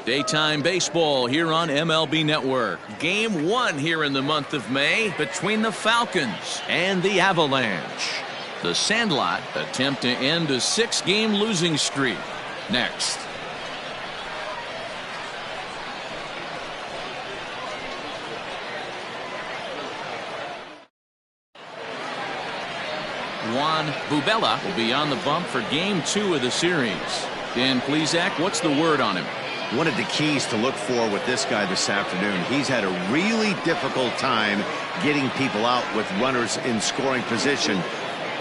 Daytime baseball here on MLB Network. Game 1 here in the month of May between the Falcons and the Avalanche. The Sandlot attempt to end a 6-game losing streak. Next. Juan Bubella will be on the bump for Game 2 of the series. Dan Plesac, what's the word on him? One of the keys to look for with this guy this afternoon. He's had a really difficult time getting people out with runners in scoring position.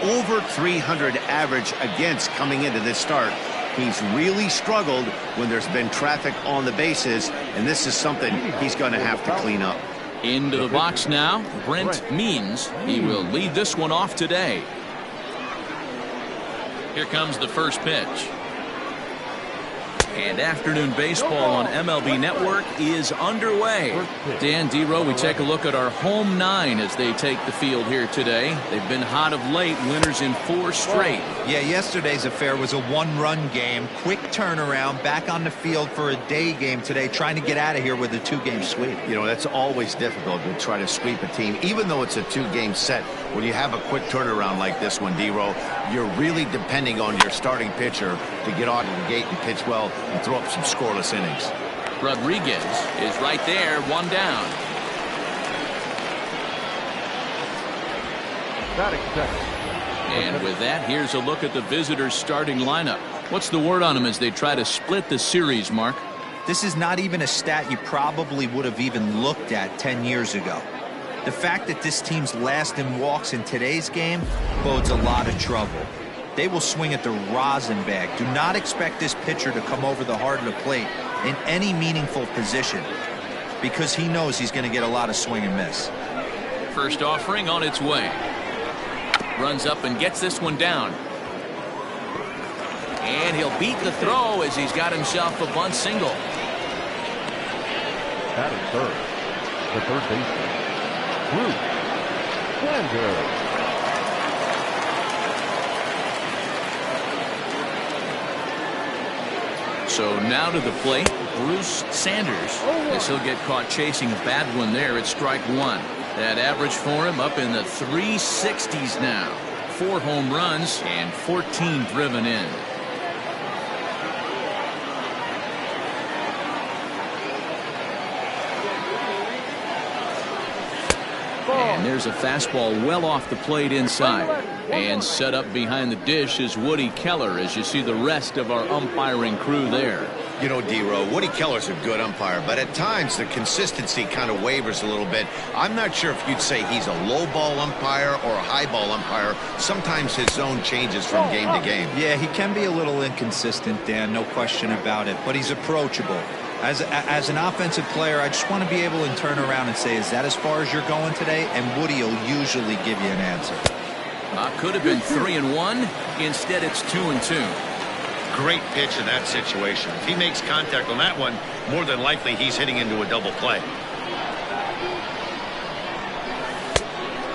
Over 300 average against coming into this start. He's really struggled when there's been traffic on the bases, and this is something he's going to have to clean up. Into the box now, Brent Means. He will lead this one off today. Here comes the first pitch. And afternoon baseball on MLB Network is underway. Dan Dero, we take a look at our home 9 as they take the field here today. They've been hot of late, winners in 4 straight. Yeah, yesterday's affair was a 1-run game. Quick turnaround, back on the field for a day game today, trying to get out of here with a 2-game sweep. You know, that's always difficult to try to sweep a team, even though it's a 2-game set. When you have a quick turnaround like this one, Dero, you're really depending on your starting pitcher to get out of the gate and pitch well and throw up some scoreless innings. Rodriguez is right there, 1 down. And with that, here's a look at the visitors' starting lineup. What's the word on them as they try to split the series, Mark? This is not even a stat you probably would have even looked at 10 years ago. The fact that this team's last in walks in today's game bodes a lot of trouble. They will swing at the rosin bag. Do not expect this pitcher to come over the heart of the plate in any meaningful position because he knows he's going to get a lot of swing and miss. First offering on its way. Runs up and gets this one down. And he'll beat the throw as he's got himself a bunt single. At third, the third baseman, Xanadu. So now to the plate, Bruce Sanders. As he'll get caught chasing a bad one there at strike 1. That average for him up in the 360s now. 4 home runs and 14 driven in. And there's a fastball well off the plate inside. And set up behind the dish is Woody Keller as you see the rest of our umpiring crew there. You know, Dero, Woody Keller's a good umpire, but at times the consistency kind of wavers a little bit. I'm not sure if you'd say he's a low ball umpire or a high ball umpire. Sometimes his zone changes from game to game. Yeah, he can be a little inconsistent, Dan, no question about it, but he's approachable. As an offensive player, I just want to be able to turn around and say, is that as far as you're going today? And Woody will usually give you an answer. Could have been 3-1. Instead, it's 2-2. Great pitch in that situation. If he makes contact on that one, more than likely he's hitting into a double play.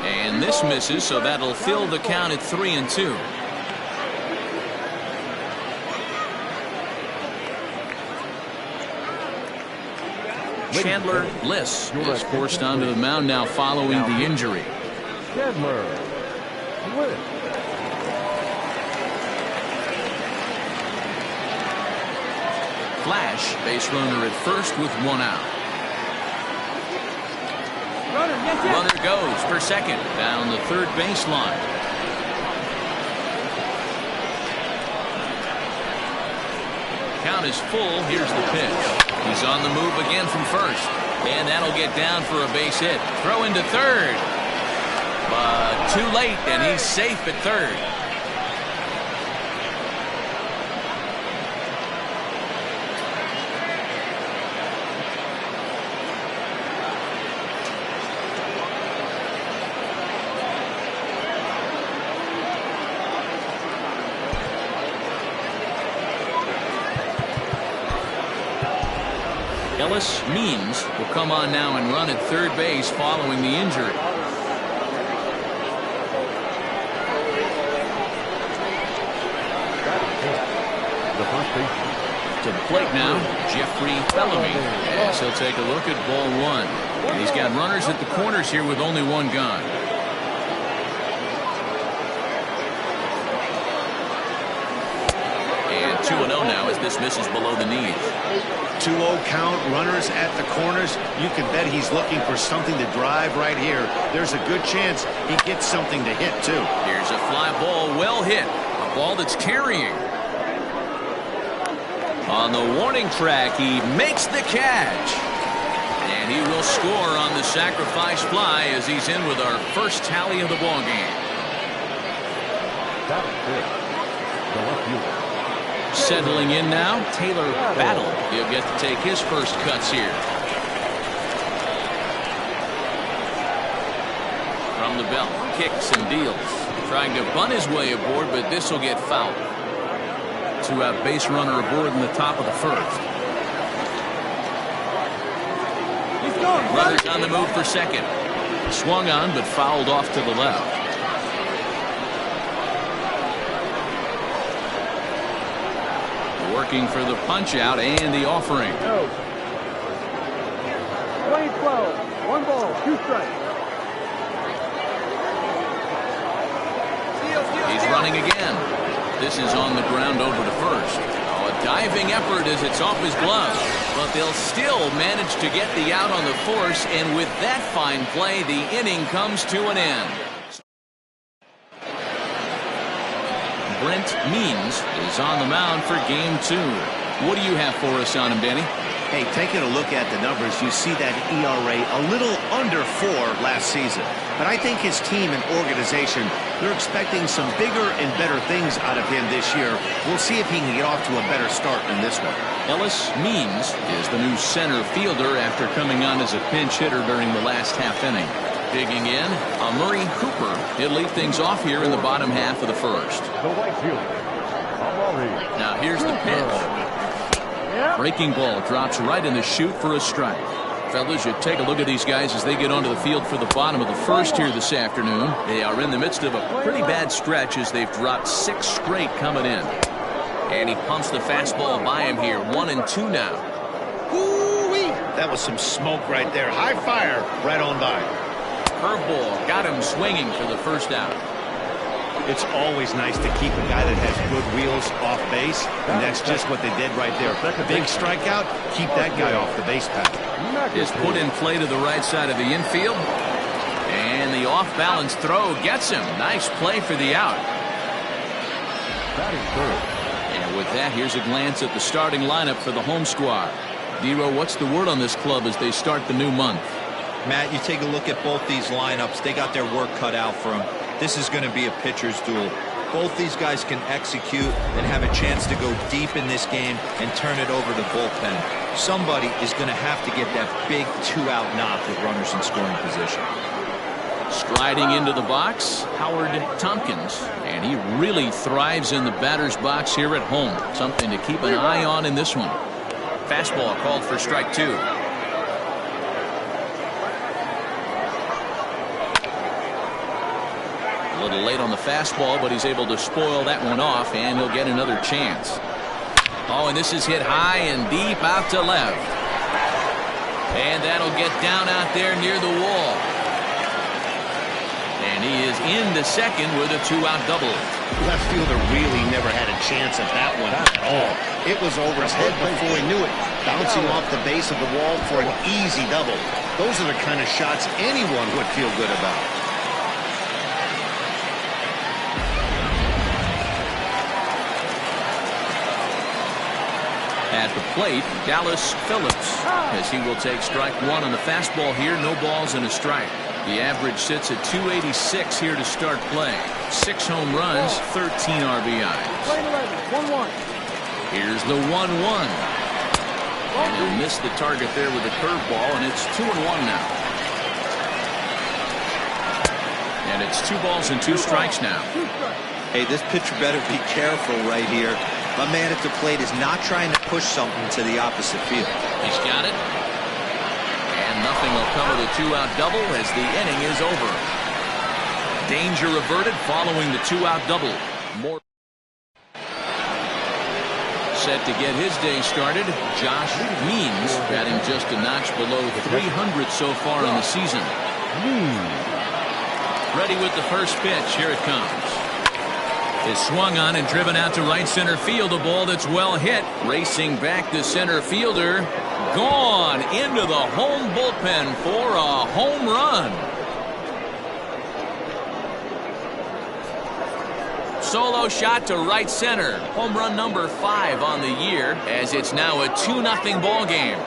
And this misses, so that'll fill the count at 3-2. Chandler Bliss is forced onto the mound now following the injury. Chandler Bliss. Flash, base runner at first with 1 out. Runner goes for second down the third baseline. Count is full. Here's the pitch. He's on the move again from first. And that'll get down for a base hit. Throw into third. But too late, and he's safe at third. Ellis Means will come on now and run at third base following the injury. The first baseman, To the plate now, Jeffrey Bellamy, as he'll take a look at ball one. And he's got runners at the corners here with only one gone. And 2-0 now as this misses below the knees. 2-0 count, runners at the corners. You can bet he's looking for something to drive right here. There's a good chance he gets something to hit, too. Here's a fly ball, well hit. A ball that's carrying. On the warning track, he makes the catch. And he will score on the sacrifice fly as he's in with our first tally of the ball game. That is good. The left fielder. Settling in now, Taylor Battle. He'll get to take his first cuts here. From the belt, kicks and deals. Trying to bunt his way aboard, but this will get fouled. Two-out base runner aboard in the top of the first. Runners on the move for second. Swung on, but fouled off to the left. Working for the punch-out and the offering. 20-12. 1 ball, 2 strikes. He's running again. This is on the ground over to first. Oh, a diving effort as it's off his glove. But they'll still manage to get the out on the force, and with that fine play, the inning comes to an end. Brent Means is on the mound for game 2. What do you have for us on him, Danny? Hey, taking a look at the numbers, you see that ERA a little under 4 last season. But I think his team and organization, they're expecting some bigger and better things out of him this year. We'll see if he can get off to a better start in this one. Ellis Means is the new center fielder after coming on as a pinch hitter during the last half inning. Digging in, Murray Cooper. He'll lead things off here in the bottom half of the first. The right fielder. Now here's the pitch. Breaking ball drops right in the chute for a strike. Fellas, you take a look at these guys as they get onto the field for the bottom of the first here this afternoon. They are in the midst of a pretty bad stretch as they've dropped 6 straight coming in. And he pumps the fastball by him here. 1-2 now. Woo-wee! That was some smoke right there. High fire right on by. Curveball got him swinging for the first out. It's always nice to keep a guy that has good wheels off base, and that's just what they did right there. Big strikeout, keep that guy off the base path. Is put in play to the right side of the infield, and the off-balance throw gets him. Nice play for the out. That is good. And with that, here's a glance at the starting lineup for the home squad. Dero, what's the word on this club as they start the new month? Matt, you take a look at both these lineups. They got their work cut out for them. This is going to be a pitcher's duel. Both these guys can execute and have a chance to go deep in this game and turn it over to bullpen. Somebody is going to have to get that big 2-out knock with runners in scoring position. Striding into the box, Howard Tompkins. And he really thrives in the batter's box here at home. Something to keep an eye on in this one. Fastball called for strike 2. A little late on the fastball, but he's able to spoil that one off, and he'll get another chance. Oh, and this is hit high and deep out to left. And that'll get down out there near the wall. And he is into second with a 2-out double. Left fielder really never had a chance at that one at all. It was over his head before he knew it, bouncing off the base of the wall for an easy double. Those are the kind of shots anyone would feel good about. At the plate, Dallas Phillips, as he will take strike 1 on the fastball here. No balls and a strike. The average sits at 286 here to start play. 6 home runs, 13 RBIs. Here's the 1-1. And he'll miss the target there with a curveball, and it's 2-1 now. And it's 2 balls and 2 strikes now. Hey, this pitcher better be careful right here. My man at the plate is not trying to push something to the opposite field. He's got it. And nothing will come with a 2-out double as the inning is over. Danger averted following the 2-out double. More set to get his day started. Josh Means batting just a notch below 300 so far in the season. Ready with the first pitch. Here it comes. It's swung on and driven out to right center field. A ball that's well hit. Racing back the center fielder. Gone into the home bullpen for a home run. Solo shot to right center. Home run number 5 on the year, as it's now a 2-0 ball game.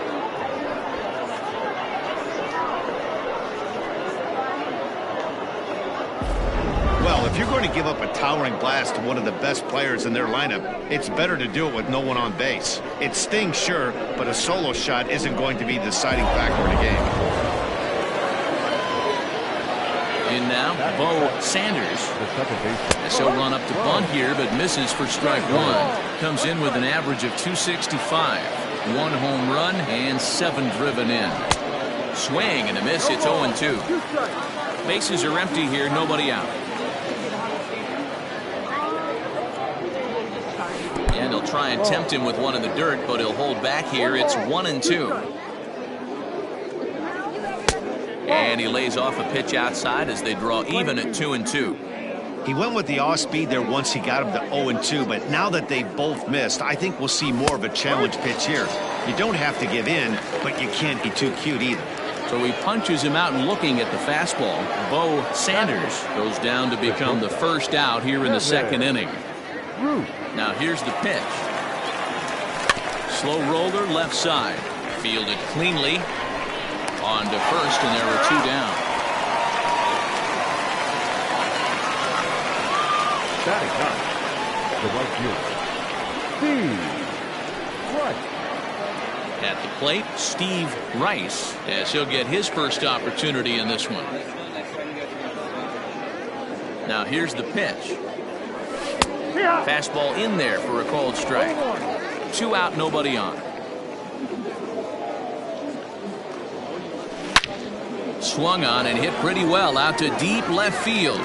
Well, if you're going to give up a towering blast to one of the best players in their lineup, it's better to do it with no one on base. It stings, sure, but a solo shot isn't going to be the deciding factor in a game. In now, Bo Sanders. As he'll run up to bunt here, but misses for strike 1. Comes in with an average of 265. 1 home run and 7 driven in. Swing and a miss. It's 0-2. Bases are empty here. Nobody out. And he'll try and tempt him with one in the dirt, but he'll hold back here. It's 1-2. And he lays off a pitch outside as they draw even at 2-2. He went with the off speed there once he got him to 0-2, but now that they've both missed, I think we'll see more of a challenge pitch here. You don't have to give in, but you can't be too cute either. So he punches him out and looking at the fastball. Bo Sanders goes down to become the first out here in the second inning. Now here's the pitch. Slow roller left side. Fielded cleanly. On to first, and there are 2 down. Batting up, the right fielder, Steve Rice. At the plate, Steve Rice, as he'll get his first opportunity in this one. Now here's the pitch. Fastball in there for a called strike. 2 out, nobody on. Swung on and hit pretty well out to deep left field.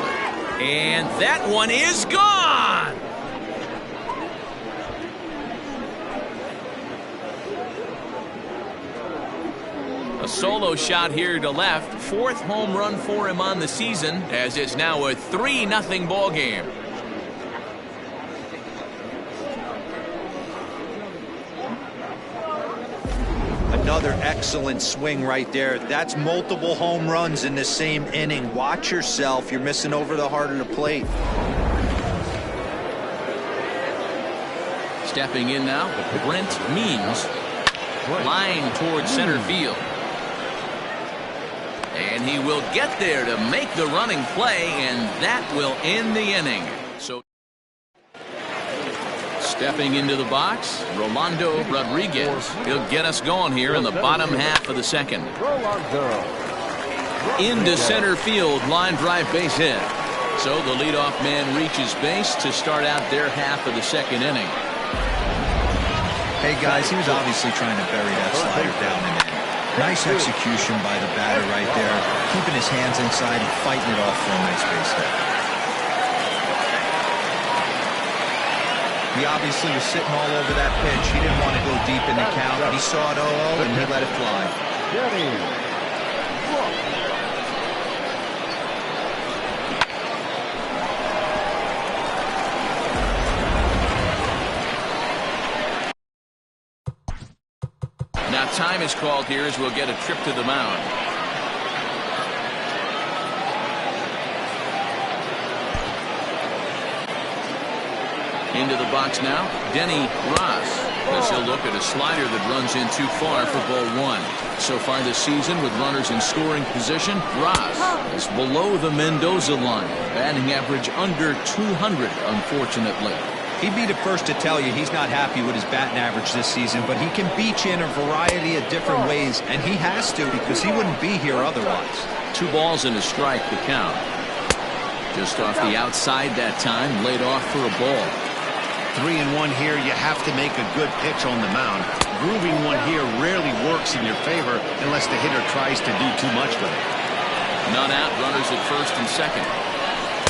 And that one is gone! A solo shot here to left. 4th home run for him on the season, as it's now a 3-0 ball game. Another excellent swing right there. That's multiple home runs in the same inning. Watch yourself. You're missing over the heart of the plate. Stepping in now, Brent Means. Line towards center field. And he will get there to make the running play, and that will end the inning. So stepping into the box, Rolando Rodriguez. He'll get us going here in the bottom half of the second. Into center field, line drive base hit. So the leadoff man reaches base to start out their half of the second inning. Hey guys, he was obviously trying to bury that slider down and in. Nice execution by the batter right there, keeping his hands inside and fighting it off for a nice base hit. He obviously was sitting all over that pitch. He didn't want to go deep in the count. He saw it 0-0 and he let it fly. Now time is called here as we'll get a trip to the mound. Into the box now, Denny Ross. As he'll look at a slider that runs in too far for ball 1. So far this season, with runners in scoring position, Ross is below the Mendoza line. Batting average under 200, unfortunately. He'd be the first to tell you he's not happy with his batting average this season, but he can beat you in a variety of different ways, and he has to because he wouldn't be here otherwise. 2 balls and a strike to count. Just off the outside that time, laid off for a ball. 3-1 here. You have to make a good pitch on the mound. Grooving one here rarely works in your favor unless the hitter tries to do too much with it. None out, runners at first and second.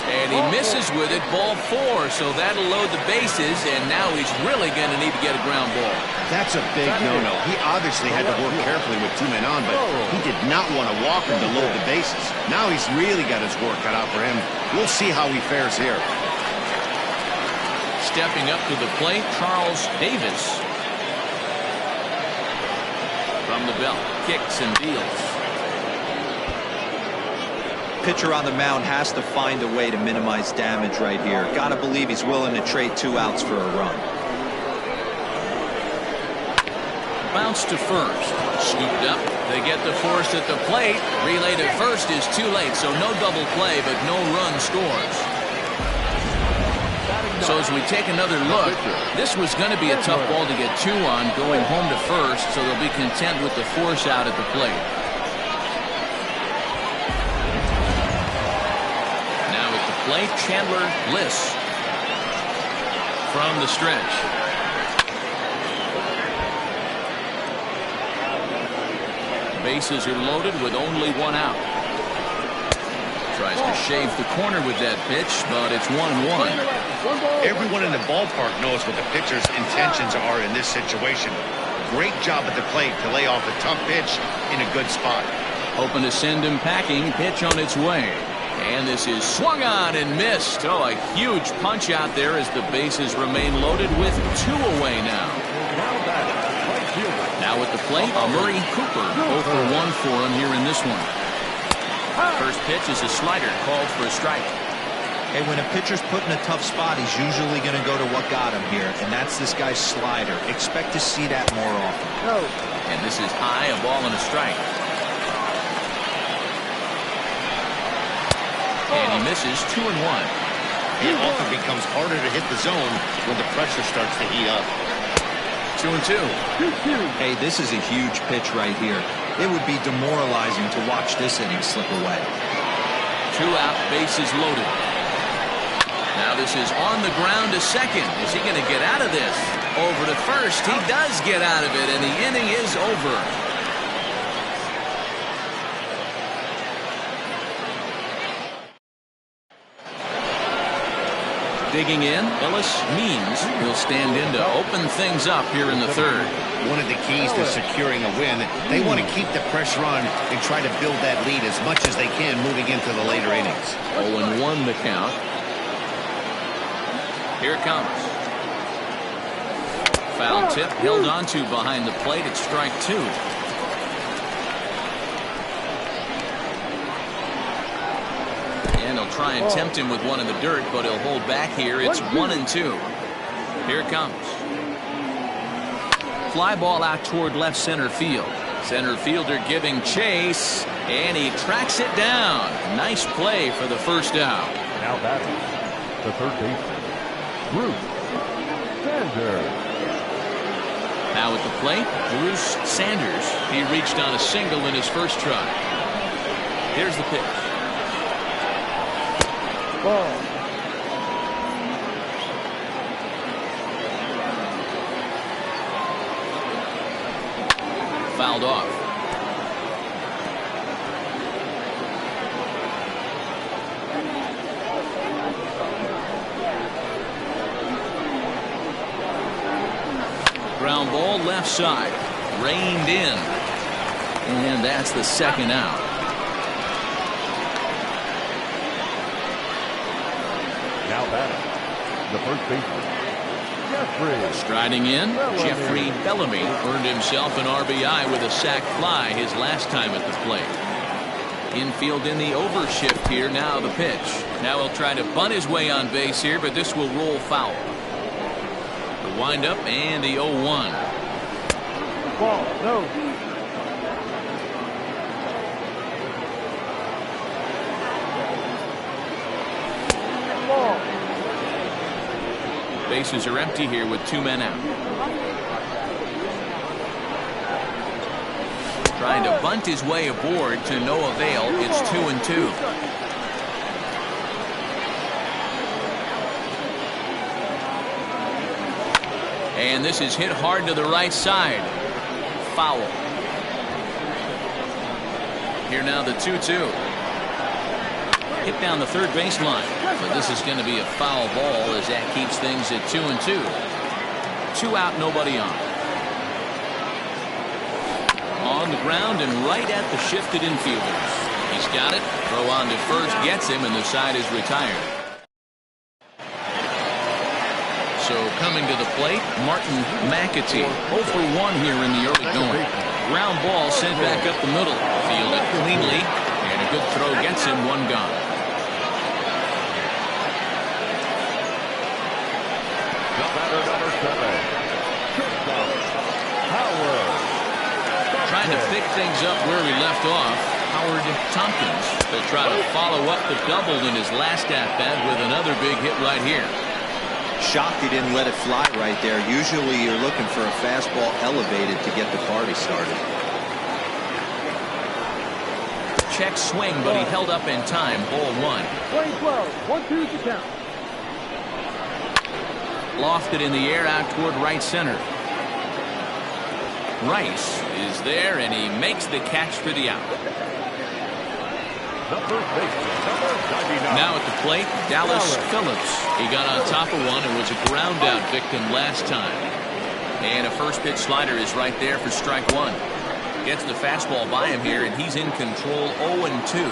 And he misses with it, ball 4, so that'll load the bases, and now he's really going to need to get a ground ball. That's a big no-no. He obviously had to work carefully with 2 men on, but he did not want to walk him to load the bases. Now he's really got his work cut out for him. We'll see how he fares here. Stepping up to the plate, Charles Davis. From the belt, kicks and deals. Pitcher on the mound has to find a way to minimize damage right here. Gotta believe he's willing to trade 2 outs for a run. Bounce to first. Scooped up. They get the force at the plate. Relay to first is too late, so no double play, but no run scores. So as we take another look, this was going to be a tough ball to get 2 on, going home to first, so they'll be content with the force out at the plate. Now at the plate, Chandler Liss from the stretch. Bases are loaded with only 1 out. Tries to shave the corner with that pitch, but it's 1-1. Everyone in the ballpark knows what the pitcher's intentions are in this situation. Great job at the plate to lay off a tough pitch in a good spot. Hoping to send him packing, pitch on its way. And this is swung on and missed. Oh, a huge punch out there as the bases remain loaded with 2 away now. Now at the plate, Murray Cooper, 0 for 1 for him here in this one. First pitch is a slider called for a strike. Hey, when a pitcher's put in a tough spot, he's usually going to go to what got him here, and that's this guy's slider. Expect to see that more often. And this is high, a ball and a strike. And he misses 2-1. It often becomes harder to hit the zone when the pressure starts to heat up. 2-2. Hey, this is a huge pitch right here. It would be demoralizing to watch this inning slip away. 2 out, bases loaded. Now this is on the ground to second. Is he going to get out of this? Over to first. He does get out of it, and the inning is over. Digging in, Ellis Means will stand in to open things up here in the 3rd. One of the keys to securing a win, they want to keep the pressure on and try to build that lead as much as they can moving into the later innings. 0-1 the count. Here it comes. Foul tip held onto behind the plate at strike 2. And he'll try and tempt him with one in the dirt, but he'll hold back here. It's 1-2. Here it comes. Fly ball out toward left center field. Center fielder giving chase, and he tracks it down. Nice play for the first out. Now batting, the third baseman, Bruce Sanders. Now at the plate, Bruce Sanders. He reached on a single in his first try. Here's the pitch. Ball. Fouled off. Ground ball left side. Reined in. And that's the second out. Now batting, the first baseman, Jeffrey. Striding in, Jeffrey Bellamy earned himself an RBI with a sac fly his last time at the plate. Infield in the overshift here. Now the pitch. Now he'll try to bunt his way on base here, but this will roll foul. The windup and the 0-1. Ball, no. Ball. Bases are empty here with 2 men out. Trying to bunt his way aboard to no avail. It's 2-2. And this is hit hard to the right side. Foul. Here now the 2-2. Hit down the third baseline. But this is going to be a foul ball as that keeps things at 2-2. 2 out, nobody on. On the ground and right at the shifted infielders. He's got it. Throw on to first gets him, and the side is retired. So coming to the plate, Martin McAtee. 0 for 1 here in the early going. Ground ball sent back up the middle. Fielded cleanly, and a good throw gets him 1 gone. Number 7. Howard. Trying to pick things up where we left off. Howard Tompkins to try to follow up the double in his last at-bat with another big hit right here. Shocked he didn't let it fly right there. Usually you're looking for a fastball elevated to get the party started. Check swing, but he held up in time. Ball 1. Play 12. 1-2 to count. Lofted in the air out toward right center. Rice is there, and he makes the catch for the out. Number 99. Now at the plate, Dallas Phillips. He got on top of one and was a ground out victim last time. And a first pitch slider is right there for strike 1. Gets the fastball by him here, and he's in control. 0-2.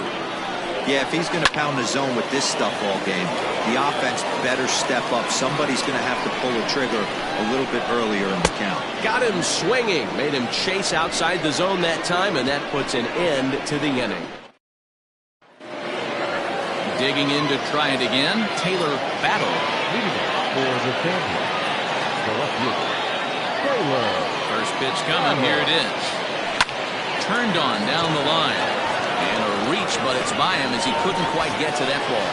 Yeah, if he's going to pound the zone with this stuff all game, the offense better step up. Somebody's going to have to pull the trigger a little bit earlier in the count. Got him swinging, made him chase outside the zone that time, and that puts an end to the inning. Digging in to try it again, Taylor Battle. For the champion, the left fielder, Taylor. First pitch coming, here it is. Turned on down the line. And a reach, but it's by him as he couldn't quite get to that ball.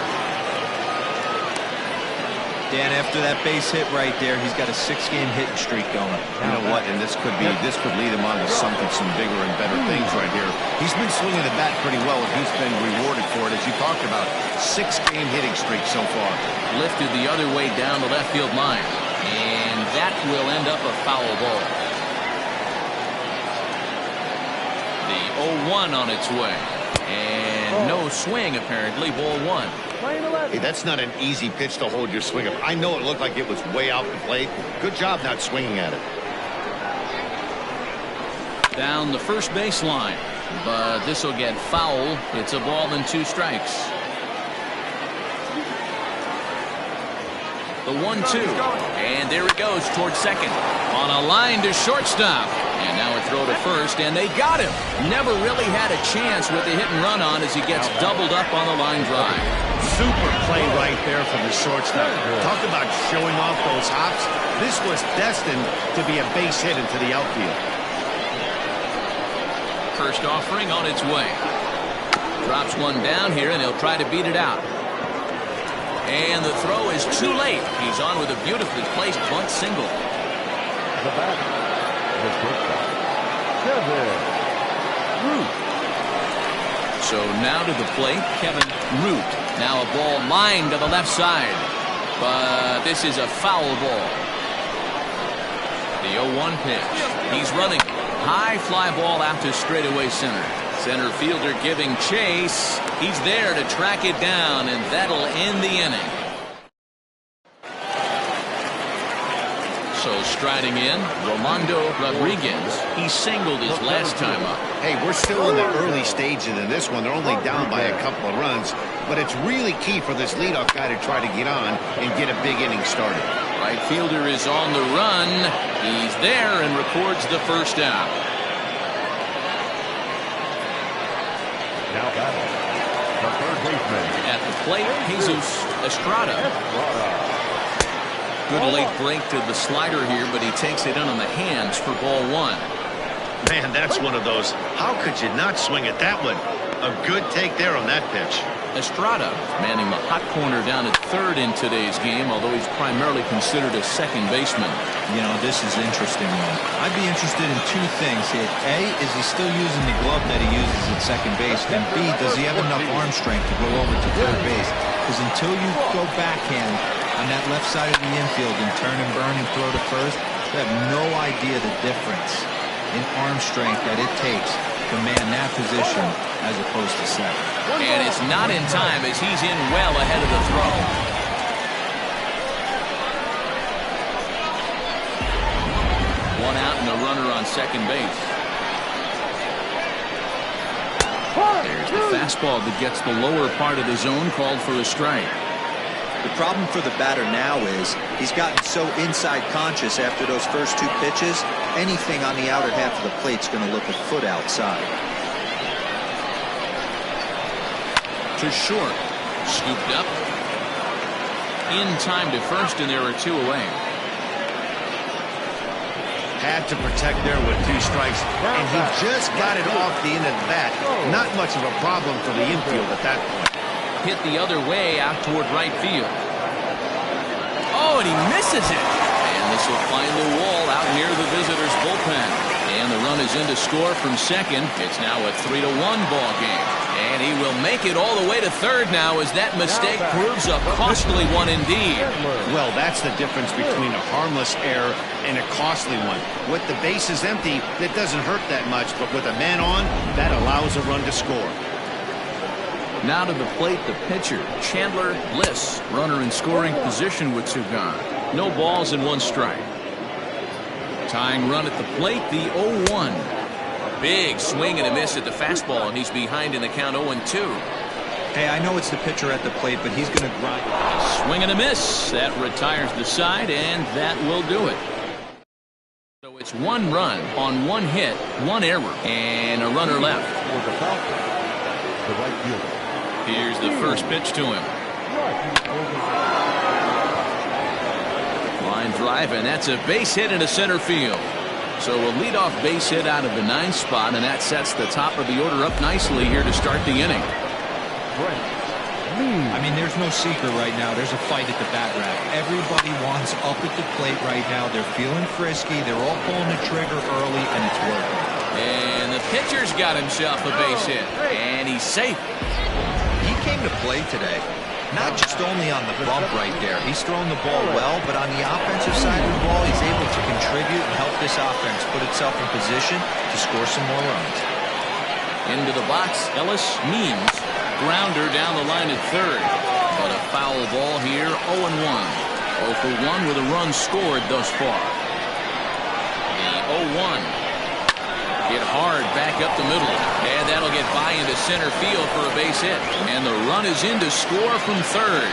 Dan, after that base hit right there, he's got a 6-game hitting streak going. You know what? And this could lead him on to something, some bigger and better things right here. He's been swinging the bat pretty well, and he's been rewarded for it, as you talked about. 6-game hitting streak so far. Lifted the other way down the left field line, and that will end up a foul ball. The 0-1 on its way. And no swing, apparently. Ball 1. Hey, that's not an easy pitch to hold your swing up. I know it looked like it was way out the plate. Good job not swinging at it. Down the first baseline. But this will get foul. It's a ball and 2 strikes. The 1-2. And there it goes towards second. On a line to shortstop. And now a throw to first, and they got him. Never really had a chance with the hit and run on as he gets doubled up on the line drive. Super play right there from the shortstop. Talk about showing off those hops. This was destined to be a base hit into the outfield. First offering on its way. Drops one down here, and he'll try to beat it out. And the throw is too late. He's on with a beautifully placed bunt single. The batter. Root. So now to the plate, Kevin Root. Now a ball lined to the left side. But this is a foul ball. The 0-1 pitch. He's running. High fly ball out to straightaway center. Center fielder giving chase. He's there to track it down, and that'll end the inning. So striding in, Rolando Rodriguez. He singled his last time up. Hey, we're still in the early stages in this one. They're only down by a couple of runs, but it's really key for this leadoff guy to try to get on and get a big inning started. Right fielder is on the run. He's there and records the first out. Now batting, the third baseman. At the plate, Jesus Estrada. Good late break to the slider here, but he takes it in on the hands for ball 1. Man, that's one of those. How could you not swing at that one? A good take there on that pitch. Estrada manning the hot corner down at third in today's game, although he's primarily considered a second baseman. You know, this is an interesting one. I'd be interested in 2 things here. A, is he still using the glove that he uses at second base? And B, does he have enough arm strength to go over to third base? Because until you go backhand on that left side of the infield and turn and burn and throw to first, you have no idea the difference in arm strength that it takes to man that position as opposed to 7. And it's not in time as he's in well ahead of the throw. One out and a runner on second base. There's the fastball that gets the lower part of the zone, called for a strike. The problem for the batter now is he's gotten so inside conscious after those first 2 pitches, anything on the outer half of the plate's going to look a foot outside. To short. Scooped up. In time to first, and there are 2 away. Had to protect there with 2 strikes, and he just got it off the end of the bat. Not much of a problem for the infield at that point. Hit the other way out toward right field. Oh, and he misses it. And this will find the wall out near the visitors' bullpen. And the run is in to score from second. It's now a 3-1 ball game. And he will make it all the way to third now as that mistake proves a costly one indeed. Well, that's the difference between a harmless error and a costly one. With the bases empty, that doesn't hurt that much, but with a man on, that allows a run to score. Now to the plate, the pitcher, Chandler Bliss. Runner in scoring position with 2 gone. No balls and 1 strike. Tying run at the plate, the 0-1. Big swing and a miss at the fastball, and he's behind in the count 0-2. Hey, I know it's the pitcher at the plate, but he's going to grind. A swing and a miss. That retires the side, and that will do it. So it's 1 run on 1 hit, 1 error, and a runner left. For the Falcons, the right fielder. Here's the first pitch to him. Line drive, and that's a base hit into center field. So a leadoff base hit out of the 9th spot, and that sets the top of the order up nicely here to start the inning. I mean, there's no secret right now. There's a fight at the bat rack. Everybody wants up at the plate right now. They're feeling frisky. They're all pulling the trigger early, and it's working. And the pitcher's got himself a base hit, and he's safe. He came to play today. Not just only on the bump right there. He's throwing the ball well, but on the offensive side of the ball, he's able to contribute and help this offense put itself in position to score some more runs. Into the box, Ellis Means. Grounder down the line at third. But a foul ball here, 0-1. 0 for 1 with a run scored thus far. The 0-1. Hit hard back up the middle. And that'll get by into center field for a base hit. And the run is in to score from third.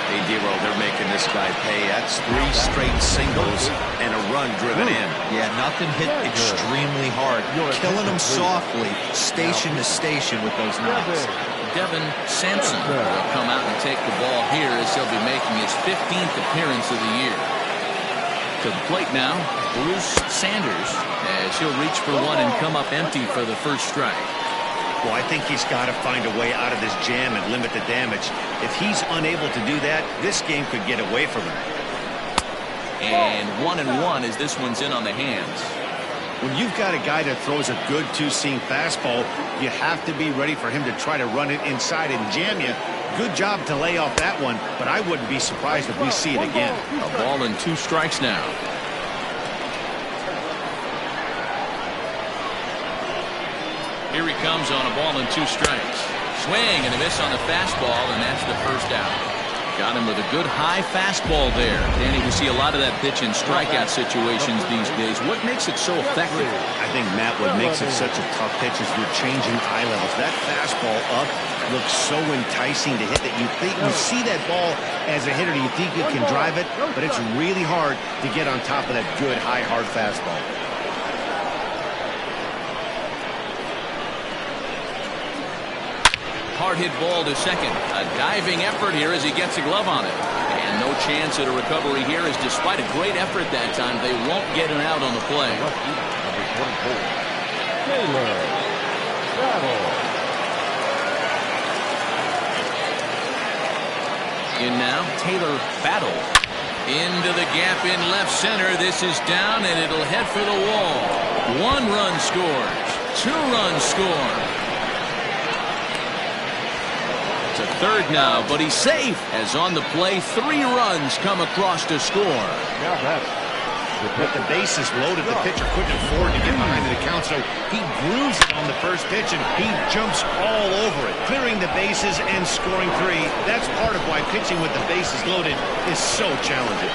Hey, D-Roll, they're making this guy pay. That's 3 straight singles and a run driven in. Yeah, nothing hit extremely hard. Killing him softly, station to station with those knocks. Devin Sampson will come out and take the ball here as he'll be making his 15th appearance of the year. To the plate now, Bruce Sanders, as he'll reach for one and come up empty for the first strike. Well, I think he's got to find a way out of this jam and limit the damage. If he's unable to do that, this game could get away from him. And 1-1 as this one's in on the hands. When you've got a guy that throws a good 2-seam fastball, you have to be ready for him to try to run it inside and jam you. Good job to lay off that one, but I wouldn't be surprised if we see it again. A ball and 2 strikes now. Here he comes on a ball and 2 strikes. Swing and a miss on the fastball, and that's the first out. Got him with a good high fastball there. Danny, we see a lot of that pitch in strikeout situations these days. What makes it so effective? I think, Matt, what makes it such a tough pitch is you're changing eye levels. That fastball up looks so enticing to hit that you think you see that ball as a hitter, you think you can drive it, but it's really hard to get on top of that good high hard fastball. Hard hit ball to second. A diving effort here as he gets a glove on it. And no chance at a recovery here, as despite a great effort that time, they won't get an out on the play. In now, Taylor Battle. Into the gap in left center. This is down, and it'll head for the wall. 1 run scores. 2 runs score. To third now, but he's safe as on the play 3 runs come across to score. With the bases loaded, the pitcher couldn't afford to get behind the count, so he grooves it on the first pitch, and he jumps all over it, clearing the bases and scoring 3. That's part of why pitching with the bases loaded is so challenging.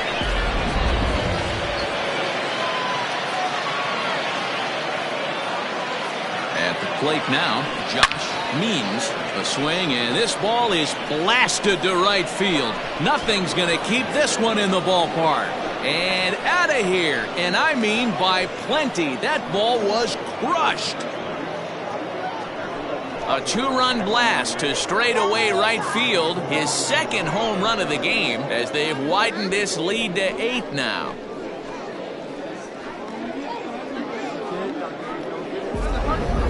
At the plate now, Josh Means. A swing, and this ball is blasted to right field. Nothing's going to keep this one in the ballpark. And out of here, and I mean by plenty. That ball was crushed. A 2-run blast to straightaway right field. His second home run of the game as they've widened this lead to 8 now.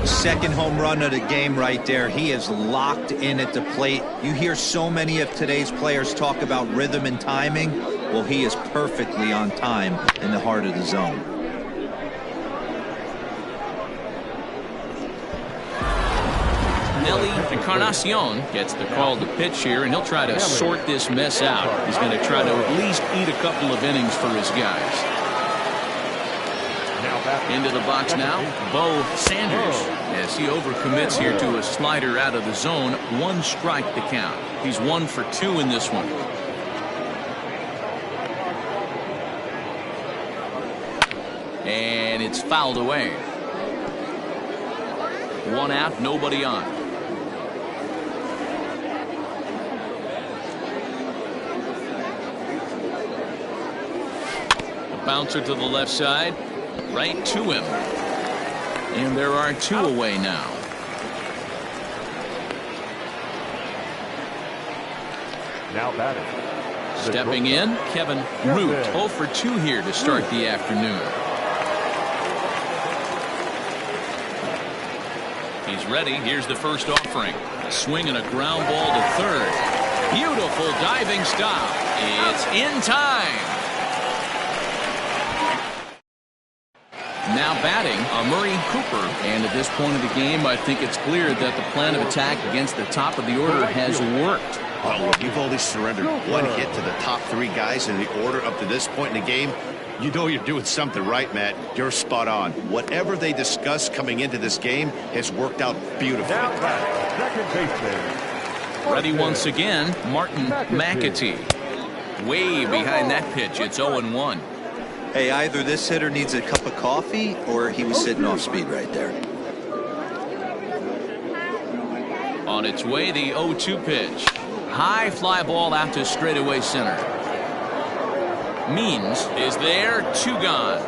Second home run of the game right there. He is locked in at the plate. You hear so many of today's players talk about rhythm and timing. Well, he is perfectly on time in the heart of the zone. Nelly Encarnacion gets the call to pitch here, and he'll try to sort this mess out. He's going to try to at least eat a couple of innings for his guys. Into the box now, Bo Sanders, as he overcommits here to a slider out of the zone. 1 strike to count. He's 1 for 2 in this one. And it's fouled away. 1 out, nobody on. A bouncer to the left side. Right to him. And there are 2 away now. Now batting. Stepping in, Kevin Root. 0 for 2 here to start the afternoon. He's ready. Here's the first offering. A swing and a ground ball to third. Beautiful diving stop. It's in time. Now batting, Murray Cooper. And at this point of the game, I think it's clear that the plan of attack against the top of the order has worked. Well, you've only surrendered 1 hit to the top 3 guys in the order up to this point in the game. You know you're doing something right, Matt. You're spot on. Whatever they discussed coming into this game has worked out beautifully. Now batting, second baseman. Ready once again, Martin McAtee. Way behind that pitch. It's 0-1. Hey, either this hitter needs a cup of coffee or he was sitting off speed right there. On its way, the 0-2 pitch. High fly ball out to straightaway center. Means is there, 2 gone.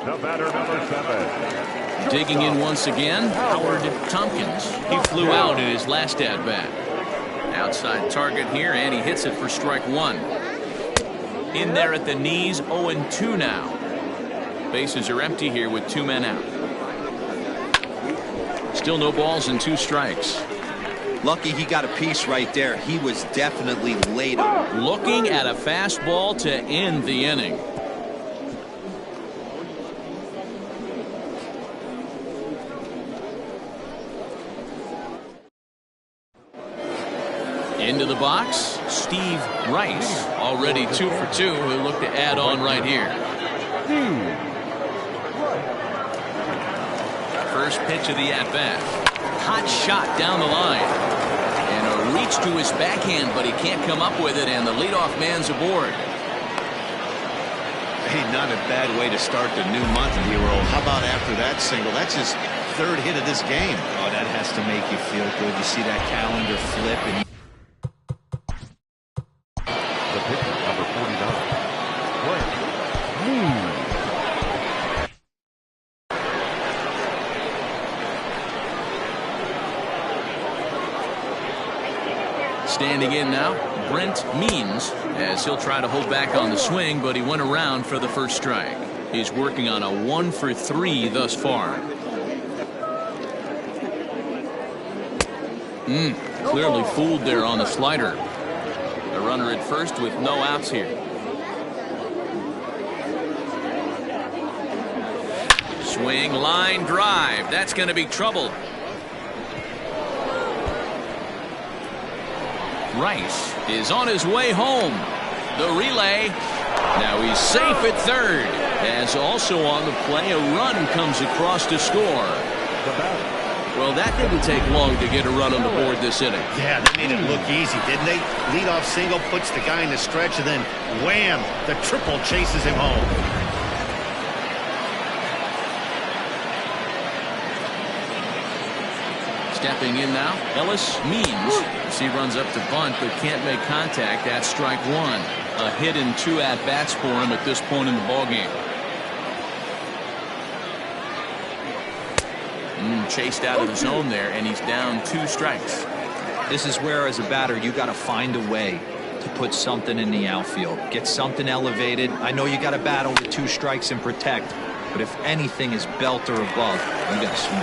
The batter, number 7. Digging in once again, Howard Tompkins. He flew out in his last at-bat. Outside target here, and he hits it for strike 1. In there at the knees, 0-2 now. Bases are empty here with 2 men out. Still no balls and 2 strikes. Lucky he got a piece right there. He was definitely late on. Looking at a fastball to end the inning. Into the box, Steve Rice, already 2 for 2, who look to add on right here. First pitch of the at-bat. Hot shot down the line. And a reach to his backhand, but he can't come up with it, and the leadoff man's aboard. Hey, not a bad way to start the new month, Hero. How about after that single? That's his 3rd hit of this game. Oh, that has to make you feel good. You see that calendar flip and The pitcher, number 49. Standing in now, Brent Means, as he'll try to hold back on the swing, but he went around for the first strike. He's working on a 1 for 3 thus far. Clearly fooled there on the slider. The runner at first with no outs here. Swing, line drive. That's going to be trouble. Rice is on his way home. The relay. Now he's safe at third. As also on the play, a run comes across to score. Well, that didn't take long to get a run on the board this inning. Yeah, they made it look easy, didn't they? Leadoff single puts the guy in the stretch, and then wham, the triple chases him home. Stepping in now, Ellis Means. As he runs up to bunt but can't make contact. That's strike one. A hit and 2 at-bats for him at this point in the ballgame. Chased out of the zone there, and he's down 2 strikes. This is where, as a batter, you got to find a way to put something in the outfield. Get something elevated. I know you got to battle with 2 strikes and protect, but if anything is belt or above, you got to swing.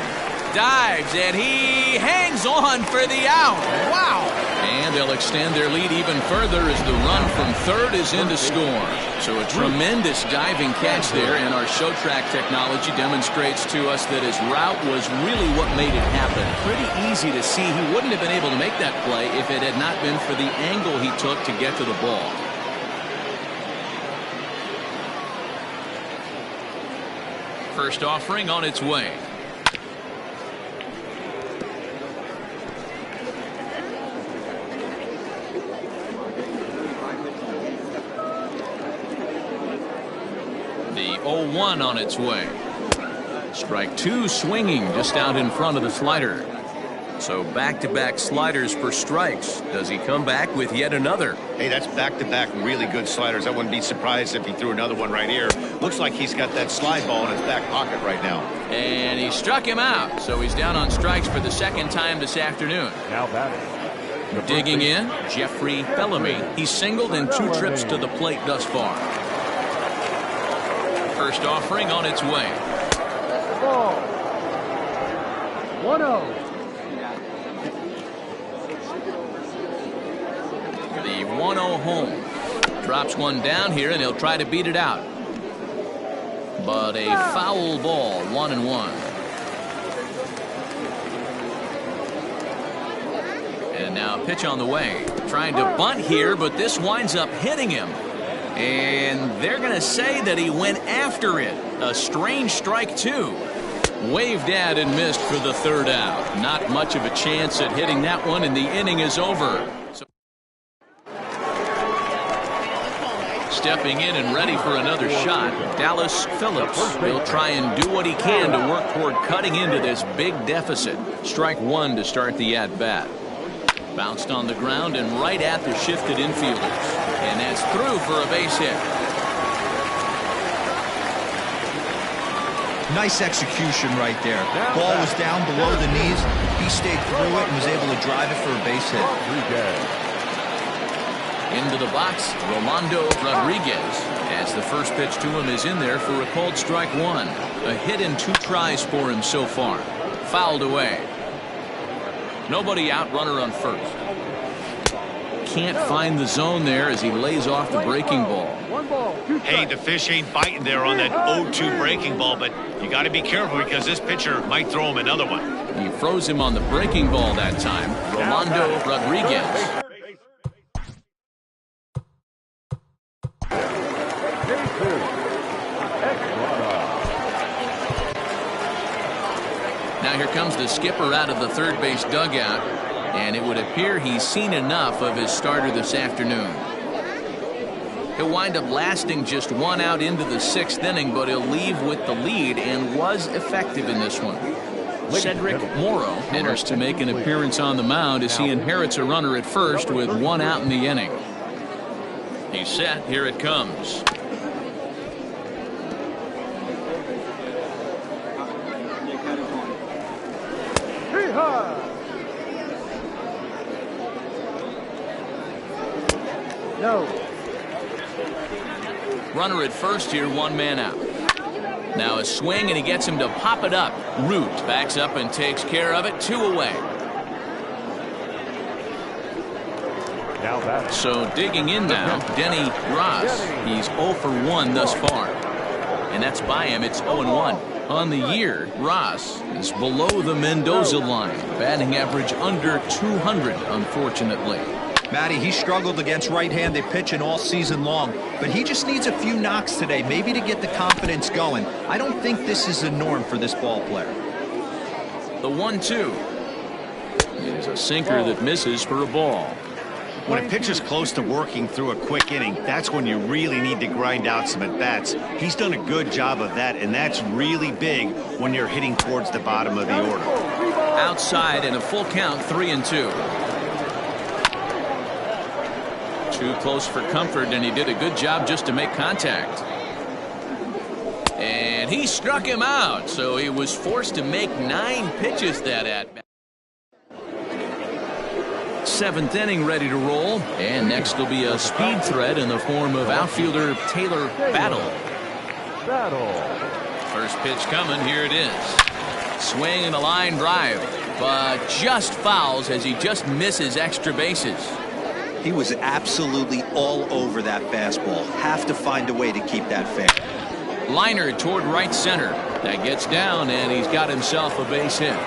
Dives, and he hangs on for the out. Wow! And they'll extend their lead even further as the run from third is in to score. So a tremendous diving catch there, and our show track technology demonstrates to us that his route was really what made it happen. Pretty easy to see he wouldn't have been able to make that play if it had not been for the angle he took to get to the ball. First offering on its way. The 0-1 on its way. Strike 2 swinging just out in front of the slider. So back-to-back sliders for strikes. Does he come back with yet another? Hey, that's back-to-back really good sliders. I wouldn't be surprised if he threw another one right here. Looks like he's got that slide ball in his back pocket right now. And he struck him out. So he's down on strikes for the second time this afternoon. Now batting. Digging in, Jeffrey Bellamy. He's singled in 2 trips to the plate thus far. First offering on its way. 1-0. The 1-0 home. Drops one down here, and he'll try to beat it out. But a foul ball, 1-1. And now a pitch on the way. Trying to bunt here, but this winds up hitting him. And they're going to say that he went after it. A strange strike, too. Waved at and missed for the third out. Not much of a chance at hitting that one, and the inning is over. So stepping in and ready for another shot, Dallas Phillips. He'll try and do what he can to work toward cutting into this big deficit. Strike 1 to start the at-bat. Bounced on the ground and right at the shifted infielders. And that's through for a base hit. Nice execution right there. Ball was down below the knees. He stayed through it and was able to drive it for a base hit. Into the box, Rolando Rodriguez. As the first pitch to him is in there for a called strike 1. A hit in 2 tries for him so far. Fouled away. Nobody out, runner on first. Can't find the zone there as he lays off the breaking ball. Hey, the fish ain't biting there on that 0-2 breaking ball, but you got to be careful because this pitcher might throw him another one. He froze him on the breaking ball that time. Rolando Rodriguez. Now here comes the skipper out of the third base dugout, and it would appear he's seen enough of his starter this afternoon. He'll wind up lasting just 1 out into the 6th inning, but he'll leave with the lead and was effective in this one. Cedric Morrow enters to make an appearance on the mound as he inherits a runner at first with 1 out in the inning. He's set. Here it comes. No. Runner at first here, 1 man out. Now a swing, and he gets him to pop it up. Root backs up and takes care of it. 2 away. Now that. So digging in now, Denny Ross. He's 0 for 1 thus far. And that's by him. It's 0-1. On the year, Ross is below the Mendoza line. Batting average under 200, unfortunately. Matty, he struggled against right-handed pitching all season long, but he just needs a few knocks today, maybe to get the confidence going. I don't think this is the norm for this ball player. The 1-2 is a sinker that misses for a ball. When a pitcher's close to working through a quick inning, that's when you really need to grind out some at-bats. He's done a good job of that, and that's really big when you're hitting towards the bottom of the order. Outside in a full count, 3-2. Too close for comfort, and he did a good job just to make contact. And he struck him out, so he was forced to make 9 pitches that at-bat. 7th inning ready to roll, and next will be a speed threat in the form of outfielder Taylor Battle. First pitch coming, here it is. Swing and a line drive, but just fouls as he just misses extra bases. He was absolutely all over that fastball. Have to find a way to keep that fair. Liner toward right center. That gets down, and he's got himself a base hit.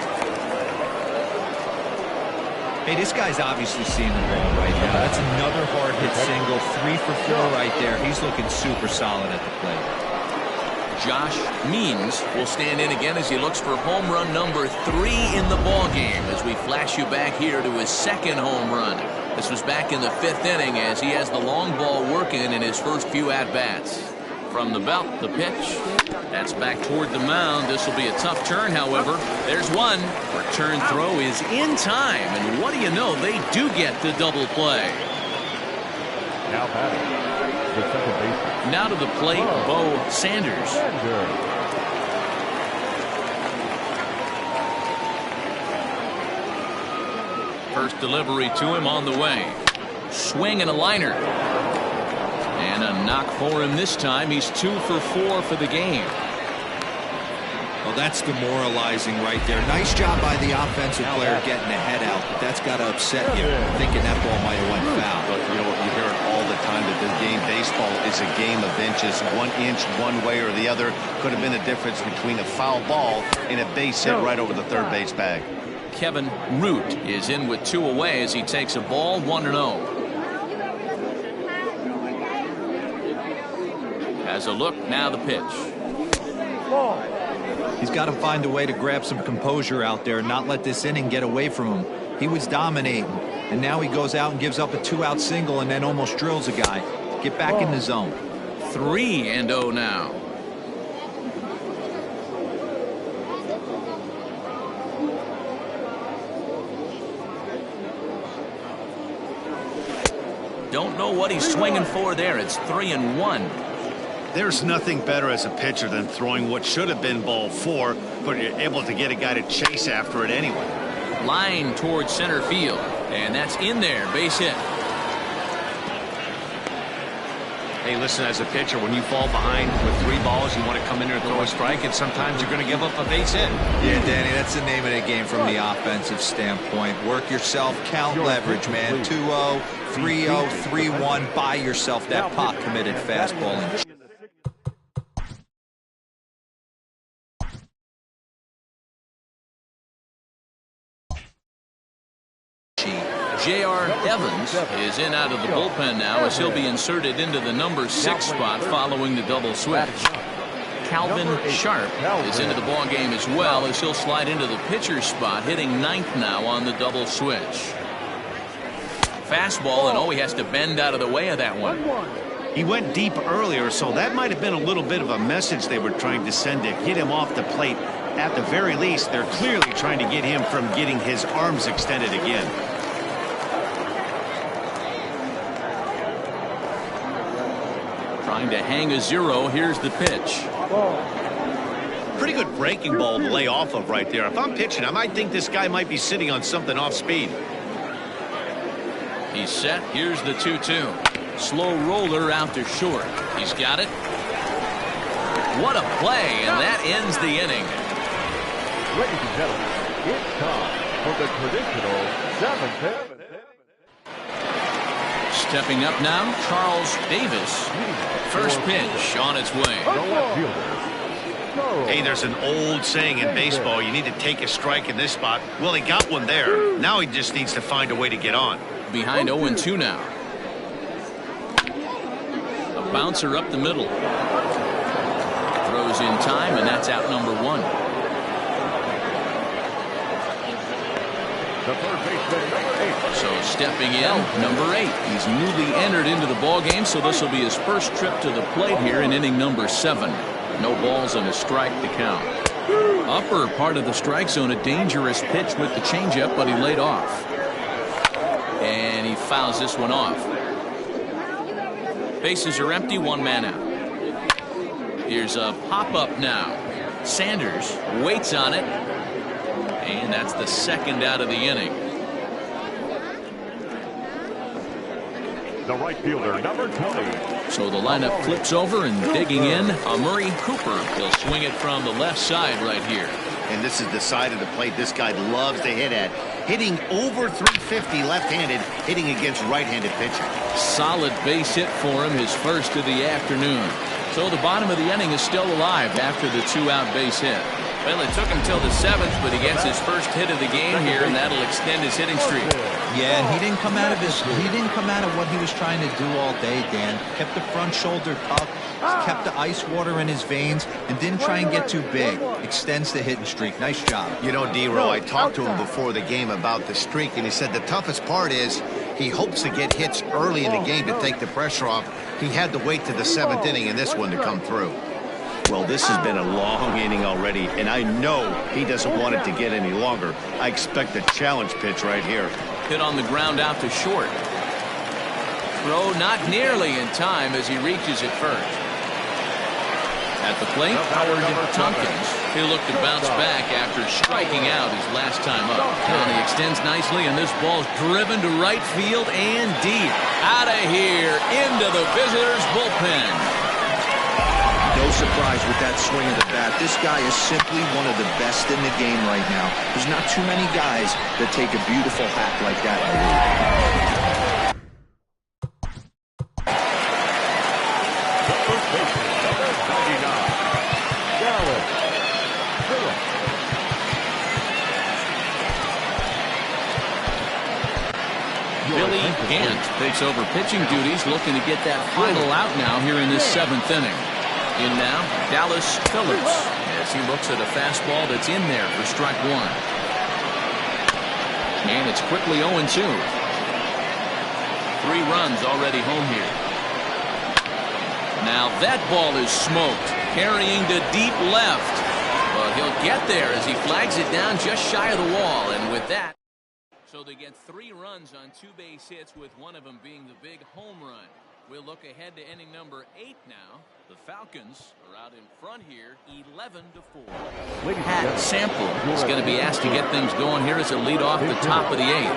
Hey, this guy's obviously seeing the ball right now. That's another hard hit single. 3 for 4 right there. He's looking super solid at the plate. Josh Means will stand in again as he looks for home run number 3 in the ball game as we flash you back here to his 2nd home run. This was back in the 5th inning as he has the long ball working in his first few at-bats. From the belt, the pitch. That's back toward the mound. This will be a tough turn, however. There's one. Return throw is in time, and what do you know? They do get the double play. Now batting, the second baseman. Now to the plate, Bo Sanders. First delivery to him on the way. Swing and a liner. And a knock for him this time. He's 2 for 4 for the game. Well, that's demoralizing right there. Nice job by the offensive player getting the head out. But that's got to upset you, thinking that ball might have went foul. But you know what, you hear it all the time that the game baseball is a game of inches. 1 inch one way or the other could have been the difference between a foul ball and a base hit right over the third base bag. Kevin Root is in with 2 away as he takes a ball 1-0. As a look, now the pitch. He's got to find a way to grab some composure out there and not let this inning get away from him. He was dominating, and now he goes out and gives up a 2-out single and then almost drills a guy. Get back in the zone. 3-0 now. Don't know what he's swinging for there. It's 3-1. There's nothing better as a pitcher than throwing what should have been ball 4, but you're able to get a guy to chase after it anyway. Line towards center field, and that's in there. Base hit. Hey, listen, as a pitcher, when you fall behind with 3 balls, you want to come in there and throw a strike, and sometimes you're going to give up a base hit. Yeah, Danny, that's the name of the game from the offensive standpoint. Work yourself, count leverage, man. 2-0, 3-0, 3-1. Buy yourself that pot-committed fastball. And J.R. Evans is in out of the bullpen now as he'll be inserted into the number 6 spot following the double switch. Calvin Sharp is into the ball game as well as he'll slide into the pitcher's spot, hitting 9th now on the double switch. Fastball, and he has to bend out of the way of that one. He went deep earlier, so that might have been a little bit of a message they were trying to send to get him off the plate. At the very least, they're clearly trying to get him from getting his arms extended again. Trying to hang a 0. Here's the pitch. Pretty good breaking ball to lay off of right there. If I'm pitching, I might think this guy might be sitting on something off speed. He's set. Here's the 2-2. Slow roller out to short. He's got it. What a play, and that ends the inning. Ladies and gentlemen, it's time for the traditional 7th. Stepping up now, Charles Davis. First pitch on its way. The left fielder, Go. Hey, there's an old saying in baseball, you need to take a strike in this spot. Well, he got one there. Now he just needs to find a way to get on. Behind 0-2 now. A bouncer up the middle. Throws in time, and that's out number 1. The third baseman, number 8. So stepping in, number 8. He's newly entered into the ball game, so this will be his first trip to the plate here in inning number 7. No balls and a strike to count. Upper part of the strike zone, a dangerous pitch with the changeup, but he laid off. And he fouls this one off. Bases are empty, 1 man out. Here's a pop-up now. Sanders waits on it. And that's the second out of the inning. The right fielder, number 20. So the lineup flips over, and digging in, Murray Cooper. He'll swing it from the left side right here. And this is the side of the plate this guy loves to hit at. Hitting over 350 left-handed, hitting against right-handed pitching. Solid base hit for him, his first of the afternoon. So the bottom of the inning is still alive after the 2-out base hit. Well, it took him till the 7th, but he gets his first hit of the game here, and that'll extend his hitting streak. Yeah, and he didn't come out of what he was trying to do all day, Dan. Kept the front shoulder tucked, kept the ice water in his veins, and didn't try and get too big. Extends the hitting streak. Nice job. You know, D-Row, I talked to him before the game about the streak, and he said the toughest part is he hopes to get hits early in the game to take the pressure off. He had to wait to the 7th inning in this one to come through. Well, this has been a long inning already, and I know he doesn't want it to get any longer. I expect a challenge pitch right here. Hit on the ground out to short. Throw not nearly in time as he reaches it first. At the plate, Howard Tompkins. He'll look to bounce back after striking out his last time up. And he extends nicely, and this ball's driven to right field and deep. Out of here, into the visitors' bullpen. No surprise with that swing of the bat. This guy is simply one of the best in the game right now. There's not too many guys that take a beautiful hack like that in the league. The first baseman, number 99. Dallas Phillips. Billy Gant takes over pitching duties, looking to get that final out now here in this 7th inning. In now, Dallas Phillips, as he looks at a fastball that's in there for strike 1. And it's quickly 0-2. 3 runs already home here. Now that ball is smoked, carrying to deep left. But he'll get there as he flags it down just shy of the wall. And with that, so they get 3 runs on 2 base hits, with one of them being the big home run. We'll look ahead to inning number 8 now. The Falcons are out in front here, 11-4. Pat Sample is going to be asked to get things going here as a lead off the top of the 8th.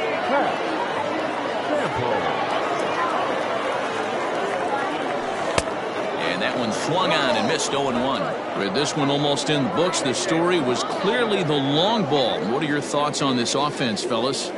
And that one swung on and missed 0-1. With this one almost in the books, the story was clearly the long ball. What are your thoughts on this offense, fellas?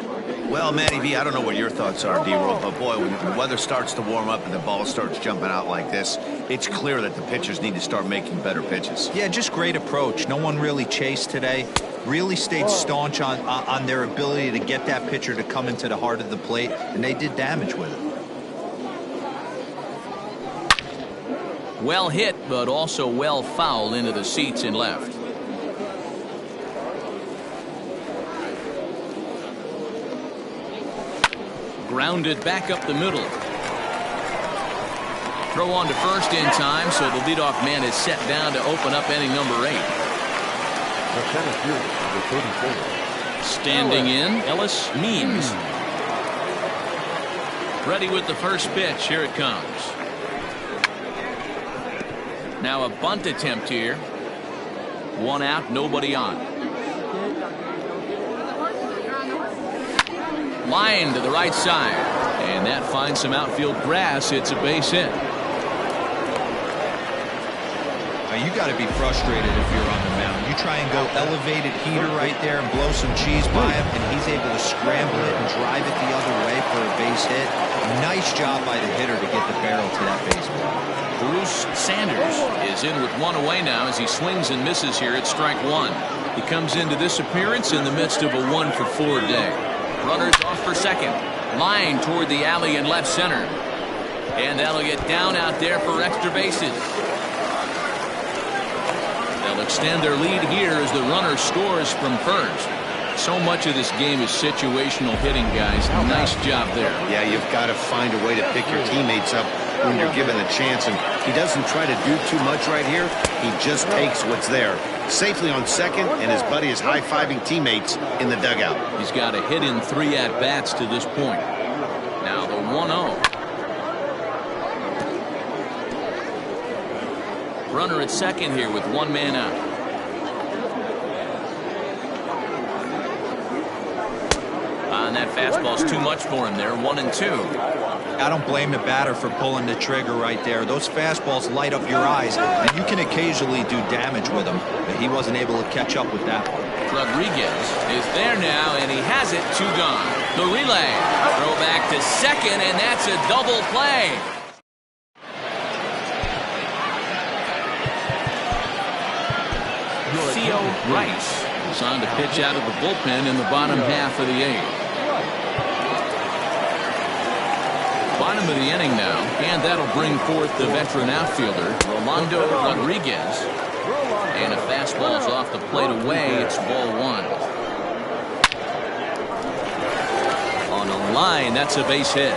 Well, Matty V, I don't know what your thoughts are, D-Roll, but boy, when the weather starts to warm up and the ball starts jumping out like this, it's clear that the pitchers need to start making better pitches. Yeah, just great approach. No one really chased today. Really stayed staunch on their ability to get that pitcher to come into the heart of the plate, and they did damage with it. Well hit, but also well fouled into the seats and left. Grounded back up the middle. Throw on to first in time, so the leadoff man is set down to open up inning number 8. Standing in, Ellis Means. Ready with the first pitch. Here it comes. Now a bunt attempt here. 1 out, nobody on. Line to the right side, and that finds some outfield grass. It's a base hit. Now you got to be frustrated if you're on the mound. You try and go elevated heater right there and blow some cheese by him, and he's able to scramble it and drive it the other way for a base hit. Nice job by the hitter to get the barrel to that baseball. Bruce Sanders is in with one away now as he swings and misses here at strike one. He comes into this appearance in the midst of a 1-for-4 day. Runners off for second. Line toward the alley in left center. And that'll get down out there for extra bases. They'll extend their lead here as the runner scores from first. So much of this game is situational hitting, guys. Nice job there. Yeah, you've got to find a way to pick your teammates up when you're given the chance, and he doesn't try to do too much right here. He just takes what's there. Safely on second, and his buddy is high-fiving teammates in the dugout. He's got a hit in 3 at-bats to this point. Now the 1-0. Runner at second here with one man out. And that fastball's too much for him there. 1-2. I don't blame the batter for pulling the trigger right there. Those fastballs light up your eyes, and you can occasionally do damage with them. But he wasn't able to catch up with that one. Rodriguez is there now, and he has it. 2 gone. The relay. Throw back to second, and that's a double play. Theo Rice is on to pitch out of the bullpen in the bottom half of the 8th. Bottom of the inning now, and that'll bring forth the veteran outfielder, Rolando Rodriguez. And a fastball's off the plate away. It's ball 1. On a line, that's a base hit.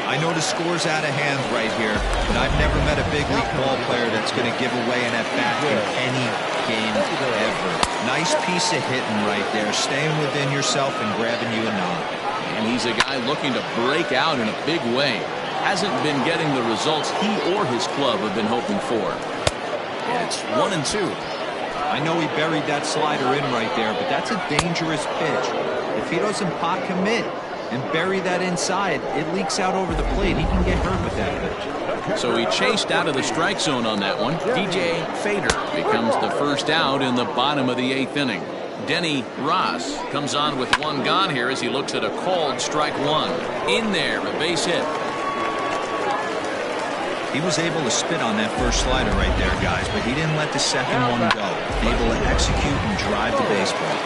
I know the score's out of hand right here, but I've never met a big league ball player that's going to give away an at-bat in any game ever. Nice piece of hitting right there, staying within yourself and grabbing you a nod. And he's a guy looking to break out in a big way. Hasn't been getting the results he or his club have been hoping for. And it's 1-2. I know he buried that slider in right there, but that's a dangerous pitch. If he doesn't pot commit and bury that inside, it leaks out over the plate. He can get hurt with that pitch. So he chased out of the strike zone on that one. DJ Fader becomes the first out in the bottom of the 8th inning. Denny Ross comes on with 1 gone here as he looks at a called strike 1. In there, a base hit. He was able to spit on that first slider right there, guys, but he didn't let the second one go. Able to execute and drive the baseball.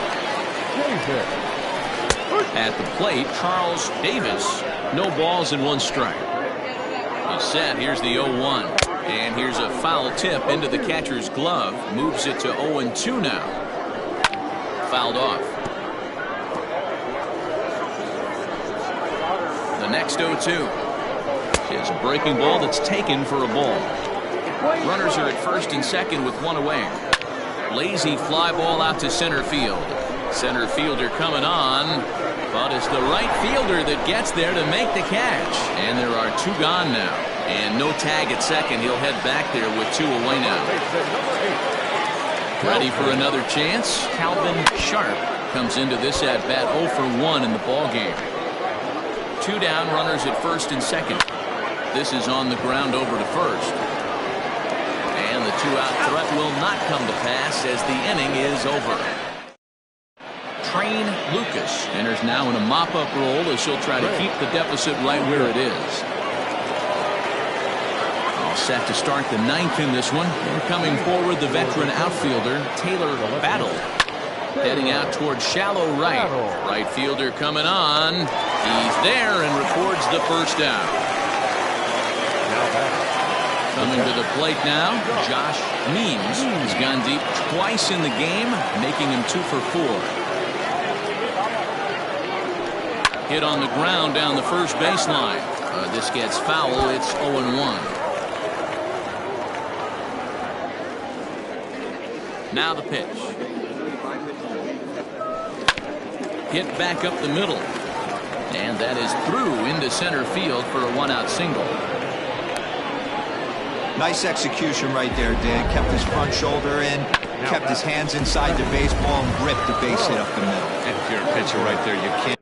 At the plate, Charles Davis. No balls and 1 strike. He's set. Here's the 0-1. And here's a foul tip into the catcher's glove. Moves it to 0-2 now. Fouled off. The next 0-2 is a breaking ball that's taken for a ball. Runners are at first and second with 1 away. Lazy fly ball out to center field. Center fielder coming on, but it's the right fielder that gets there to make the catch. And there are 2 gone now. And no tag at second. He'll head back there with 2 away now. Ready for another chance. Calvin Sharp comes into this at-bat 0 for 1 in the ball game. 2 down, runners at first and second. This is on the ground over to first. And the 2-out threat will not come to pass as the inning is over. Train Lucas enters now in a mop-up role as she'll try to keep the deficit right where it is. All set to start the 9th in this one. And coming forward, the veteran outfielder, Taylor Battle. Heading out towards shallow right. Right fielder coming on. He's there and records the first out. Coming to the plate now, Josh Means has gone deep twice in the game, making him 2 for 4. Hit on the ground down the first baseline. This gets foul. It's 0-1. Now the pitch. Hit back up the middle. And that is through into center field for a 1-out single. Nice execution right there, Dan. Kept his front shoulder in, kept his hands inside the baseball, and ripped the base hit up the middle. And if you're a pitcher right there, you can't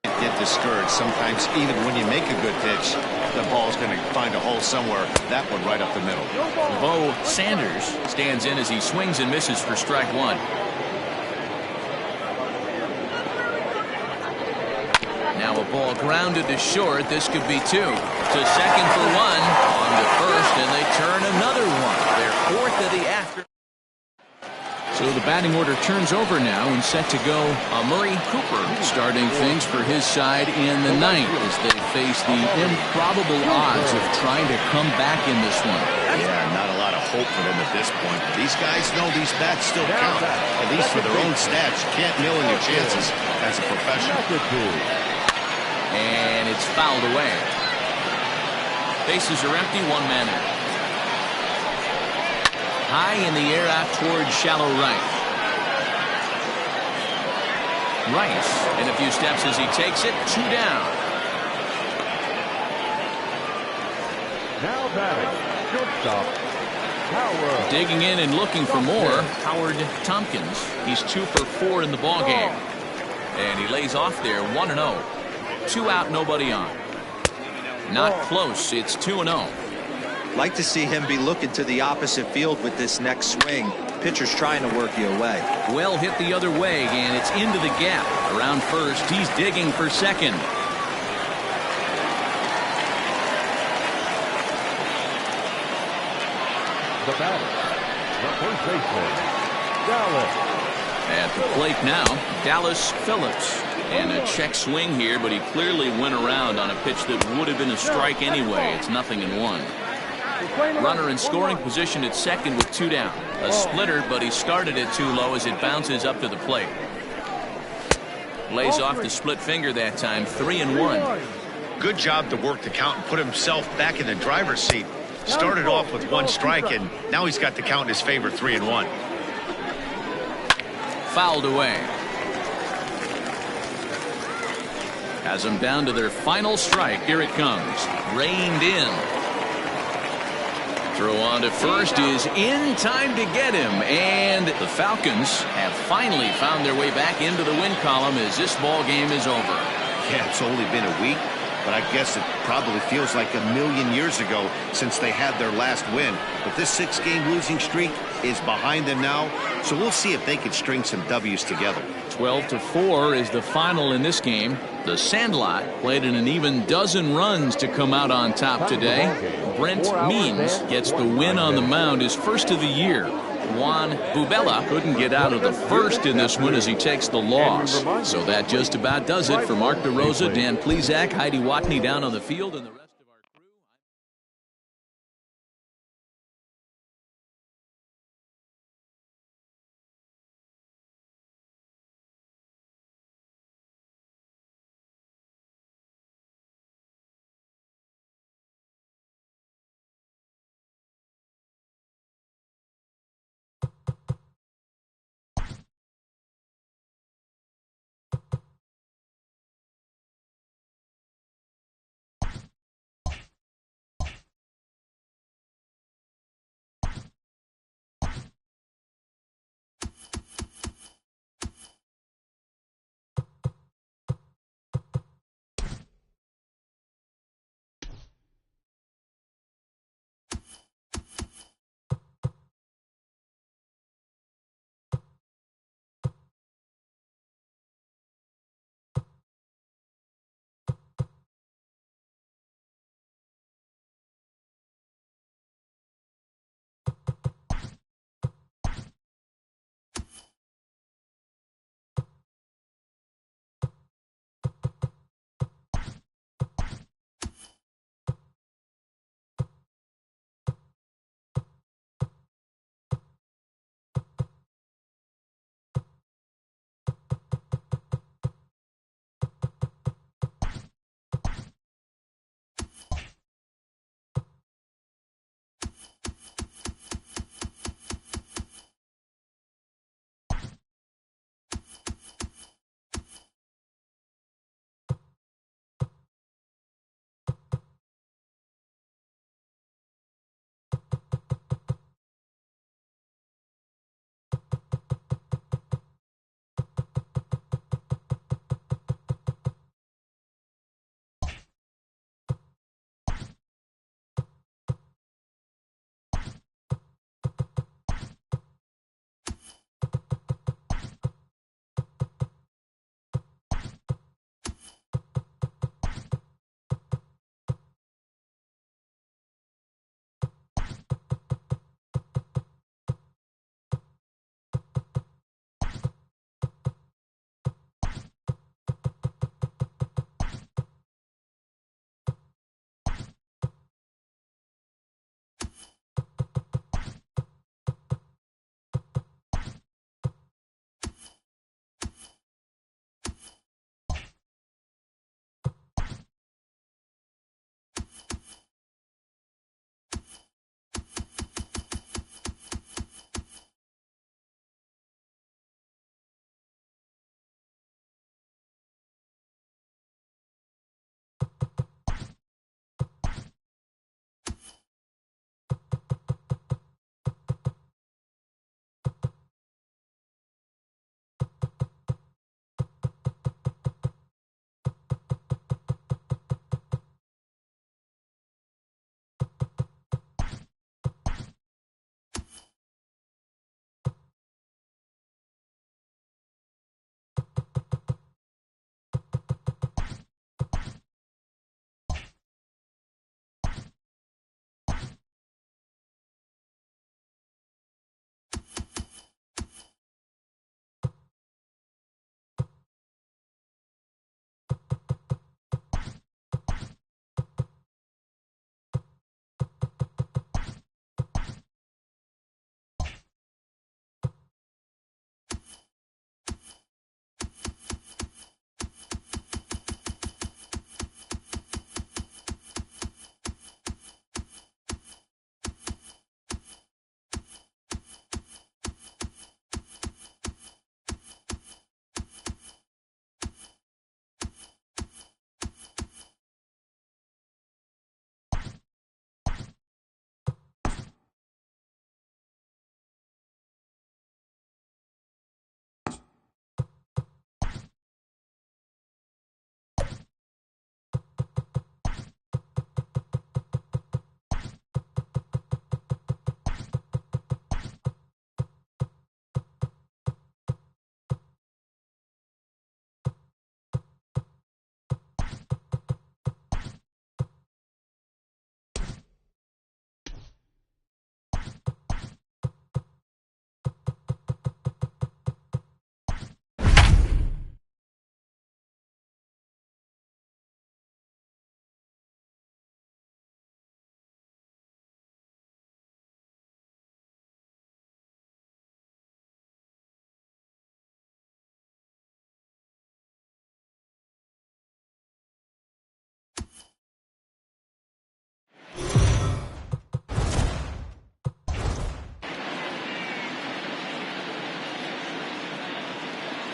get discouraged. Sometimes even when you make a good pitch, the ball's going to find a hole somewhere. That one right up the middle. Bo Sanders stands in as he swings and misses for strike 1. Now a ball grounded to short. This could be two. To second for one. On to first, and they turn another one. Their fourth of the afternoon. So the batting order turns over now and set to go. Murray Cooper starting things for his side in the ninth as they face the improbable odds of trying to come back in this one. Yeah, not a lot of hope for them at this point. But these guys know these bats still count. At least for their own stats. You can't mill in your chances as a professional. And it's fouled away. Bases are empty, one man out. High in the air out towards shallow right. Rice in a few steps as he takes it. Two down. Now batting, shortstop, Howard. Digging in and looking for more. Howard Tompkins. He's 2 for 4 in the ball game. And he lays off there 1-0. 2 out, nobody on. Not close. It's 2-0. Like to see him be looking to the opposite field with this next swing. Pitcher's trying to work you away. Well hit the other way, and it's into the gap. Around first, he's digging for second. The batter, the first baseman, Dallas. At the plate now, Dallas Phillips. And a check swing here, but he clearly went around on a pitch that would have been a strike anyway. It's 0-1. Runner in scoring position at second with 2 down. A splitter, but he started it too low as it bounces up to the plate. Lays off the split finger that time. 3-1. Good job to work the count and put himself back in the driver's seat. Started off with 1 strike, and now he's got the count in his favor, 3-1. Fouled away. Has them down to their final strike. Here it comes. Reined in. Throw on to first is in time to get him. And the Falcons have finally found their way back into the win column as this ball game is over. Yeah, it's only been a week, but I guess it probably feels like a million years ago since they had their last win. But this 6-game losing streak is behind them now, so we'll see if they can string some W's together. 12-4 is the final in this game. The Sandlot played in an even dozen runs to come out on top today. Brent Means gets the win on the mound, his first of the year. Juan Bubella couldn't get out of the first in this one as he takes the loss. So that just about does it for Mark DeRosa, Dan Plesac, Heidi Watney down on the field, and the rest.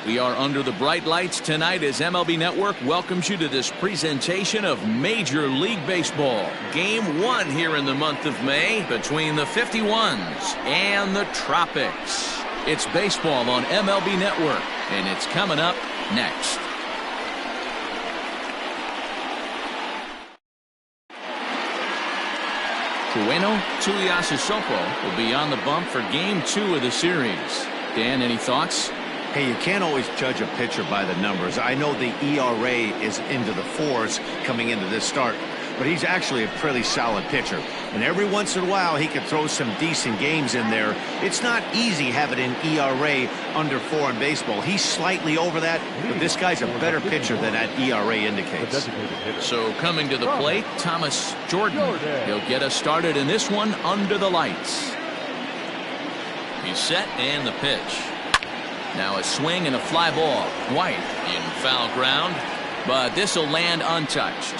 We are under the bright lights tonight as MLB Network welcomes you to this presentation of Major League Baseball. Game 1 here in the month of May between the 51s and the Tropics. It's baseball on MLB Network, and it's coming up next. Trueno Tuiasosopo will be on the bump for Game 2 of the series. Dan, any thoughts? Hey, you can't always judge a pitcher by the numbers. I know the ERA is into the 4s coming into this start, but he's actually a pretty solid pitcher. And every once in a while, he can throw some decent games in there. It's not easy having an ERA under 4 in baseball. He's slightly over that, but this guy's a better pitcher than that ERA indicates. So coming to the plate, Thomas Jordan. He'll get us started in this one under the lights. He's set and the pitch. Now a swing and a fly ball. White in foul ground, but this will land untouched.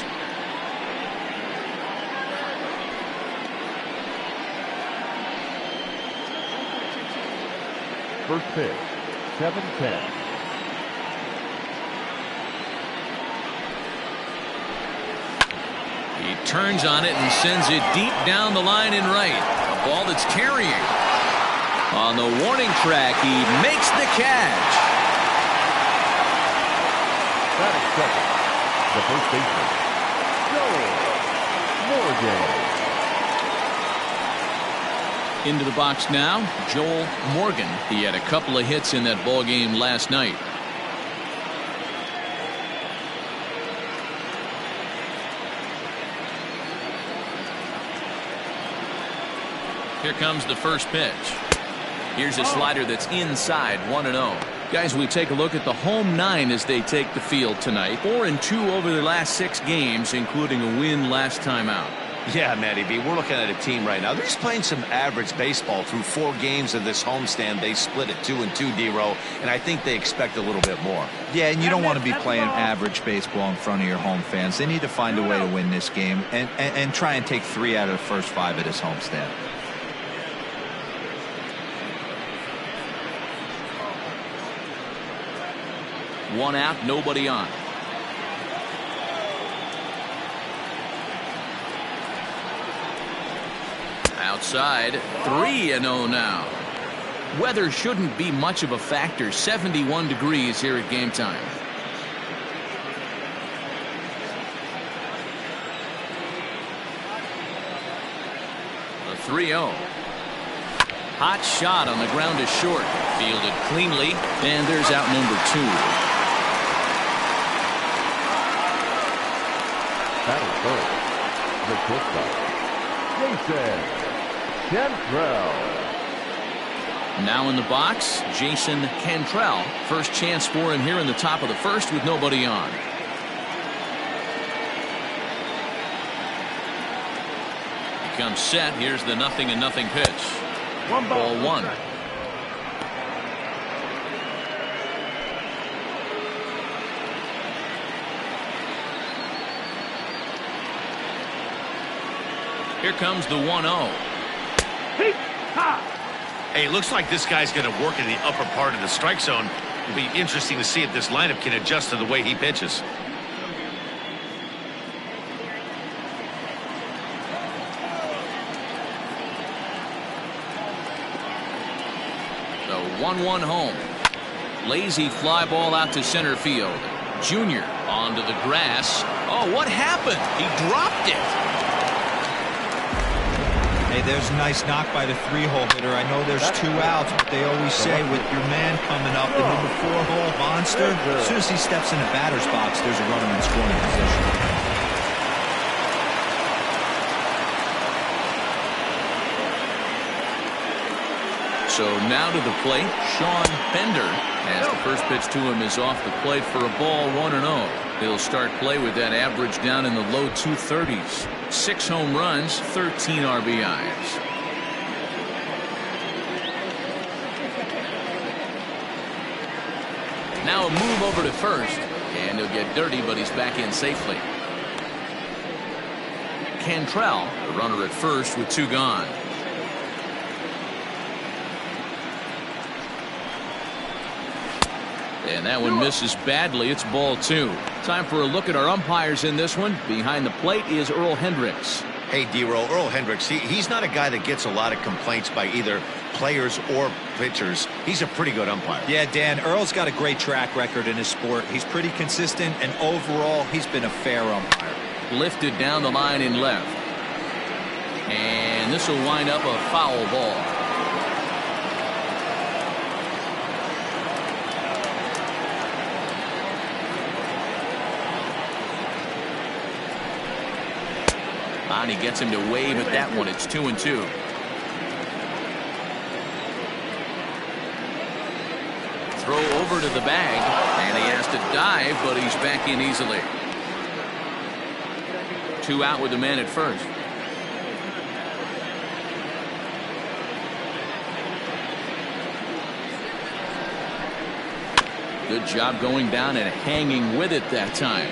First pitch, 7-10. He turns on it and sends it deep down the line in right. A ball that's carrying. On the warning track, he makes the catch. That is second. The first baseman, Joel Morgan. Into the box now, Joel Morgan. He had a couple of hits in that ball game last night. Here comes the first pitch. Here's a slider that's inside, 1-0. Guys, we take a look at the home 9 as they take the field tonight. 4-2 over their last 6 games, including a win last time out. Yeah, Matty B, we're looking at a team right now. They're just playing some average baseball through 4 games of this homestand. They split at 2-2, D-Row, and I think they expect a little bit more. Yeah, and you don't want to be playing average baseball in front of your home fans. They need to find a way to win this game and try and take 3 out of the first 5 of this homestand. One out, nobody on. Outside, 3-0 now. Weather shouldn't be much of a factor. 71 degrees here at game time. The 3-0. Hot shot on the ground is short. Fielded cleanly, and there's out number 2. Batting first, the shortstop, Jason Cantrell. Now in the box, Jason Cantrell. First chance for him here in the top of the first with nobody on. He comes set. Here's the 0-0 pitch. Ball 1. Here comes the 1-0. Hey, looks like this guy's going to work in the upper part of the strike zone. It'll be interesting to see if this lineup can adjust to the way he pitches. The 1-1 home. Lazy fly ball out to center field. Junior onto the grass. Oh, what happened? He dropped it. Hey, there's a nice knock by the 3-hole hitter. I know there's 2 outs, but they always say with your man coming up, the number 4-hole monster, as soon as he steps in the batter's box, there's a runner in scoring position. So now to the plate, Sean Bender, as the first pitch to him is off the plate for a ball, 1-0. He'll start play with that average down in the low 230s. 6 home runs, 13 RBIs. Now a move over to first, and he'll get dirty, but he's back in safely. Cantrell, the runner at first with 2 gone. And that one misses badly. It's ball 2. Time for a look at our umpires in this one. Behind the plate is Earl Hendricks. Hey, D-Roll, Earl Hendricks, he's not a guy that gets a lot of complaints by either players or pitchers. He's a pretty good umpire. Yeah, Dan, Earl's got a great track record in his sport. He's pretty consistent, and overall, he's been a fair umpire. Lifted down the line in left. And this will wind up a foul ball. And he gets him to wave at that one. It's 2-2. Throw over to the bag, and he has to dive, but he's back in easily. 2 out with the man at first. Good job going down and hanging with it that time.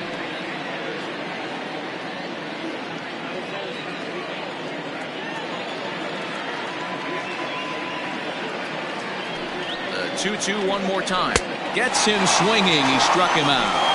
The 2-2 one more time. Gets him swinging. He struck him out.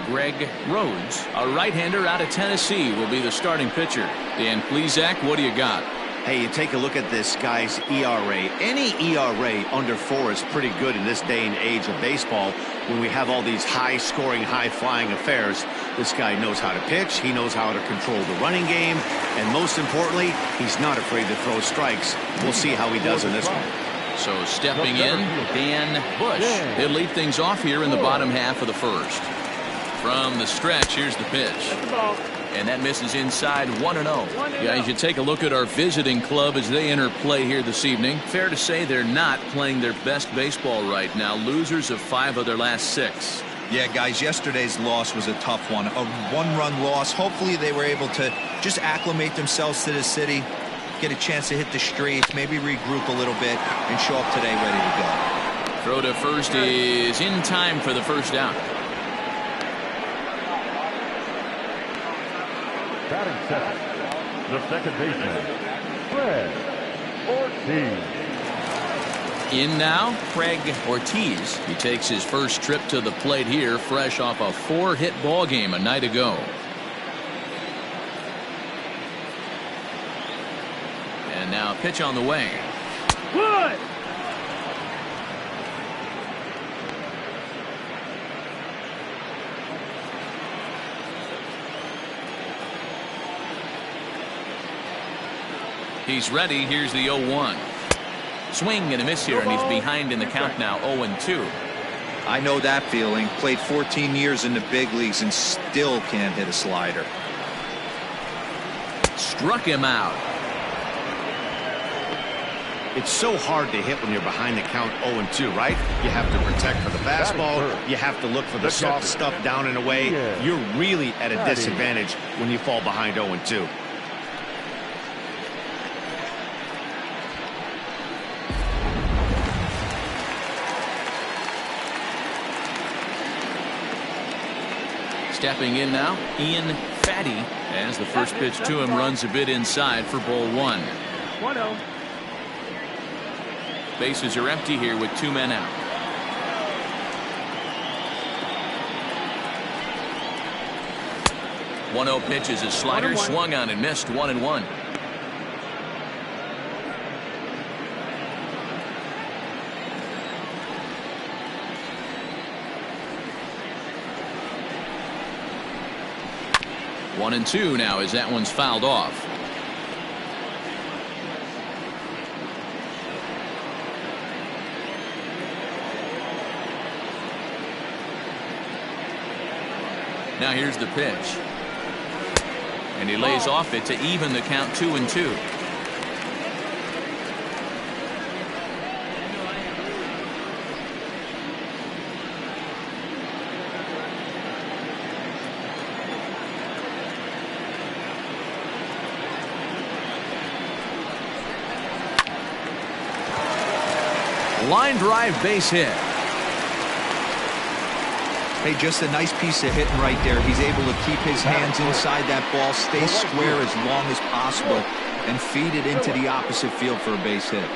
Greg Rhodes, a right-hander out of Tennessee, will be the starting pitcher. Dan Plesac, what do you got? Hey, you take a look at this guy's ERA. Any ERA under 4 is pretty good in this day and age of baseball when we have all these high-scoring, high-flying affairs. This guy knows how to pitch. He knows how to control the running game. And most importantly, he's not afraid to throw strikes. We'll see how he does in this one. So stepping in, Dan Bush. He'll lead things off here in the bottom half of the first. From the stretch, here's the pitch. And that misses inside 1-0. Guys, you take a look at our visiting club as they enter play here this evening. Fair to say they're not playing their best baseball right now. Losers of 5 of their last 6. Yeah, guys, yesterday's loss was a tough one. A one-run loss. Hopefully they were able to just acclimate themselves to the city, get a chance to hit the streets, maybe regroup a little bit, and show up today ready to go. Throw to first is in time for the first out. Batting second, the second baseman, Craig Ortiz. In now, Craig Ortiz. He takes his first trip to the plate here, fresh off a 4-hit ball game a night ago. And now pitch on the way. Good. He's ready. Here's the 0-1. Swing and a miss here, and he's behind in the count now, 0-2. I know that feeling. Played 14 years in the big leagues and still can't hit a slider. Struck him out. It's so hard to hit when you're behind the count 0-2, right? You have to protect for the fastball. You have to look for the soft stuff down and away. You're really at a disadvantage when you fall behind 0-2. Stepping in now, Ian Fatty, as the first pitch to him runs a bit inside for ball 1. 1-0. Bases are empty here with 2 men out. .0 pitch is a slider, swung on and missed, 1-1. One and 2 now as that one's fouled off. Now here's the pitch. And he lays off it to even the count 2-2. Line drive base hit. Hey, just a nice piece of hitting right there. He's able to keep his hands inside that ball, stay square as long as possible, and feed it into the opposite field for a base hit.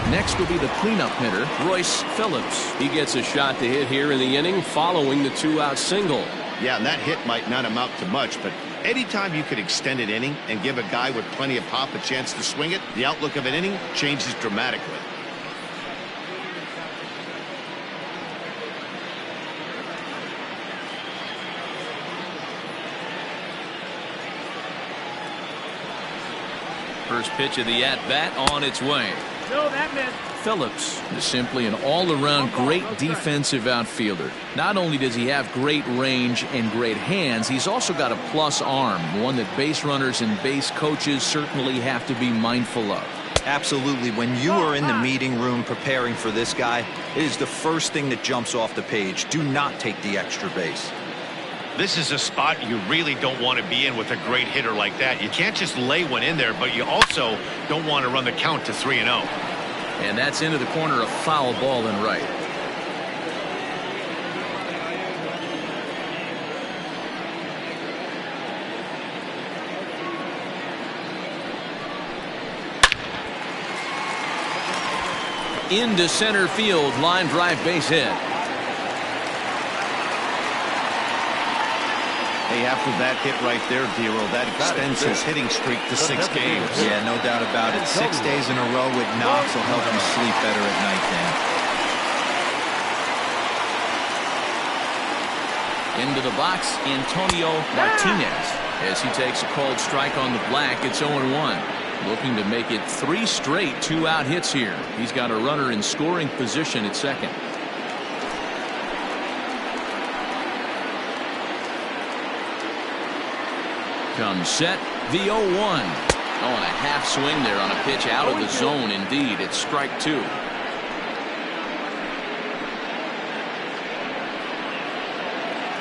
Next will be the cleanup hitter, Royce Phillips. He gets a shot to hit here in the inning following the 2-out single. Yeah, and that hit might not amount to much, but anytime you could extend an inning and give a guy with plenty of pop a chance to swing it, the outlook of an inning changes dramatically. First pitch of the at-bat on its way. No, that meant Phillips is simply an all-around great defensive outfielder. Not only does he have great range and great hands, he's also got a plus arm, one that base runners and base coaches certainly have to be mindful of. Absolutely. When you are in the meeting room preparing for this guy, it is the first thing that jumps off the page. Do not take the extra base. This is a spot you really don't want to be in with a great hitter like that. You can't just lay one in there, but you also don't want to run the count to 3-0. And that's into the corner, a foul ball and right. Into center field, line drive base hit. Hey, after that hit right there, Dero, that extends his hitting streak to 6 games. Yeah, no doubt about it. 6 days in a row with knocks will help you sleep better at night, Dan. Into the box, Antonio Martinez. As he takes a called strike on the black, it's 0-1. Looking to make it 3 straight 2-out hits here. He's got a runner in scoring position at second. Comes set, the 0-1. Oh, and a half swing there on a pitch out of the zone. Indeed, it's strike 2.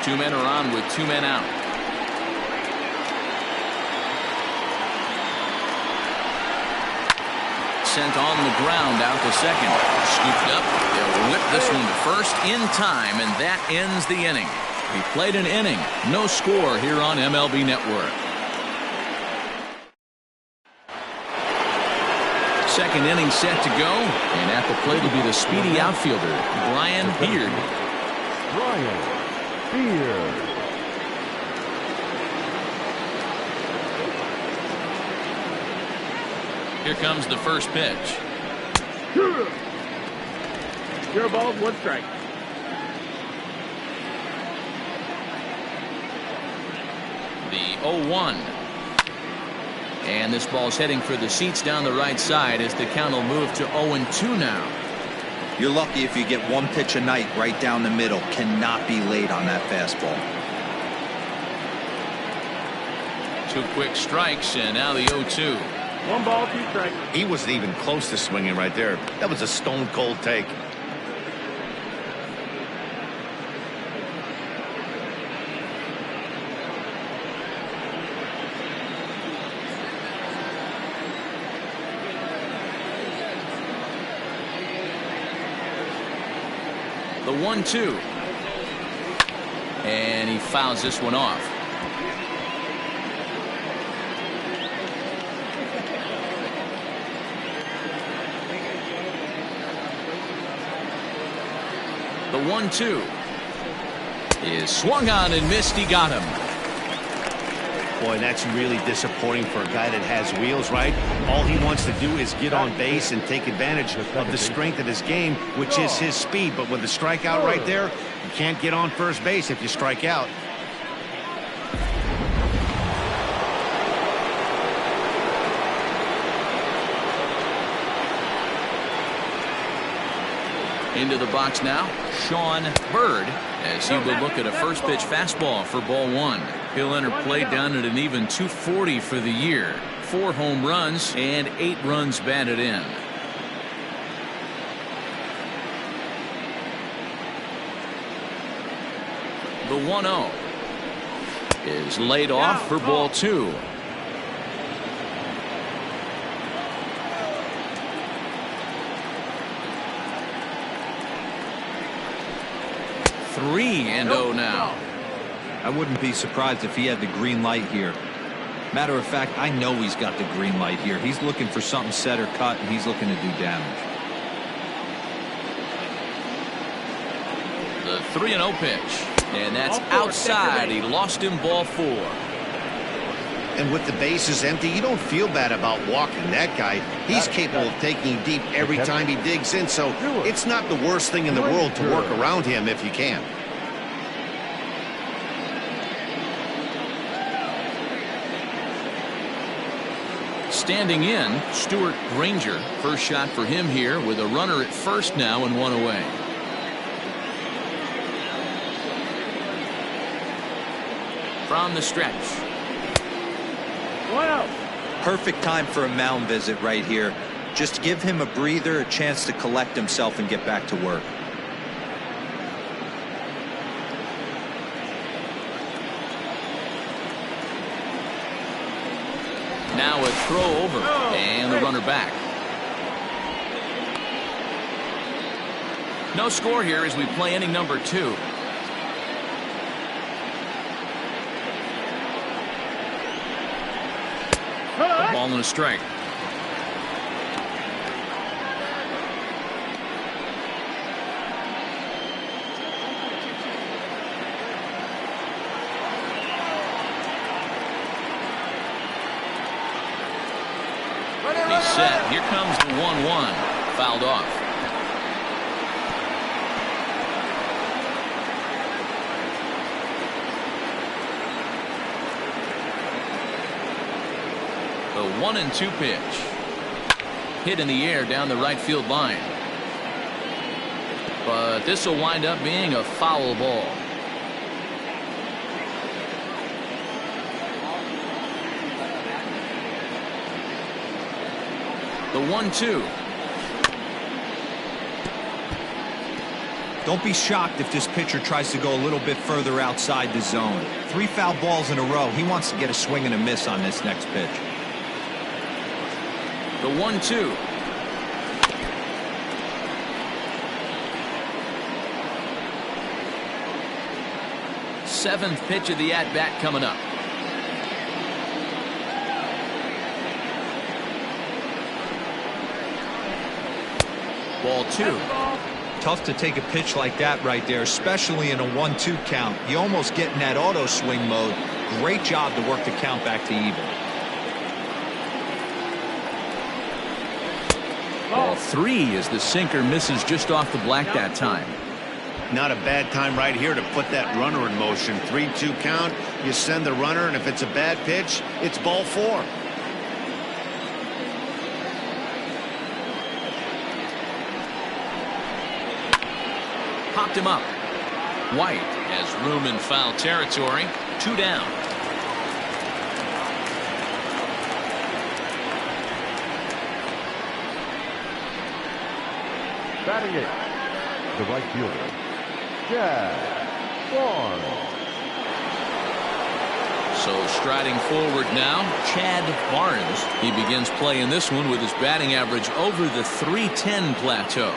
Two men are on with 2 men out. Sent on the ground out to second. Scooped up. They'll whip this one to first in time, and that ends the inning. He played an inning. No score here on MLB Network. Second inning set to go, and at the plate will be the speedy outfielder, Brian Beard. Brian Beard. Here comes the first pitch. Zero balls, 1 strike. The 0-1. And this ball's heading for the seats down the right side as the count will move to 0-2 now. You're lucky if you get 1 pitch a night right down the middle. Cannot be late on that fastball. 2 quick strikes, and now the 0-2. 1 ball, 2 strikes. He wasn't even close to swinging right there. That was a stone-cold take. The 1-2. And he fouls this one off. The 1-2 is swung on and missed. He got him. Boy, that's really disappointing for a guy that has wheels, right? All he wants to do is get on base and take advantage of the strength of his game, which is his speed. But with the strikeout right there, you can't get on first base if you strike out. Into the box now, Sean Bird, as he will look at a first pitch fastball for ball 1. He'll enter play down at an even 240 for the year. 4 home runs and 8 runs batted in. The 1-0 is laid off for ball 2. 3-0 now. I wouldn't be surprised if he had the green light here. Matter of fact, I know he's got the green light here. He's looking for something set or cut, and he's looking to do damage. The 3-0 pitch. And that's outside. He lost him, ball 4. And with the bases empty, you don't feel bad about walking that guy. He's capable of taking deep every time he digs in, so it's not the worst thing in the world to work around him if you can. Standing in, Stuart Granger. First shot for him here with a runner at first now and 1 away. From the stretch. 1-0. Perfect time for a mound visit right here. Just give him a breather, a chance to collect himself and get back to work. Now a throw over and the runner back. No score here as we play inning number 2. Ball and a strike. He's set. Here comes the 1-1. Fouled off. The 1-2 pitch. Hit in the air down the right field line. But this will wind up being a foul ball. The 1-2. Don't be shocked if this pitcher tries to go a little bit further outside the zone. 3 foul balls in a row. He wants to get a swing and a miss on this next pitch. The 1-2. Seventh pitch of the at-bat coming up. Ball 2. Tough to take a pitch like that right there, especially in a 1-2 count. You almost get in that auto swing mode. Great job to work the count back to even. Ball 3 as the sinker misses just off the black that time. Not a bad time right here to put that runner in motion. 3-2 count. You send the runner, and if it's a bad pitch, it's ball 4. Popped him up. White has room in foul territory. 2 down. Batting it, the right fielder, Chad Barnes. So striding forward now, Chad Barnes. He begins playing this one with his batting average over the .310 plateau.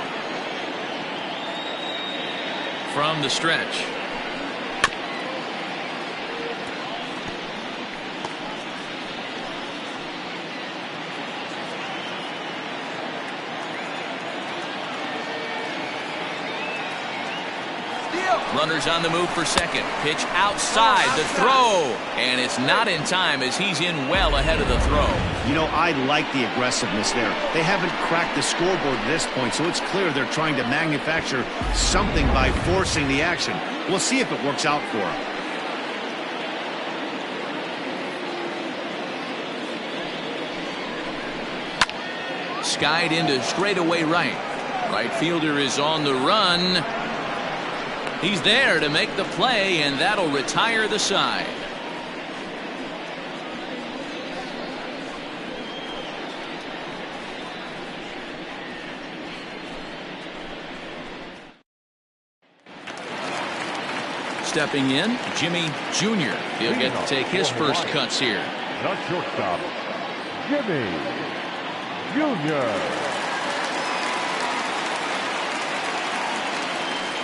From the stretch. Runners on the move for second. Pitch outside the throw. And it's not in time as he's in well ahead of the throw. You know, I like the aggressiveness there. They haven't cracked the scoreboard at this point, so it's clear they're trying to manufacture something by forcing the action. We'll see if it works out for them. Skied into straightaway right. Right fielder is on the run. He's there to make the play, and that'll retire the side. Stepping in, Jimmy Jr. He'll get to take his first cuts here. The shortstop, Jimmy Jr.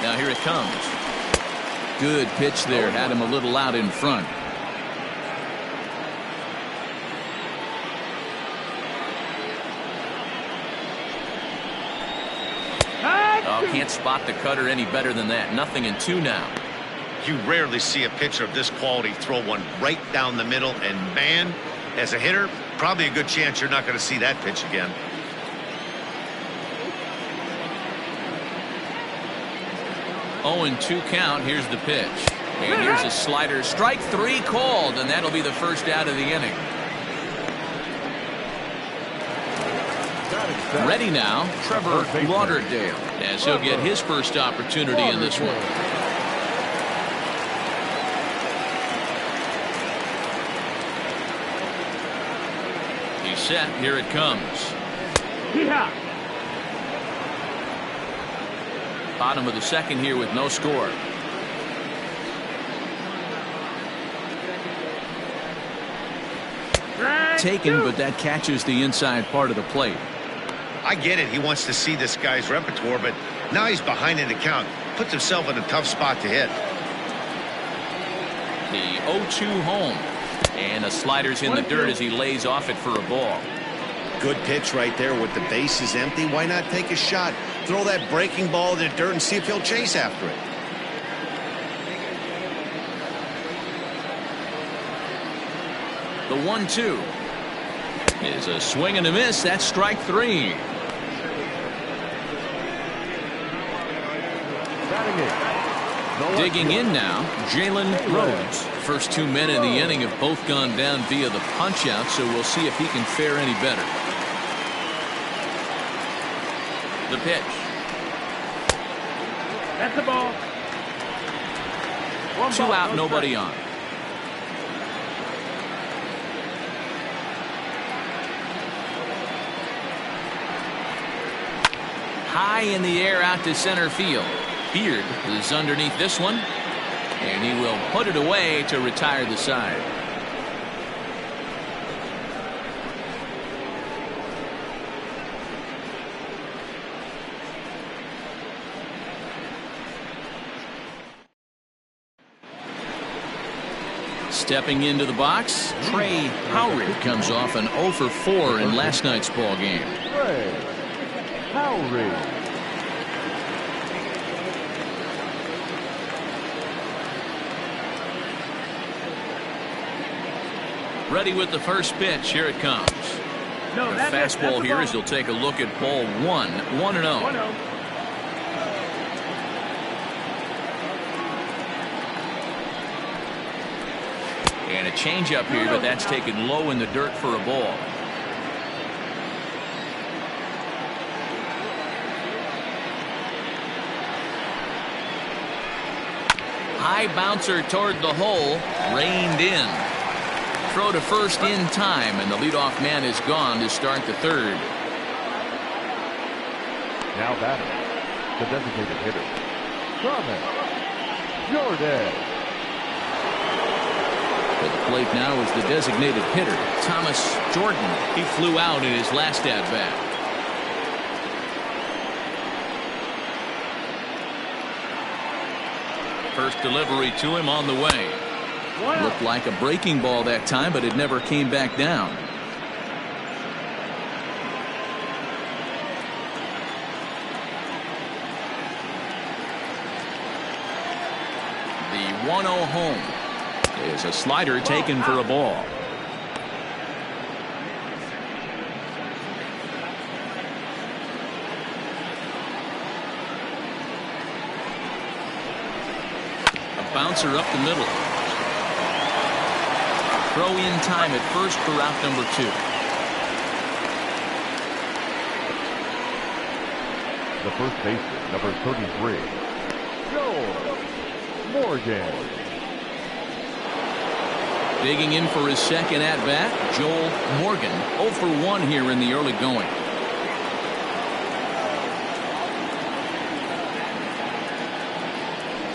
Now here it comes. Good pitch there. Had him a little out in front. Oh, can't spot the cutter any better than that. 0-2 now. You rarely see a pitcher of this quality throw one right down the middle, and man, as a hitter, probably a good chance you're not going to see that pitch again. Oh, 2 count. Here's the pitch. And here's a slider. Strike 3 called, and that'll be the first out of the inning. Ready now, Trevor Lauderdale, as he'll get his first opportunity in this one. He's set. Here it comes. Yeah. Bottom of the second here with no score. Taken, but that catches the inside part of the plate. I get it. He wants to see this guy's repertoire, but now he's behind in the count. Puts himself in a tough spot to hit. The 0-2 home. And a slider's in the dirt as he lays off it for a ball. Good pitch right there with the bases empty. Why not take a shot? Throw that breaking ball in the dirt and see if he'll chase after it. The 1-2 is a swing and a miss. That's strike 3. Digging in now, Jalen Rhodes. First 2 men in the inning have both gone down via the punch-out, so we'll see if he can fare any better. The pitch. That's the ball. 2 out, nobody on. High in the air out to center field. Beard is underneath this one, and he will put it away to retire the side. Stepping into the box, Trey Howard comes off an 0 for 4 in last night's ball game. Trey Howard. Ready with the first pitch. Here it comes. No, The that's fastball the here ball. as he'll take a look at ball 1. 1-0. 1-0. And a changeup here, but that's taken low in the dirt for a ball. High bouncer toward the hole, reined in. Throw to first in time, and the leadoff man is gone to start the third. Now batting, the designated hitter, Thomas Jordan. At the plate now is the designated hitter, Thomas Jordan. He flew out in his last at-bat. First delivery to him on the way. Looked like a breaking ball that time, but it never came back down. The 1-0 home is a slider taken for a ball. A bouncer up the middle. Throw in time at first for route number 2. The first baseman, number 33, Joel Morgan. Digging in for his second at-bat, Joel Morgan. 0 for 1 here in the early going.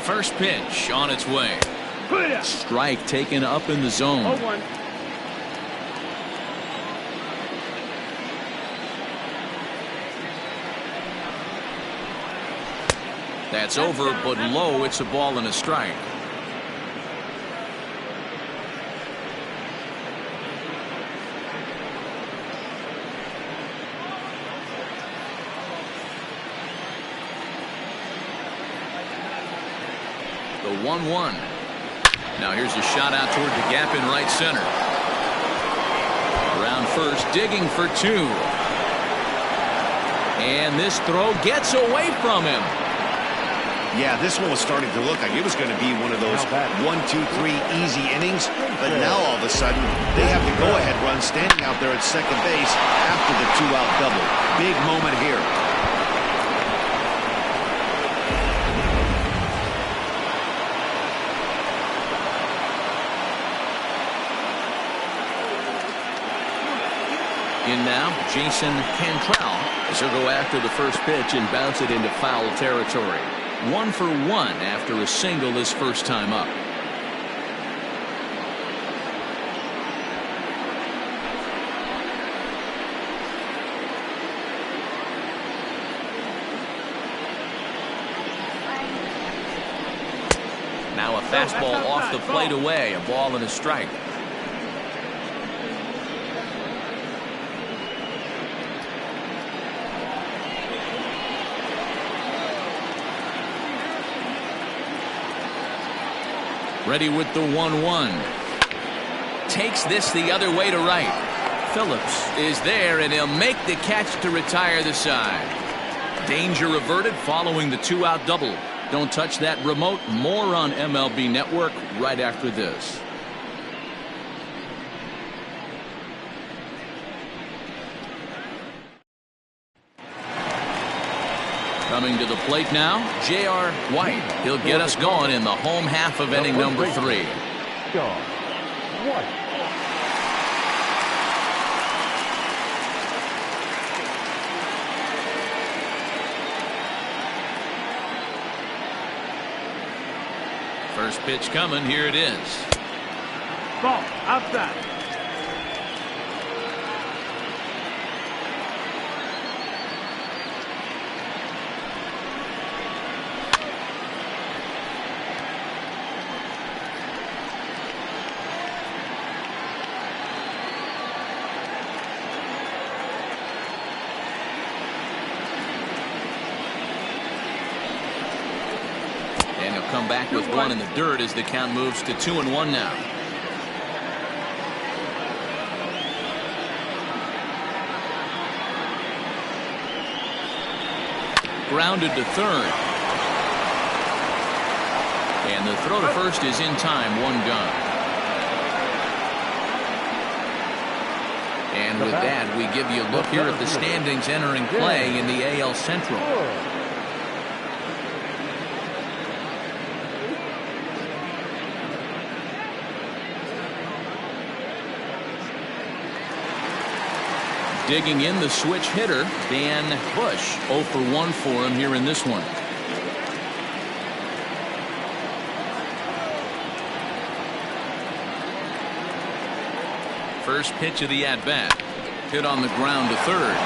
First pitch on its way. Strike taken up in the zone. 0-1. That's over, but low. It's a ball and a strike. 1-1. Now here's a shot out toward the gap in right center. Around first, digging for 2. And this throw gets away from him. Yeah, this one was starting to look like it was going to be one of those 1, 2, 3 easy innings. But now all of a sudden, they have the go-ahead run standing out there at second base after the 2-out double. Big moment here. In now, Jason Cantrell as he'll go after the first pitch and bounce it into foul territory. 1 for 1 after a single his first time up. Now a fastball off the plate away, a ball and a strike. Ready with the 1-1. Takes this the other way to right. Phillips is there, and he'll make the catch to retire the side. Danger averted following the 2-out double. Don't touch that remote. More on MLB Network right after this. Coming to the plate now, J.R. White. He'll get us going in the home half of inning number 3. John White. First pitch coming. Here it is. Ball outside. Come back with 1 in the dirt as the count moves to 2-1 now. Grounded to third. And the throw to first is in time. 1 gone. And with that, we give you a look here at the standings entering play in the AL Central. Digging in the switch hitter, Dan Bush. 0 for 1 for him here in this one. First pitch of the at-bat. Hit on the ground to third.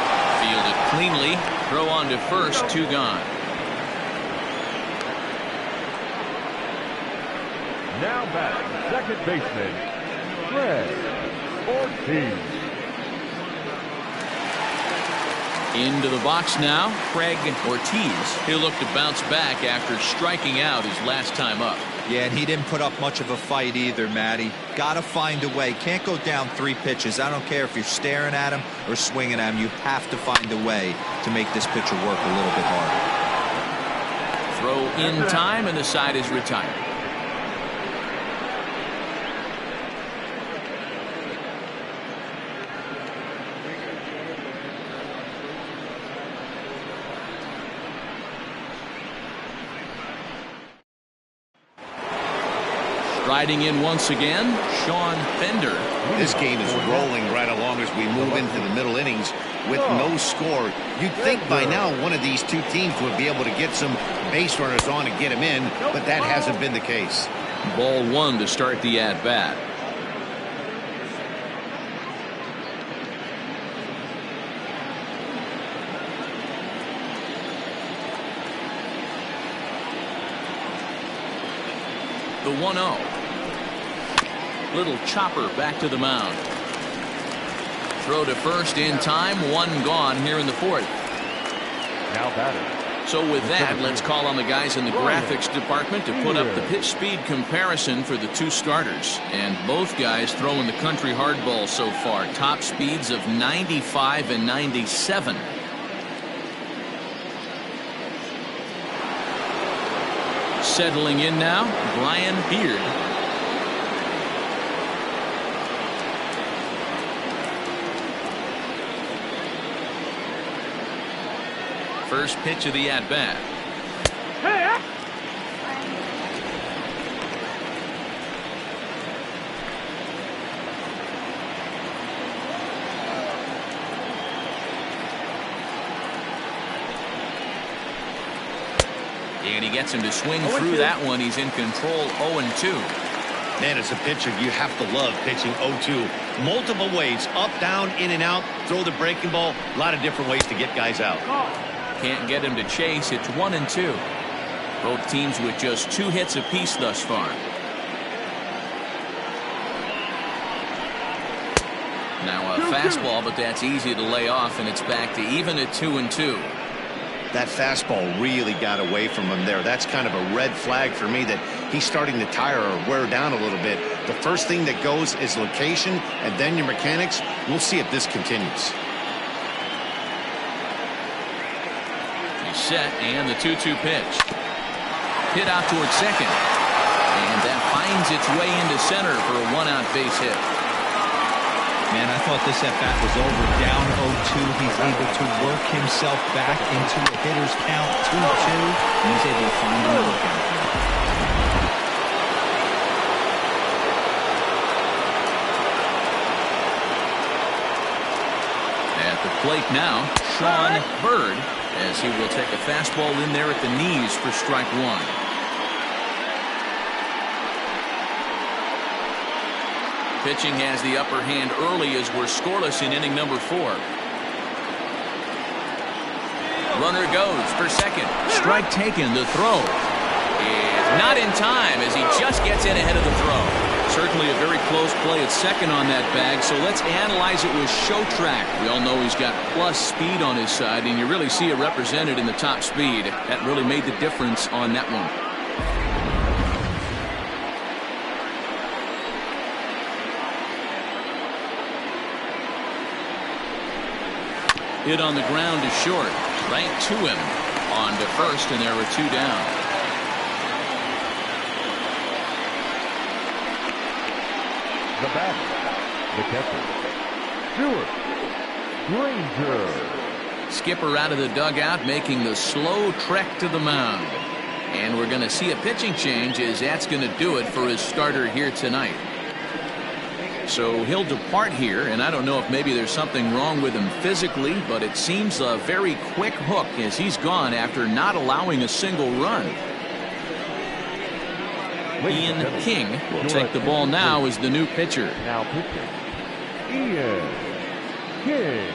Fielded cleanly. Throw on to first. 2 gone. Now back, second baseman, Fred Ortiz. Into the box now, Craig Ortiz. He'll look to bounce back after striking out his last time up. Yeah, and he didn't put up much of a fight either, Matty. Got to find a way. Can't go down 3 pitches. I don't care if you're staring at him or swinging at him. You have to find a way to make this pitcher work a little bit harder. Throw in time, and the side is retired. Riding in once again, Sean Fender. This game is rolling right along as we move into the middle innings with no score. You'd think by now one of these 2 teams would be able to get some base runners on and get them in, but that hasn't been the case. Ball 1 to start the at-bat. The 1-0. Little chopper back to the mound. Throw to first in time. 1 gone here in the 4th. Now batter, So with that, let's call on the guys in the graphics department to put up the pitch speed comparison for the two starters. And both guys throwing the country hardball so far. Top speeds of 95 and 97. Settling in now, Brian Beard. First pitch of the at-bat. And he gets him to swing through that one. He's in control, 0-2. Man, as a pitcher, you have to love pitching 0-2. Multiple ways, up, down, in and out, throw the breaking ball. A lot of different ways to get guys out. Can't get him to chase. It's 1-2. Both teams with just 2 hits apiece thus far. Now a fastball, but that's easy to lay off, and it's back to even at 2-2. That fastball really got away from him there. That's kind of a red flag for me that he's starting to tire or wear down a little bit. The first thing that goes is location and then your mechanics. We'll see if this continues. He's set, and the 2-2 pitch. Hit out towards second. And that finds its way into center for a 1-out base hit. Man, I thought this at-bat was over. Down 0-2. He's able to work himself back into a hitter's count, 2-2. And he's able to find another count. At the plate now, Sean Bird, as he will take a fastball in there at the knees for strike 1. Pitching has the upper hand early as we're scoreless in inning number 4. Runner goes for second. Strike taken. The throw is not in time as he just gets in ahead of the throw. Certainly a very close play at second on that bag, so let's analyze it with show track. We all know he's got plus speed on his side, and you really see it represented in the top speed. That really made the difference on that one. Hit on the ground to short. Right to him. On to first, and there were 2 down. The batter, the catcher, Stuart Granger. Skipper out of the dugout, making the slow trek to the mound. And we're going to see a pitching change, as that's going to do it for his starter here tonight. So he'll depart here, and I don't know if maybe there's something wrong with him physically, but it seems a very quick hook as he's gone after not allowing a single run. Ian King will take the ball now as the new pitcher. Now pitching, Ian King.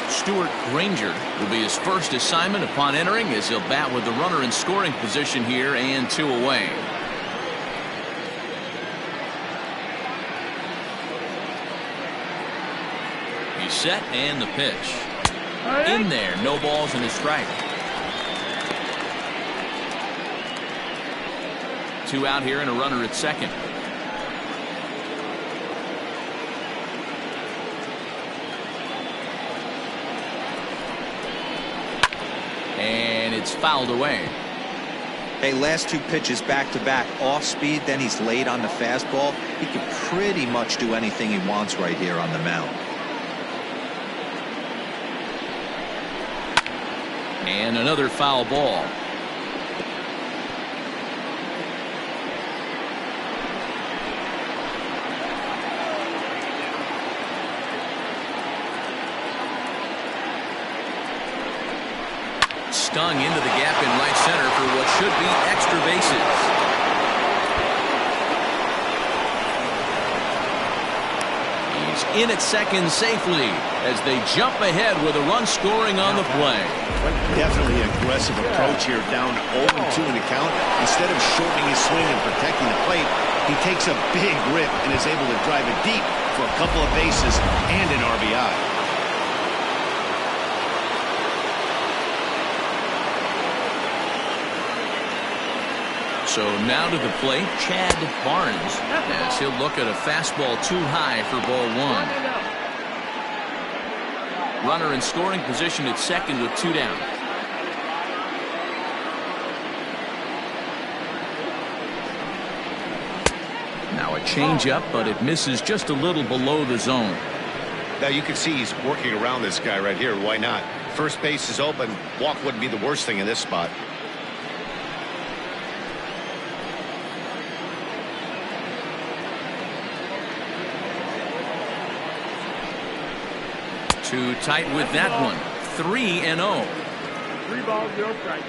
Stuart Granger will be his first assignment upon entering, as he'll bat with the runner in scoring position here and 2 away. He's set, and the pitch. In there, no balls and a strike. 2 out here and a runner at second. And it's fouled away. Hey, last 2 pitches back-to-back, off speed, then he's late on the fastball. He can pretty much do anything he wants right here on the mound. And another foul ball. Stung into the gap in right center for what should be extra bases. He's in at second safely as they jump ahead with a run scoring on the play. Definitely an aggressive approach here, down 0-2 in the count. Instead of shortening his swing and protecting the plate, He takes a big rip and is able to drive it deep for a couple of bases and an RBI. So now to the plate, Chad Barnes, as he'll look at a fastball too high for ball one. Runner in scoring position at second with 2 down. Now a changeup, but it misses just a little below the zone. Now you can see he's working around this guy right here. Why not? First base is open. Walk wouldn't be the worst thing in this spot. Too tight with that one. 3-0. 3 balls, 0 strikes.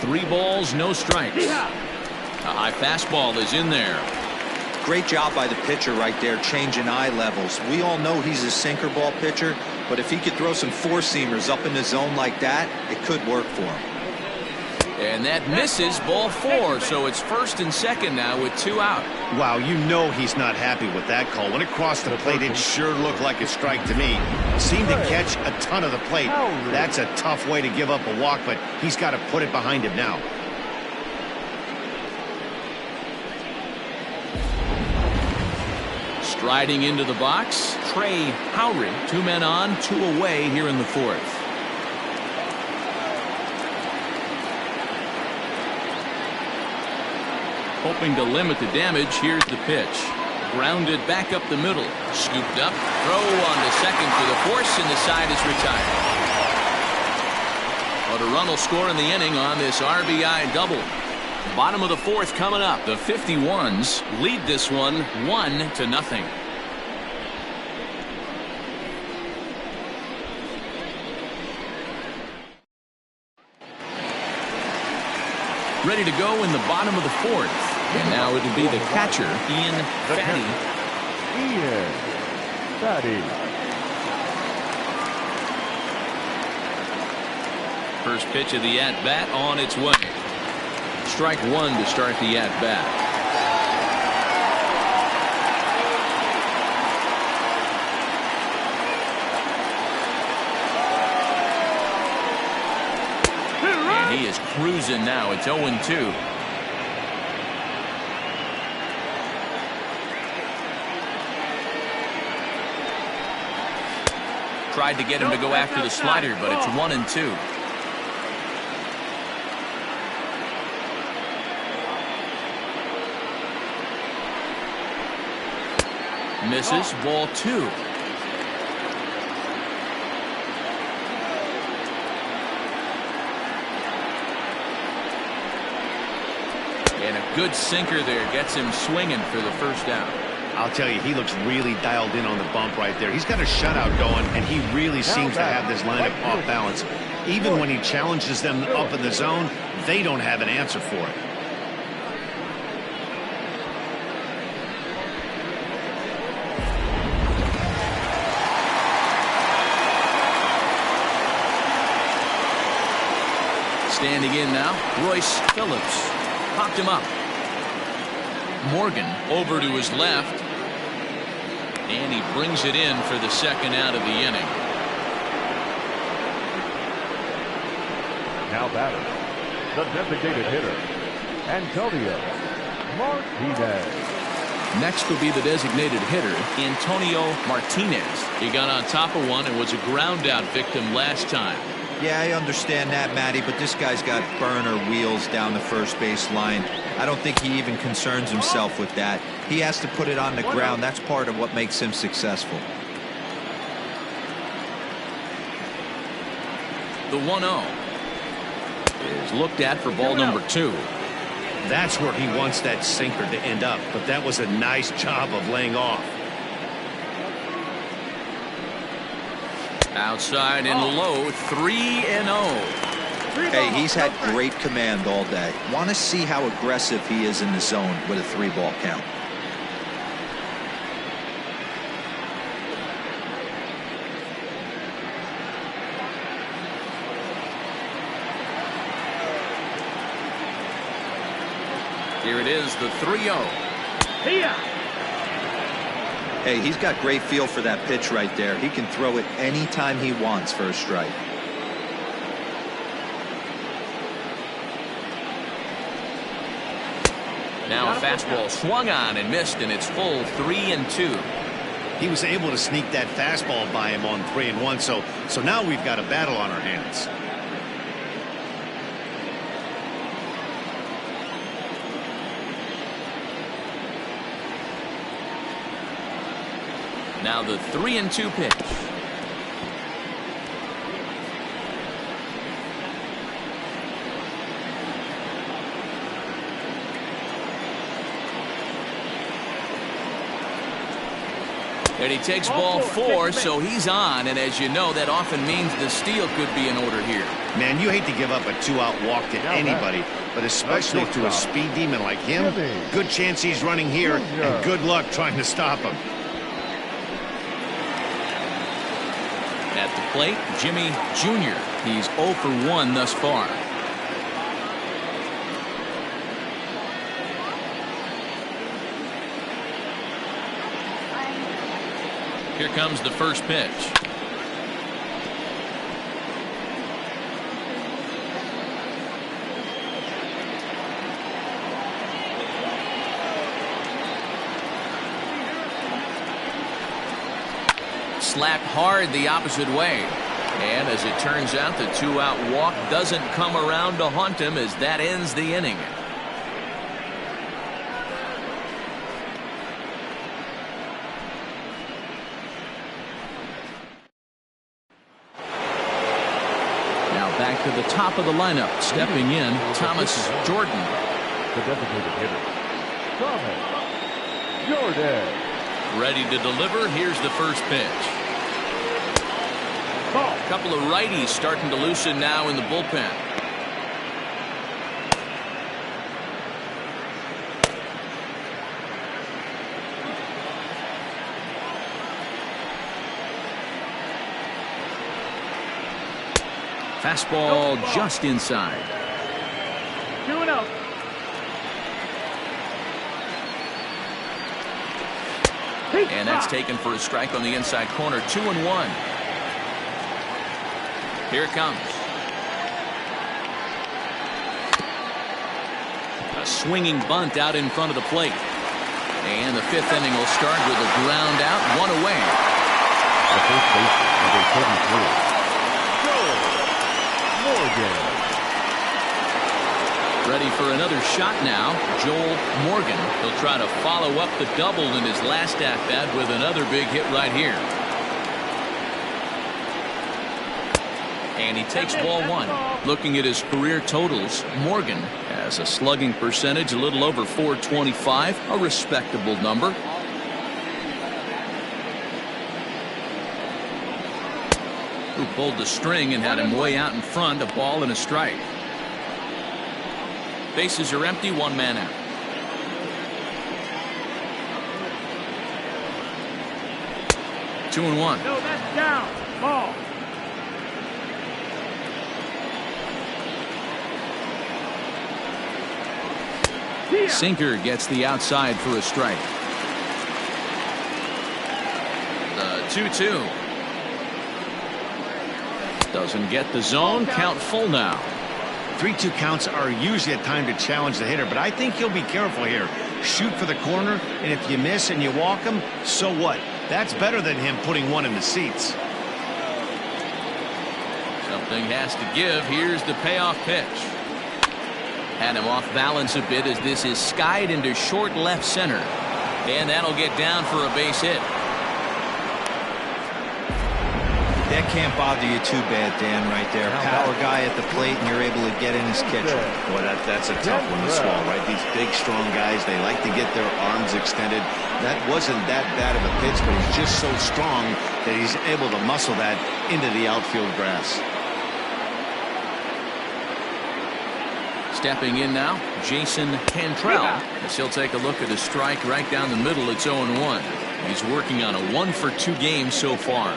Three balls, no strikes. A high fastball is in there. Great job by the pitcher right there, changing eye levels. We all know he's a sinker ball pitcher, but if he could throw some four-seamers up in the zone like that, it could work for him. And that misses, ball 4, so it's first and second now with 2 out. Wow, you know he's not happy with that call. When it crossed the plate, it sure looked like a strike to me. Seemed to catch a ton of the plate. That's a tough way to give up a walk, but he's got to put it behind him now. Striding into the box, Trey Howry. 2 men on, 2 away here in the 4th. Hoping to limit the damage, here's the pitch. Grounded back up the middle. Scooped up, throw on to second for the force, and the side is retired. But a run will score in the inning on this RBI double. Bottom of the 4th coming up. The 51s lead this one 1-0. Ready to go in the bottom of the 4th. And now it'll be the catcher, Ian Fatty. Ian Fatty. First pitch of the at-bat on its way. Strike 1 to start the at-bat. And he is cruising now. It's 0-2. Tried to get him to go after the slider, but it's 1-2. Misses, ball 2. And a good sinker there gets him swinging for the first down. I'll tell you, he looks really dialed in on the bump right there. He's got a shutout going, and he really seems to have this lineup off balance. Even when he challenges them up in the zone, they don't have an answer for it. Standing in now, Royce Phillips. Popped him up. Morgan over to his left. And he brings it in for the second out of the inning. Now batter, the designated hitter, Antonio Martinez. Next will be the designated hitter, Antonio Martinez. He got on top of one and was a ground out victim last time. Yeah, I understand that, Matty, but this guy's got burner wheels down the first base line. I don't think he even concerns himself with that. He has to put it on the ground. That's part of what makes him successful. The 1-0 is looked at for ball number 2. That's where he wants that sinker to end up, but that was a nice job of laying off. Outside and low, 3-0. Hey, he's had great command all day. Want to see how aggressive he is in the zone with a 3-ball count. Here it is, the 3-0. Hey, he's got great feel for that pitch right there. He can throw it anytime he wants for a strike. Now a fastball swung on and missed, and it's full 3-2. He was able to sneak that fastball by him on 3-1, so now we've got a battle on our hands. Now the 3-2 pitch. And he takes ball 4, so he's on, and as you know, that often means the steal could be in order here. Man, you hate to give up a 2-out walk to anybody, but especially to a speed demon like him. Good chance he's running here, and good luck trying to stop him. At the plate, Jimmy Jr. He's 0 for 1 thus far. Here comes the first pitch. Slapped hard the opposite way. And as it turns out, the 2-out walk doesn't come around to haunt him as that ends the inning. Back to the top of the lineup, stepping in, Thomas Jordan. The designated hitter, Thomas Jordan. Ready to deliver. Here's the first pitch. A couple of righties starting to loosen now in the bullpen. Fastball just inside. 2-0. And that's taken for a strike on the inside corner. 2-1. Here it comes. A swinging bunt out in front of the plate. And the 5th inning will start with a ground out, 1 away. The first baseman, number 33. Morgan. Ready for another shot now, Joel Morgan. He'll try to follow up the double in his last at-bat with another big hit right here. And he takes ball 1. Looking at his career totals, Morgan has a slugging percentage a little over .425, a respectable number. Who pulled the string and had him way out in front, a ball and a strike. Bases are empty, 1 man out. Two and one. No, that's down. Ball. Sinker gets the outside for a strike. The 2-2. Doesn't get the zone. Count full now. 3-2 counts are usually a time to challenge the hitter, but I think you'll be careful here. Shoot for the corner, and if you miss and you walk him, so what? That's better than him putting one in the seats. Something has to give. Here's the payoff pitch. Had him off balance a bit as this is skied into short left center. And that'll get down for a base hit. That can't bother you too bad, Dan, right there. Power guy at the plate, and you're able to get in his kitchen. Boy, that's a tough one to swallow, right? These big, strong guys, they like to get their arms extended. That wasn't that bad of a pitch, but he's just so strong that he's able to muscle that into the outfield grass. Stepping in now, Jason Cantrell. As he'll take a look at a strike right down the middle. It's 0-1. He's working on a 1-for-2 game so far.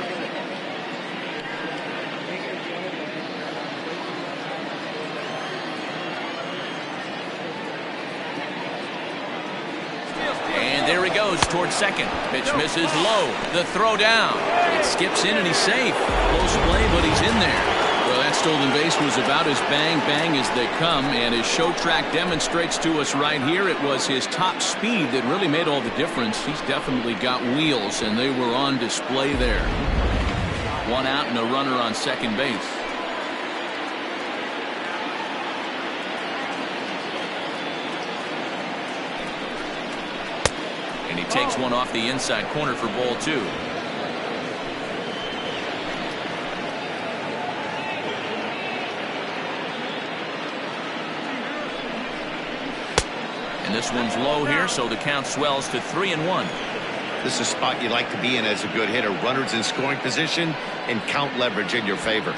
goes towards second. Pitch misses low. The throw down. It skips in and he's safe. Close play, but he's in there. Well, that stolen base was about as bang as they come, and his show track demonstrates to us right here it was his top speed that really made all the difference. He's definitely got wheels, and they were on display there. One out and a runner on second base. And he takes one off the inside corner for ball 2. And this one's low here, so the count swells to 3-1. This is a spot you like to be in as a good hitter. Runners in scoring position and count leverage in your favor.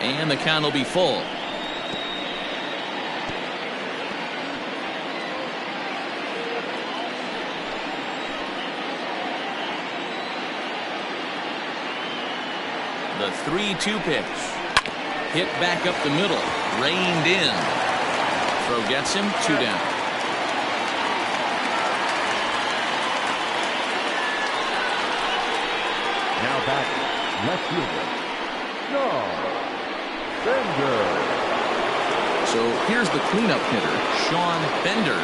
And the count will be full. The 3-2 pitch. Hit back up the middle. Reined in. Throw gets him. 2 down. Now back, left fielder, Sean Bender. So here's the cleanup hitter, Sean Bender.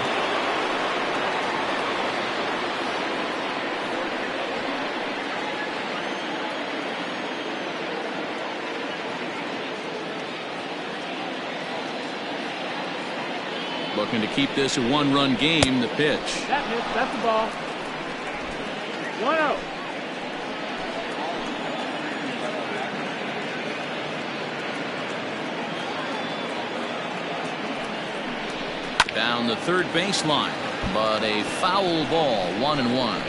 Looking to keep this a 1-run game. The pitch. That's the ball. 1-0. Down the third baseline, but a foul ball. 1-1.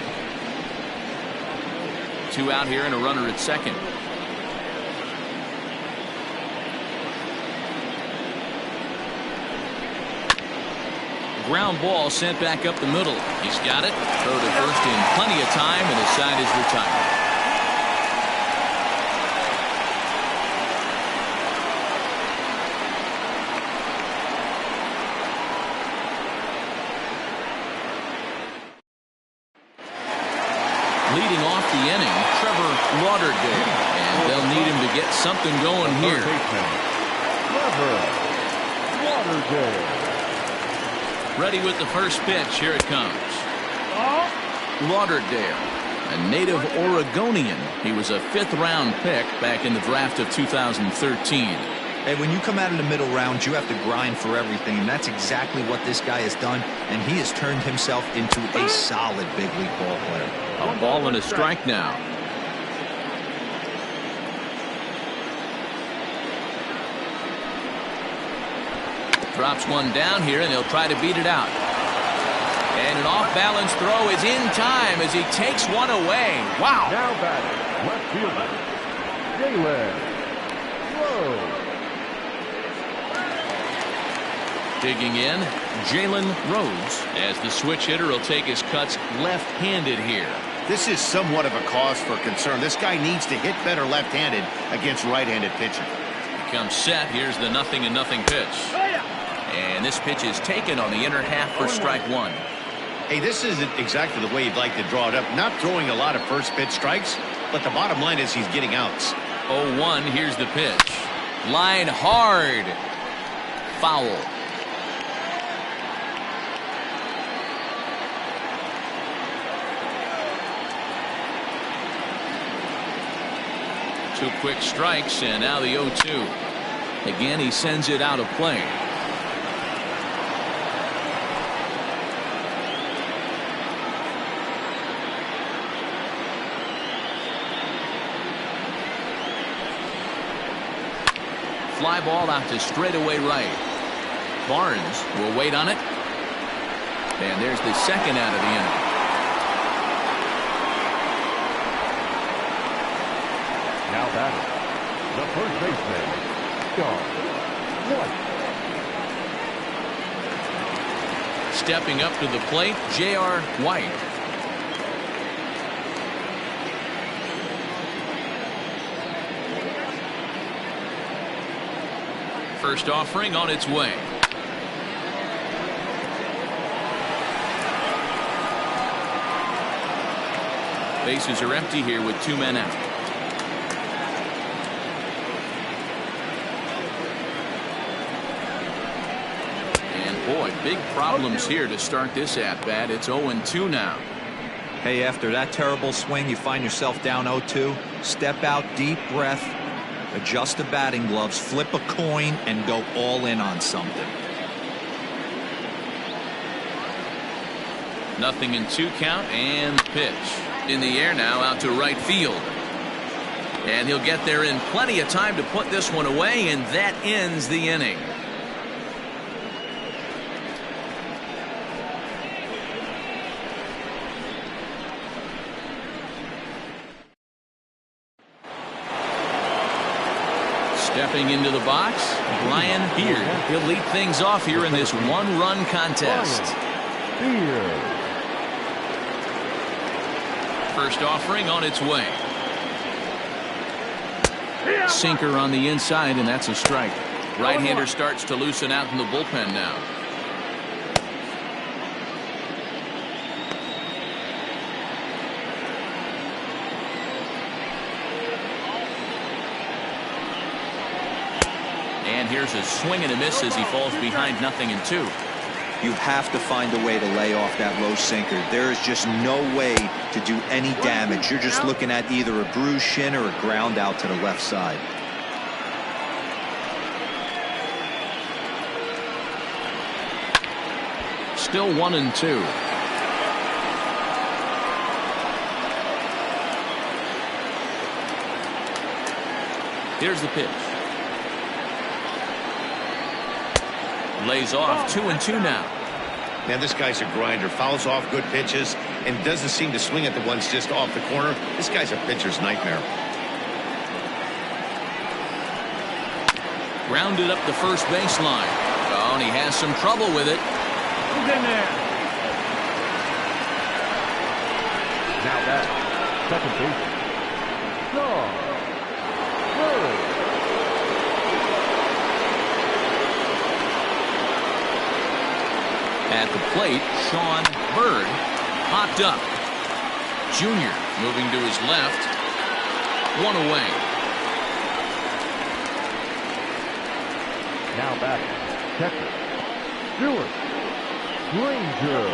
2 out here and a runner at second. Ground ball sent back up the middle. He's got it. Throw to first in plenty of time, and his side is retired. Leading off the inning, Trevor Lauderdale, and they'll need him to get something going here. Trevor Lauderdale. Ready with the first pitch. Here it comes. Lauderdale, a native Oregonian. He was a 5th-round pick back in the draft of 2013. Hey, when you come out of the middle rounds, you have to grind for everything, and that's exactly what this guy has done, and he has turned himself into a solid big league ball player. A ball and a strike now. Drops one down here, and he'll try to beat it out. And an off-balance throw is in time as he takes one away. Wow. Now batting, left fielder, Jalen Rose. Digging in, Jalen Rose, as the switch hitter will take his cuts left-handed here. This is somewhat of a cause for concern. This guy needs to hit better left-handed against right-handed pitching. Becomes set. Here's the 0-0 pitch. And this pitch is taken on the inner half for strike 1. Hey, this isn't exactly the way you'd like to draw it up. Not throwing a lot of first pitch strikes, but the bottom line is he's getting outs. 0-1. Here's the pitch. Line hard. Foul. Two quick strikes, and now the 0-2. Again, he sends it out of play. Fly ball out to straightaway right. Barnes will wait on it. And there's the second out of the inning. Now batting, the first baseman, John White. Stepping up to the plate, J.R. White. First offering on its way. Bases are empty here with 2 men out. And boy, big problems here to start this at-bat. It's 0-2 now. Hey, after that terrible swing, you find yourself down 0-2. Step out, deep breath, adjust the batting gloves, flip a coin, and go all in on something. 0-2 count, and the pitch. In the air now, out to right field. And he'll get there in plenty of time to put this one away, and that ends the inning. Stepping into the box, Brian Beard. He'll lead things off here in this one-run contest. First offering on its way. Sinker on the inside, and that's a strike. Right-hander starts to loosen out in the bullpen now. And here's a swing and a miss as he falls behind 0-2. You have to find a way to lay off that low sinker. There is just no way to do any damage. You're just looking at either a bruised shin or a ground out to the left side. Still 1-2. Here's the pitch. Lays off 2-2 now. Man, this guy's a grinder. Fouls off good pitches and doesn't seem to swing at the ones just off the corner. This guy's a pitcher's nightmare. Grounded up the first baseline. Oh, and he has some trouble with it. Who's in there? Now that second base. Shaw. Bird. At the plate, Sean Bird popped up. Junior moving to his left. 1 away. Now back. Catcher. Stewart. Granger.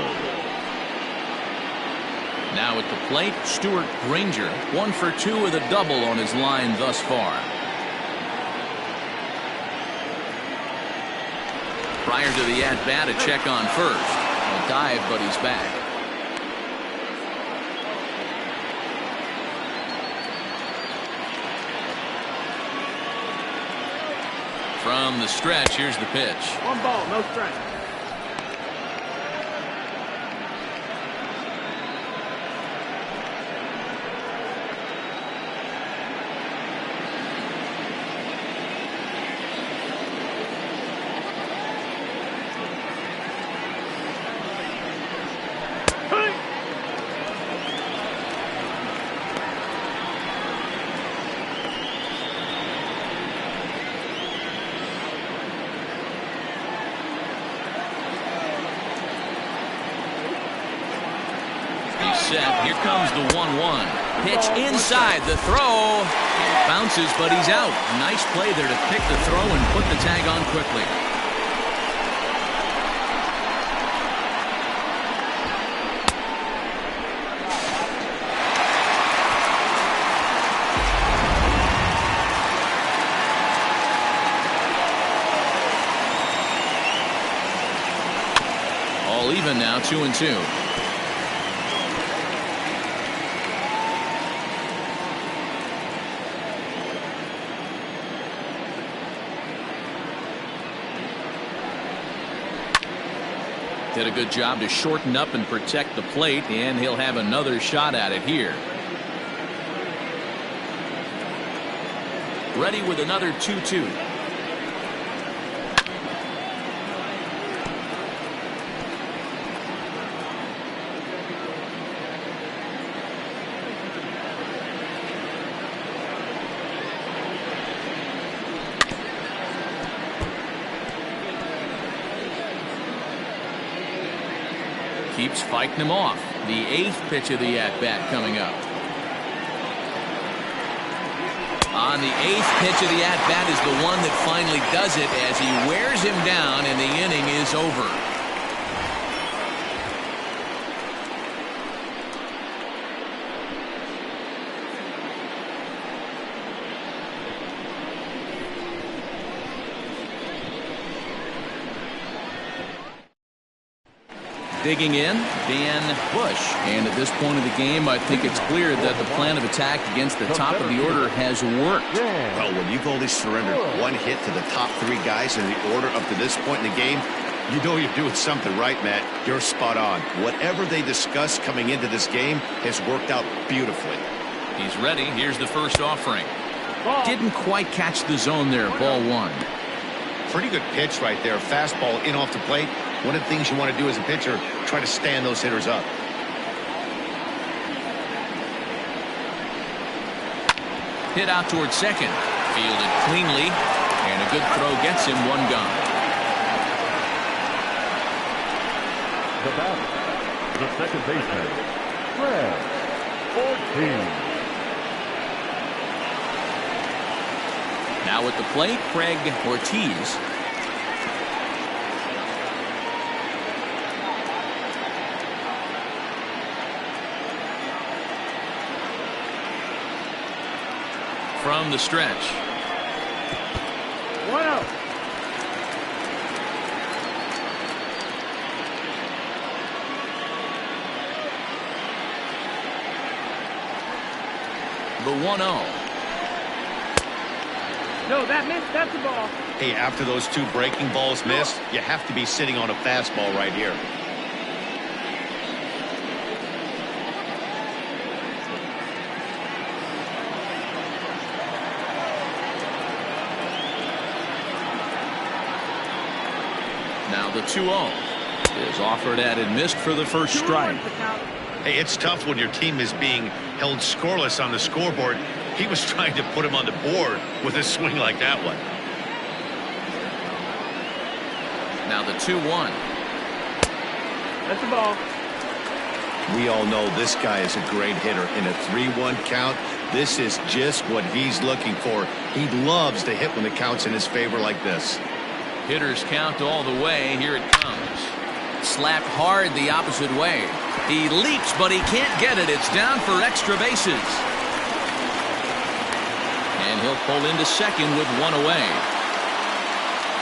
Now at the plate, Stuart Granger. 1 for 2 with a double on his line thus far. Prior to the at-bat, a check on first. A dive, but he's back. From the stretch, here's the pitch. 1 ball, no strike. Set. Here comes the 1-1. Pitch inside. The throw bounces, but he's out. Nice play there to pick the throw and put the tag on quickly. All even now, 2-2. Did a good job to shorten up and protect the plate, and he'll have another shot at it here. Ready with another 2-2. keeps fighting him off. The 8th pitch of the at-bat coming up. On the 8th pitch of the at-bat is the one that finally does it as he wears him down and the inning is over. Digging in, Dan Bush. And at this point of the game, I think it's clear that the plan of attack against the top of the order has worked. Well, when you've only surrendered one hit to the top 3 guys in the order up to this point in the game, you know you're doing something right, Matt. You're spot on. Whatever they discussed coming into this game has worked out beautifully. He's ready. Here's the first offering. Didn't quite catch the zone there. Ball 1. Pretty good pitch right there. Fastball in off the plate. One of the things you want to do as a pitcher, try to stand those hitters up. Hit out towards second. Fielded cleanly. And a good throw gets him 1 gone. The batter, the second baseman, Fred Ortiz. Now at the plate, Craig Ortiz. From the stretch. 1-0. The 1-0. No, that missed. That's the ball. Hey, after those 2 breaking balls missed, you have to be sitting on a fastball right here. Now the 2-0 is offered at and missed for the first strike. Hey, it's tough when your team is being held scoreless on the scoreboard. He was trying to put him on the board with a swing like that one. Now the 2-1. That's the ball. We all know this guy is a great hitter. In a 3-1 count, this is just what he's looking for. He loves to hit when the count's in his favor like this. Hitters count all the way. Here it comes. Slapped hard the opposite way. He leaps, but he can't get it. It's down for extra bases. And he'll pull into second with 1 away.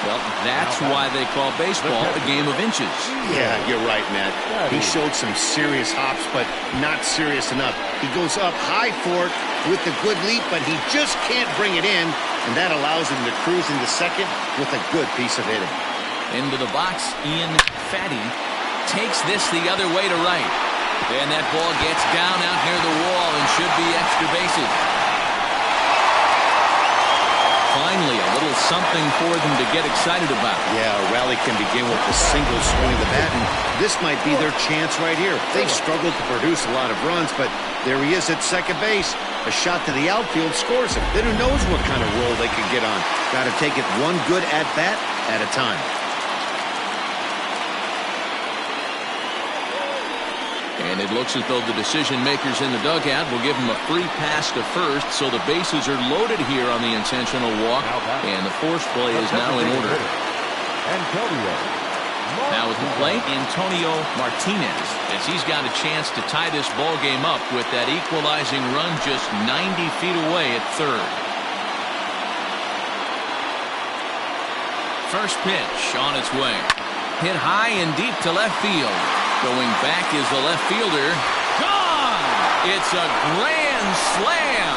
Well, that's why they call baseball a game of inches. Yeah, you're right, Matt. He showed some serious hops, but not serious enough. He goes up high for it with a good leap, but he just can't bring it in, and that allows him to cruise into second with a good piece of hitting. Into the box, Ian Fatty takes this the other way to right. And that ball gets down out near the wall and should be extra bases. Finally, a little something for them to get excited about. Yeah, a rally can begin with a single swing of the bat, and this might be their chance right here. They've struggled to produce a lot of runs, but there he is at second base. A shot to the outfield scores him. Then who knows what kind of roll they could get on. Got to take it one good at-bat at a time. And it looks as though the decision makers in the dugout will give him a free pass to first, so the bases are loaded here on the intentional walk, and the force play is now in order. Now at the plate, Antonio Martinez, as he's got a chance to tie this ball game up with that equalizing run just 90 feet away at third. First pitch on its way. Hit high and deep to left field. Going back is the left fielder. Gone! It's a grand slam.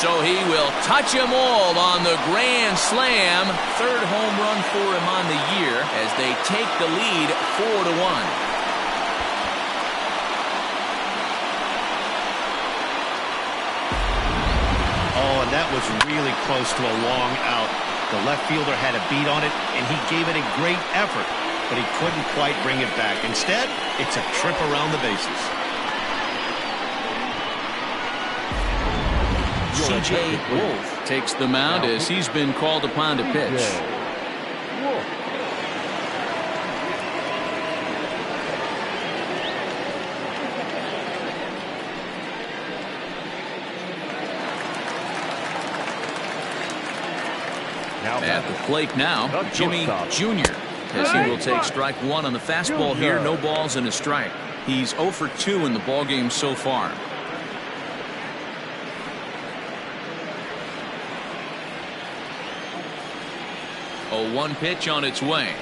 So he will touch them all on the grand slam. Third home run for him on the year as they take the lead 4-1. Oh, and that was really close to a long out. The left fielder had a beat on it, and he gave it a great effort, but he couldn't quite bring it back. Instead, it's a trip around the bases. C.J. Wolf takes the mound as he's been called upon to pitch. At the plate now, Jimmy Jr. as he will take strike one on the fastball here. No balls and a strike. He's 0 for 2 in the ballgame so far. A 1 pitch on its way.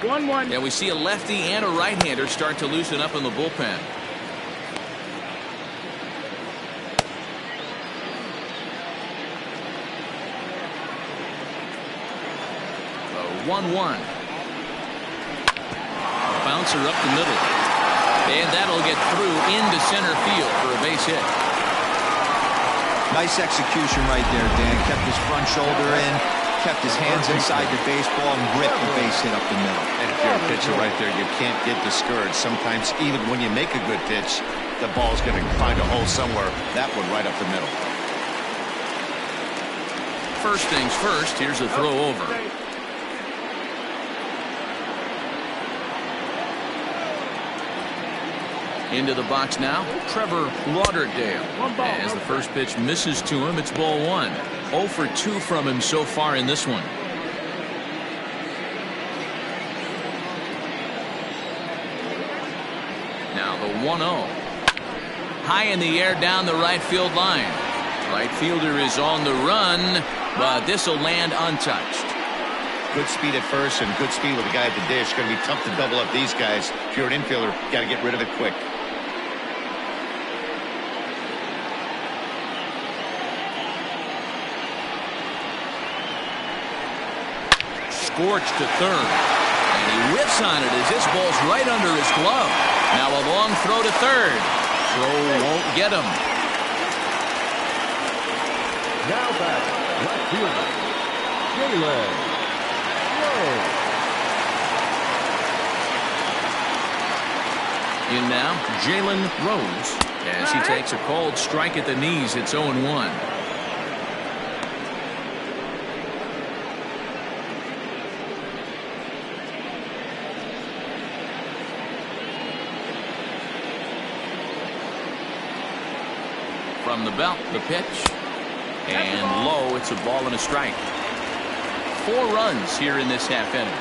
1-1. Yeah, we see a lefty and a right-hander start to loosen up in the bullpen. 1-1. Bouncer up the middle. And that'll get through into center field for a base hit. Nice execution right there, Dan. Kept his front shoulder in, kept his hands inside the baseball, and ripped the base hit up the middle. And if you're a pitcher right there, you can't get discouraged. Sometimes even when you make a good pitch, the ball's going to find a hole somewhere. That one right up the middle. First things first, here's a throw over. Into the box now, Trevor Lauderdale. As the first pitch misses to him, it's ball 1. 0 for 2 from him so far in this one. Now the 1-0. High in the air down the right field line. Right fielder is on the run, but this will land untouched. Good speed at first and good speed with the guy at the dish. Going to be tough to double up these guys. If you're an infielder, got to get rid of it quick. Scorched to third, and he whiffs on it as this ball's right under his glove. Now a long throw to third. Throw won't get him. Now back, left fielder, Jalen Rose. In now, Jalen Rose as he takes a called strike at the knees. It's 0-1. From the belt, the pitch, and low. It's a ball and a strike. 4 runs here in this half inning.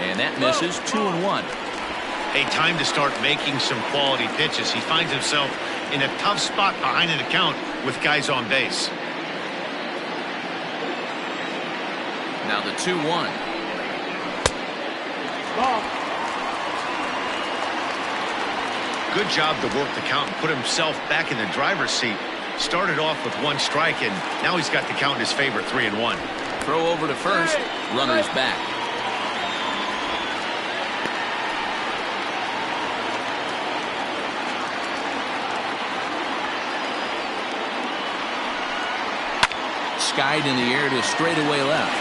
And that misses. 2-1. A time to start making some quality pitches. He finds himself in a tough spot behind an account with guys on base. Now the 2-1. Ball. Good job to work the count and put himself back in the driver's seat. Started off with 1 strike, and now he's got the count in his favor, 3-1. Throw over to first. Runner's back. Skied in the air to straightaway left.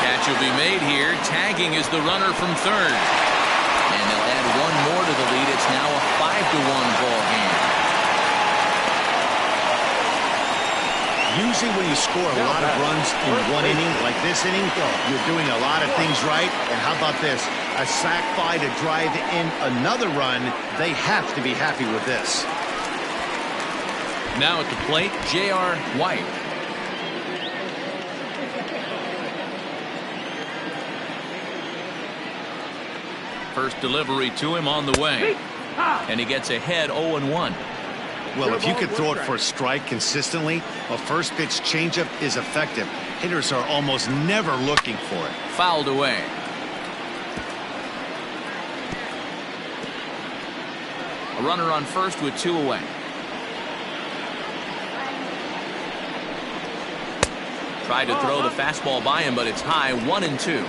Catch will be made here. Tagging is the runner from third. And they'll add 1 more to the lead. It's now a 5-1 ball game. Usually when you score a lot of runs in 1 inning, like this inning, you're doing a lot of things right. And how about this? A sac fly to drive in another run. They have to be happy with this. Now at the plate, J.R. White. First delivery to him on the way. And he gets ahead 0-1. Well, if you could throw it for a strike consistently, a first pitch changeup is effective. Hitters are almost never looking for it. Fouled away. A runner on first with 2 away. Tried to throw the fastball by him, but it's high. 1-2.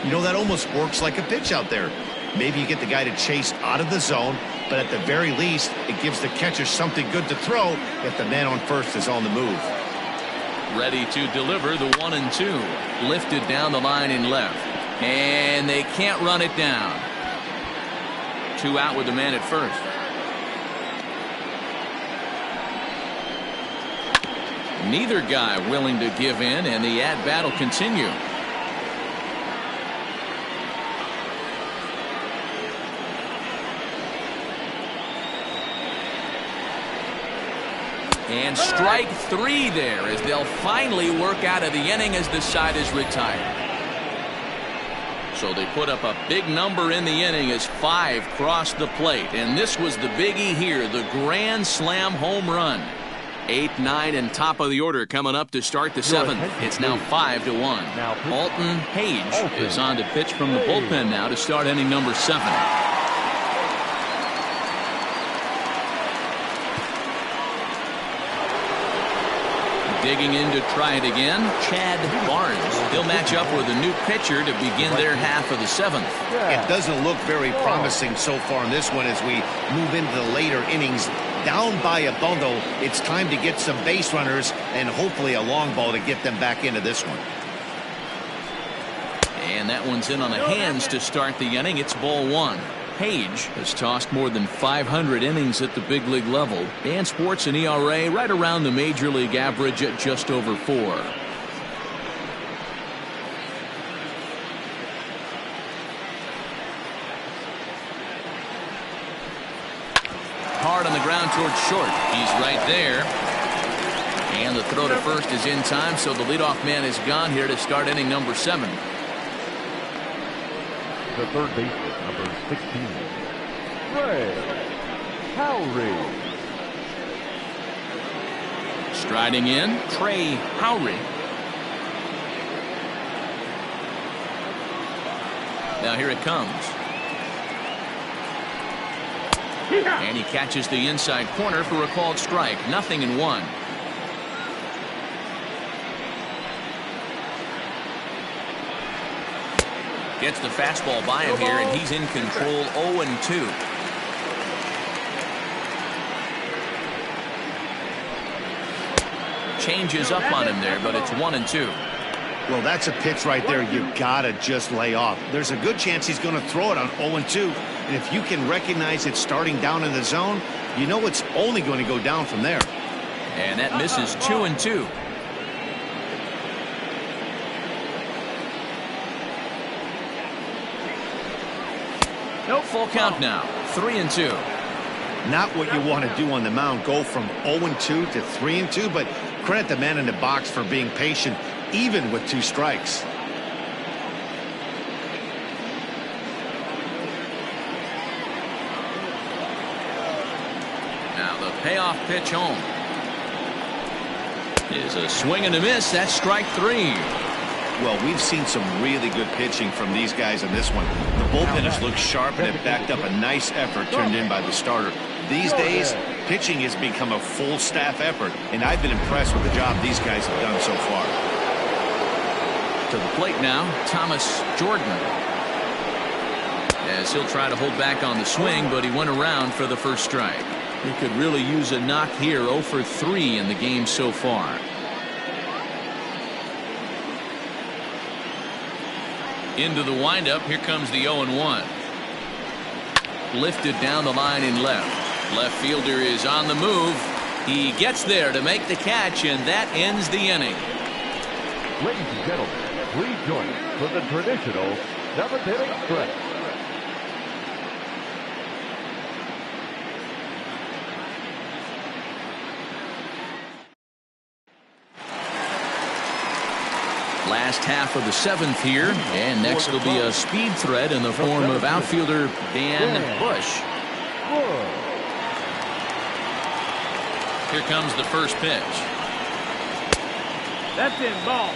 You know, that almost works like a pitch out there. Maybe you get the guy to chase out of the zone, but at the very least, it gives the catcher something good to throw if the man on first is on the move. Ready to deliver the 1-2. Lifted down the line in left. And they can't run it down. 2 out with the man at first. Neither guy willing to give in, and the at-bat will continue. And strike 3 there as they'll finally work out of the inning as the side is retired. So they put up a big number in the inning as 5 crossed the plate. And this was the biggie here, the grand slam home run. 8, 9, and top of the order coming up to start the 7th. It's now 5-1. Alton Page is on to pitch from the bullpen now to start inning number 7. Digging in to try it again, Chad Barnes. He'll match up with a new pitcher to begin their half of the 7th. It doesn't look very promising so far in this one as we move into the later innings. Down by a bundle, it's time to get some base runners and hopefully a long ball to get them back into this one. And that one's in on the hands to start the inning. It's ball 1. Page has tossed more than 500 innings at the big league level and sports an ERA right around the major league average at just over 4. Hard on the ground towards short. He's right there. And the throw to first is in time, so the leadoff man is gone here to start inning number 7. The third baseman, number 16, Ray Howry. Striding in, Trey Howry. Now here it comes. And he catches the inside corner for a called strike. 0-1. Gets the fastball by him here, and he's in control. 0-2. Changes up on him there, but it's 1-2. Well, that's a pitch right there you gotta just lay off. There's a good chance he's going to throw it on 0-2, and if you can recognize it starting down in the zone, you know it's only going to go down from there. And that misses. 2-2. Nope, full count now. 3-2. Not what you want to do on the mound, go from 0-2 to 3-2, but credit the man in the box for being patient even with 2 strikes. Now the payoff pitch home is a swing and a miss. That's strike 3. Well, we've seen some really good pitching from these guys in this one. The bullpen has looked sharp and it backed up a nice effort turned in by the starter. These days, pitching has become a full staff effort, and I've been impressed with the job these guys have done so far. To the plate now, Thomas Jordan. As he'll try to hold back on the swing, but he went around for the first strike. He could really use a knock here. 0 for 3 in the game so far. Into the windup. Here comes the 0-1. Lifted down the line in left. Left fielder is on the move. He gets there to make the catch, and that ends the inning. Ladies and gentlemen, please join us for the traditional 7th inning stretch. Last half of the 7th here, and next will be a speed threat in the form of outfielder Dan Bush. Here comes the first pitch. That's in, ball.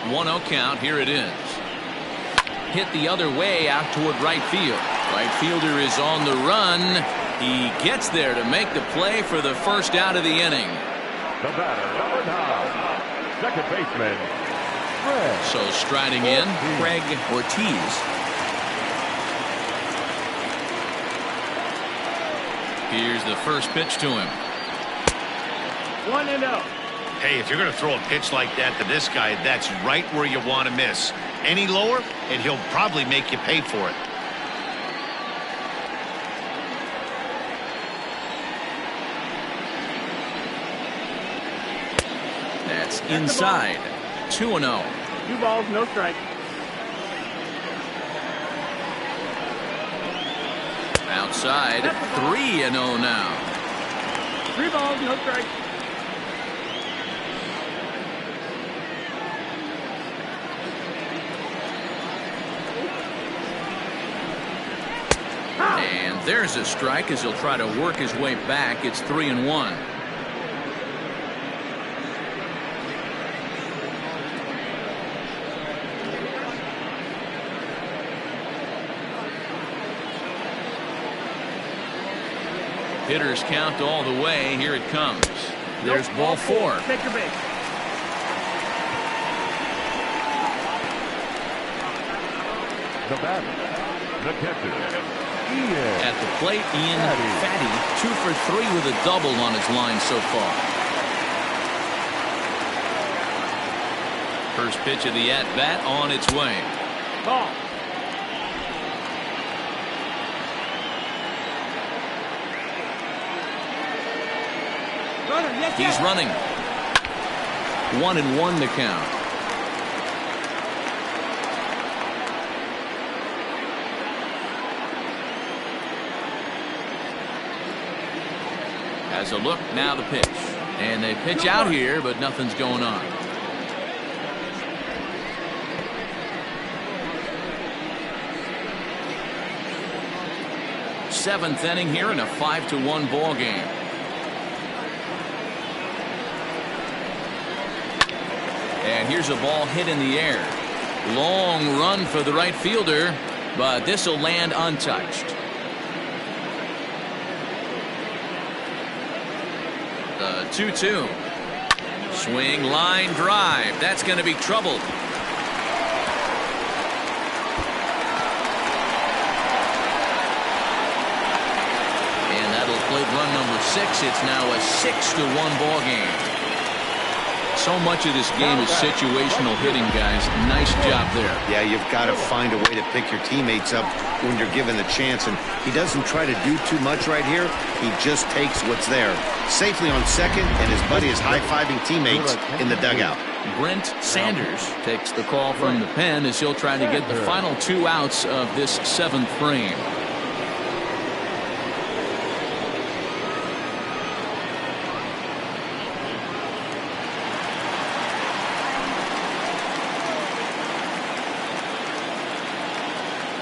1-0 count. Here it is. Hit the other way out toward right field. Right fielder is on the run. He gets there to make the play for the first out of the inning. The batter, number 9, second baseman, Craig. So striding in, Craig Ortiz. Here's the first pitch to him. 1-0. Hey, if you're going to throw a pitch like that to this guy, that's right where you want to miss. Any lower, and he'll probably make you pay for it. That's inside. 2-0. 2 balls, no strikes. Outside. 3-0 now. 3 balls, no strikes. And there's a strike as he'll try to work his way back. It's 3-1. Hitters count all the way. Here it comes. There's ball 4. Take your base. The batter, the catcher, Ian. At the plate, Ian Fatty, 2 for 3 with a double on his line so far. First pitch of the at-bat on its way. Ball. Runner, yes, He's yes. running. 1-1 to count. Has a look, now the pitch. And they pitch out here, but nothing's going on. Seventh inning here in a 5-1 ball game. And here's a ball hit in the air. Long run for the right fielder, but this will land untouched. The 2-2. Swing, line drive. That's going to be trouble. And that'll plate run number 6. It's now a 6-1 ball game. So much of this game is situational hitting, guys. Nice job there. Yeah, you've got to find a way to pick your teammates up when you're given the chance, and he doesn't try to do too much right here. He just takes what's there. Safely on second, and his buddy is high-fiving teammates in the dugout. Brent Sanders takes the call from the pen as he'll try to get the final 2 outs of this 7th frame.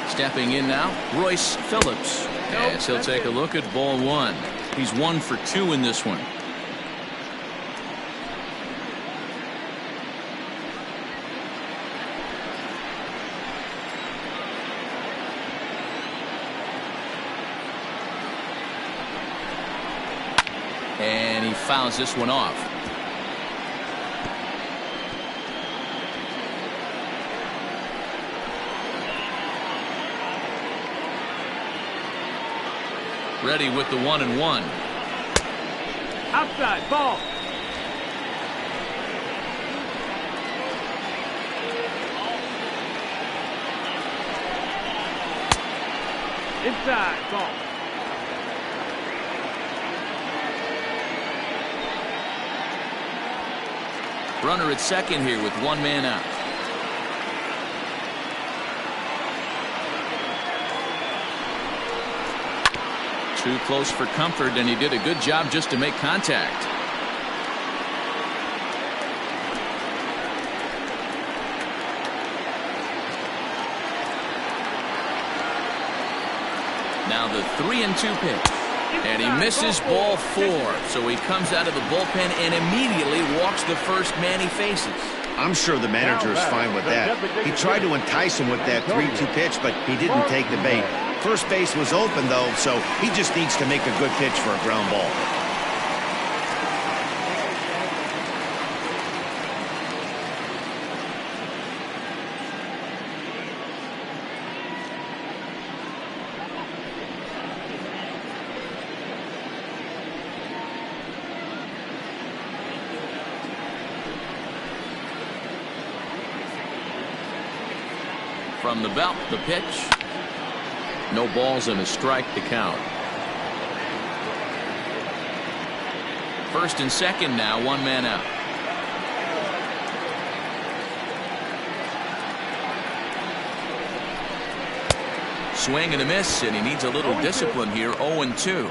Stepping in now, Royce Phillips, as he'll take a look at ball 1. He's 1 for 2 in this one. And he fouls this one off. Ready with the 1-1. Outside, ball. Inside, ball. Runner at second here with 1 man out. Too close for comfort, and he did a good job just to make contact. Now the 3-2 pitch. And he misses ball 4. So he comes out of the bullpen and immediately walks the first man he faces. I'm sure the manager is fine with that. He tried to entice him with that 3-2 pitch, but he didn't take the bait. First base was open, though, so he just needs to make a good pitch for a ground ball. From the belt, the pitch. No balls and a strike to count. First and second now, one man out. Swing and a miss, and he needs a little discipline here. 0-2.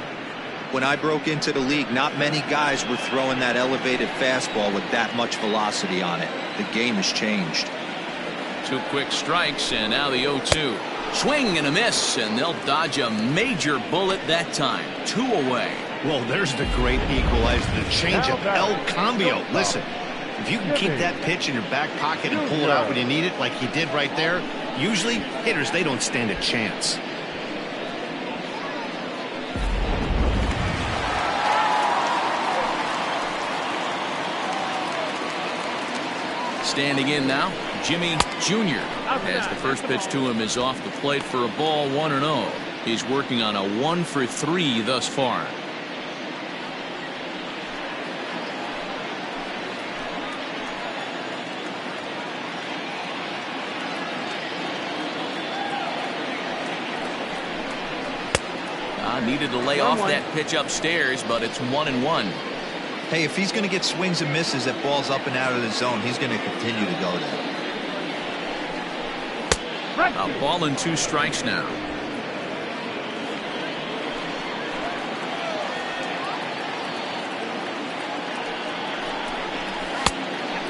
When I broke into the league, not many guys were throwing that elevated fastball with that much velocity on it. The game has changed. 2 quick strikes, and now the 0-2. Swing and a miss, and they'll dodge a major bullet that time. 2 away. Well, there's the great equalizer, the changeup, El Cambio. Listen, if you can keep that pitch in your back pocket and pull it out when you need it, like he did right there, usually hitters, they don't stand a chance. Standing in now, Jimmy Jr. as the first pitch to him is off the plate for a ball. 1-0. He's working on a 1-for-3 thus far. Needed to lay off that pitch upstairs, but it's 1-1. Hey, if he's going to get swings and misses at balls up and out of the zone, he's going to continue to go there. A ball and 2 strikes now.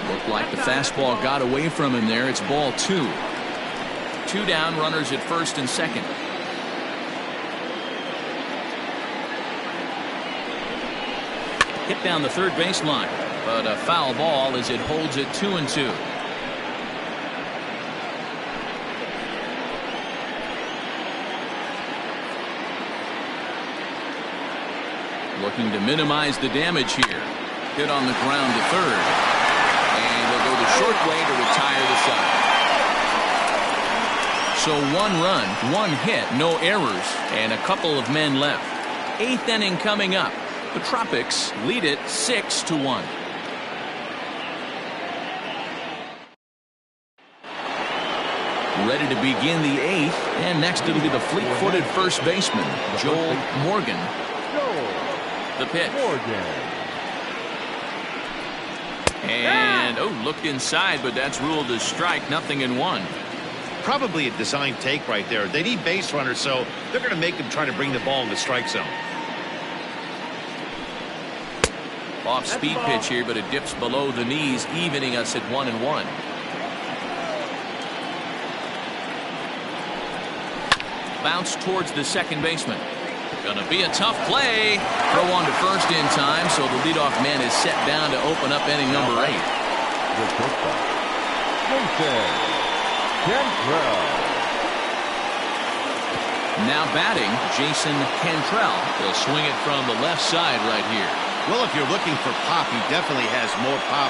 Looked like the fastball got away from him there. It's ball 2. 2 down, runners at first and second. Hit down the third baseline, but a foul ball as it holds it 2-2. Looking to minimize the damage here. Hit on the ground to third, and they'll go the short way to retire the side. So 1 run, 1 hit, no errors, and a couple of men left. 8th inning coming up. The Tropics lead it 6-1. Ready to begin the 8th, and next it'll be the fleet-footed first baseman, Joel Morgan. The pitch. And looked inside, but that's ruled as strike. 0-1. Probably a design take right there. They need base runners, so they're going to make them try to bring the ball in the strike zone. Off-speed pitch here, but it dips below the knees, evening us at 1-1. Bounce towards the second baseman. Gonna be a tough play. Throw on to first in time, so the leadoff man is set down to open up inning number 8. Now batting, Jason Cantrell. He'll swing it from the left side right here. Well, if you're looking for pop, he definitely has more pop,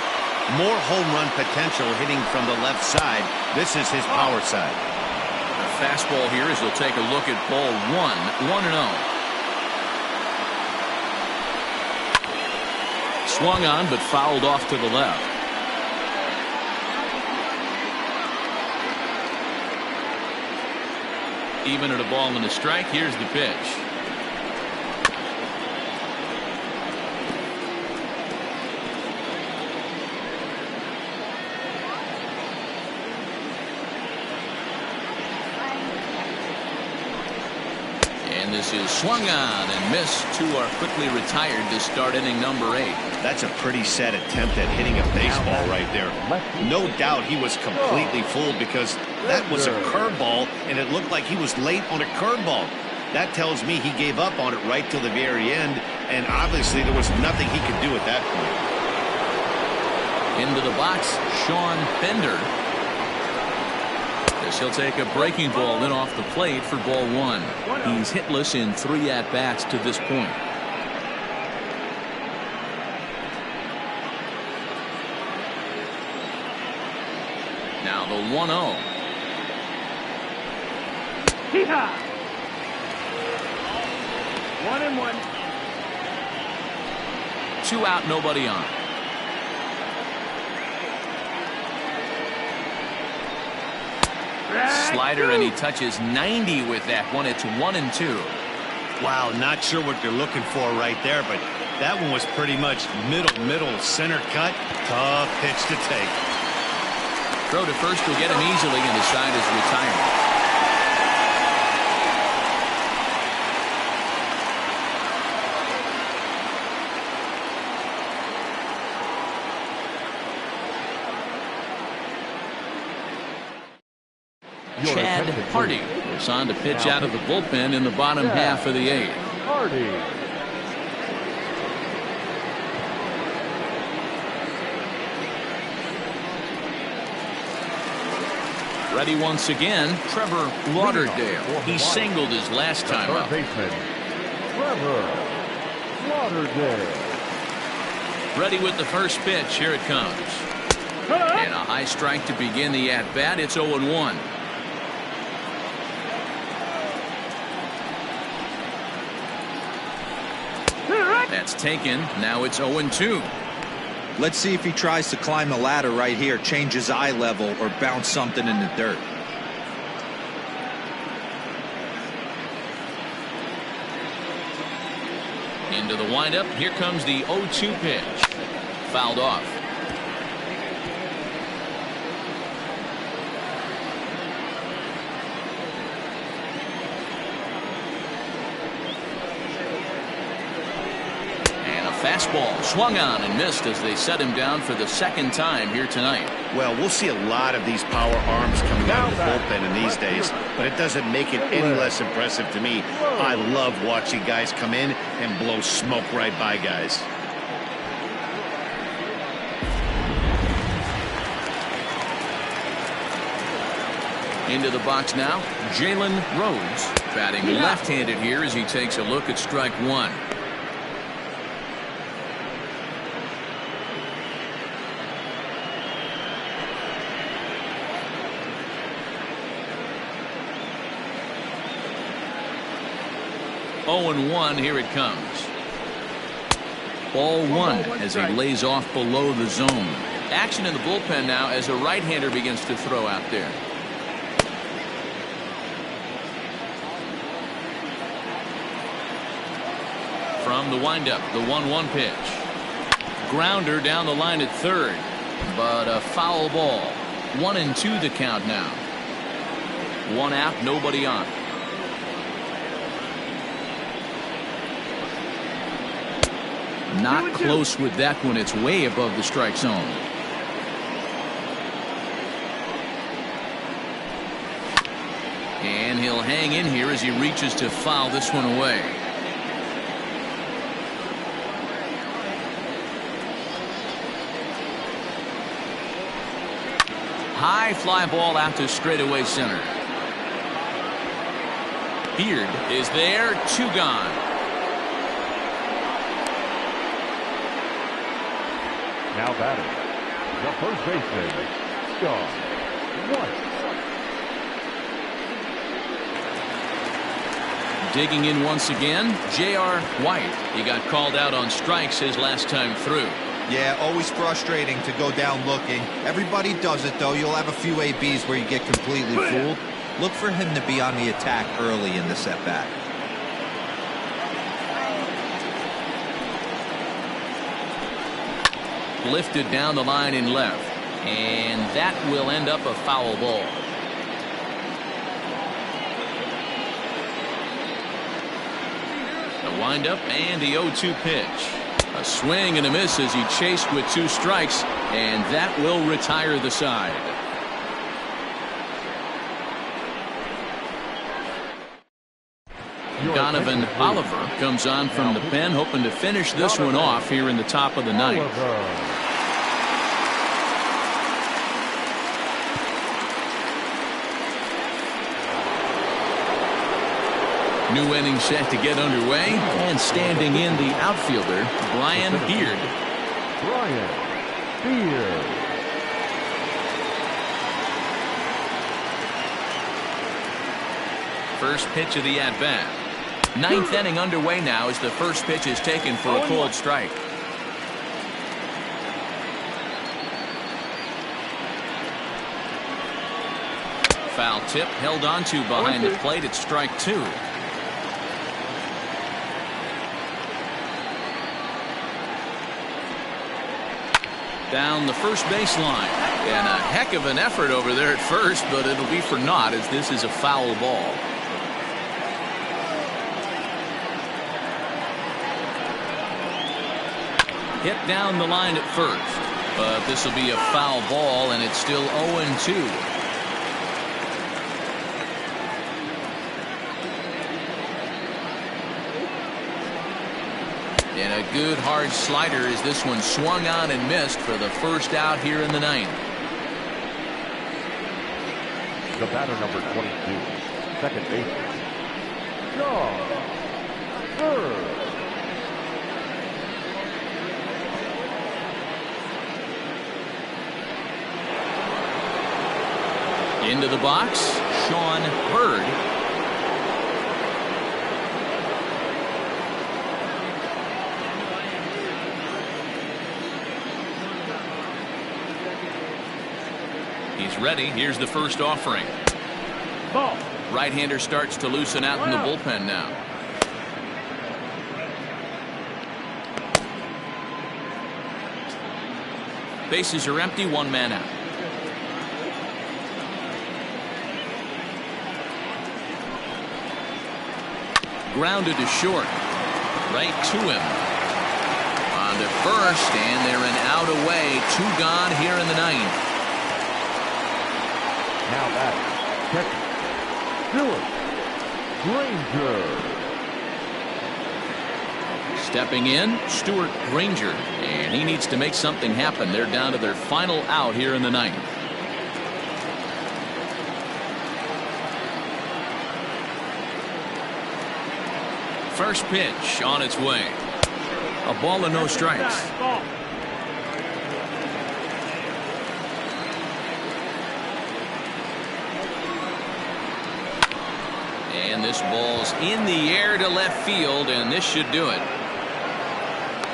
more home run potential hitting from the left side. This is his power side. A fastball here as he'll take a look at ball 1. 1-0. Swung on, but fouled off to the left. Even at a ball and a strike, here's the pitch. And this is swung on and missed. 2 are quickly retired to start inning number 8. That's a pretty sad attempt at hitting a baseball right there. No doubt he was completely fooled because that was a curveball, and it looked like he was late on a curveball. That tells me he gave up on it right till the very end, and obviously there was nothing he could do at that point. Into the box, Sean Bender. As he'll take a breaking ball in off the plate for ball 1. He's hitless in 3 at-bats to this point. Now the 1-0. Hee-haw! 1-1. 2 out, nobody on. Slider, and he touches 90 with that one. It's 1-2. Wow, not sure what they're looking for right there, but that one was pretty much middle, center cut. Tough pitch to take. Throw to first will get him easily, and the side is retired. Chad Hardy is on to pitch out of the bullpen in the bottom half of the 8th. Hardy. Ready once again, Trevor Lauderdale. He singled his last time up. Baseman, Trevor Lauderdale. Ready with the first pitch. Here it comes. And a high strike to begin the at-bat. It's 0-1. That's taken. Now it's 0-2. Let's see if he tries to climb the ladder right here, change his eye level, or bounce something in the dirt. Into the windup. Here comes the 0-2 pitch. Fouled off. Fastball swung on and missed as they set him down for the second time here tonight. Well, we'll see a lot of these power arms coming out of the bullpen in these days, but it doesn't make it any less impressive to me. I love watching guys come in and blow smoke right by guys. Into the box now, Jalen Rhodes, batting left-handed here as he takes a look at strike one. Oh, 0-1, here it comes. Ball one as he lays off below the zone. Action in the bullpen now as a right-hander begins to throw out there. From the windup, the 1-1 pitch. Grounder down the line at third, but a foul ball. 1-2 the count now. One out, nobody on. Not close with that one. It's way above the strike zone. And he'll hang in here as he reaches to foul this one away. High fly ball out to straightaway center. Beard is there, 2 gone. Now batting, the first baseman, Scott White. Digging in once again, J.R. White. He got called out on strikes his last time through. Yeah, always frustrating to go down looking. Everybody does it, though. You'll have a few ABs where you get completely fooled. Look for him to be on the attack early in the at-bat. Lifted down the line in left, and that will end up a foul ball. The windup and the 0-2 pitch. A swing and a miss as he chased with 2 strikes, and that will retire the side. Donovan Oliver comes on from the pen, hoping to finish this one off here in the top of the 9th. New inning set to get underway, and standing in the outfielder, Brian Beard. Brian Beard. First pitch of the at-bat. 9th inning underway now as the first pitch is taken for a cold strike. Foul tip held onto behind the plate at strike 2. Down the first baseline. And a heck of an effort over there at first, but it'll be for naught as this is a foul ball. Hit down the line at first, but this will be a foul ball, and it's still 0-2. And a good hard slider as this one swung on and missed for the first out here in the ninth. The batter, number 22, second baseman, John Bird. Into the box, Sean Bird. He's ready. Here's the first offering. Ball. Right-hander starts to loosen out in the bullpen now. Bases are empty, one man out. Grounded to short. Right to him. On to first, and they're an out away. 2 gone here in the ninth. Now back, Stuart Granger. Stepping in, Stuart Granger, and he needs to make something happen. They're down to their final out here in the ninth. First pitch on its way. A ball and no strikes. Ball. And this ball's in the air to left field, and this should do it.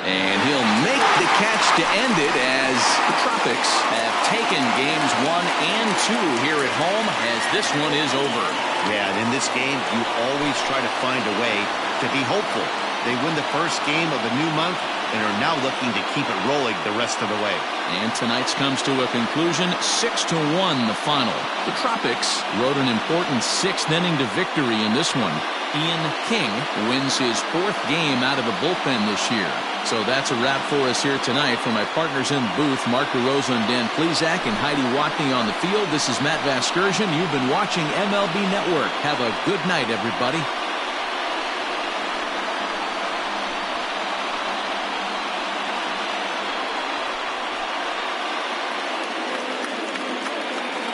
And he'll make the catch to end it as the Tropics have taken games 1 and 2 here at home as this one is over. Yeah, and in this game, you always try to find a way to be hopeful. They win the first game of a new month and are now looking to keep it rolling the rest of the way. And tonight's comes to a conclusion, 6-1 the final. The Tropics rode an important 6th inning to victory in this one. Ian King wins his 4th game out of the bullpen this year. So that's a wrap for us here tonight. For my partners in the booth, Mark DeRosa and Dan Plesac and Heidi Watney on the field, this is Matt Vasgersian. You've been watching MLB Network. Have a good night, everybody.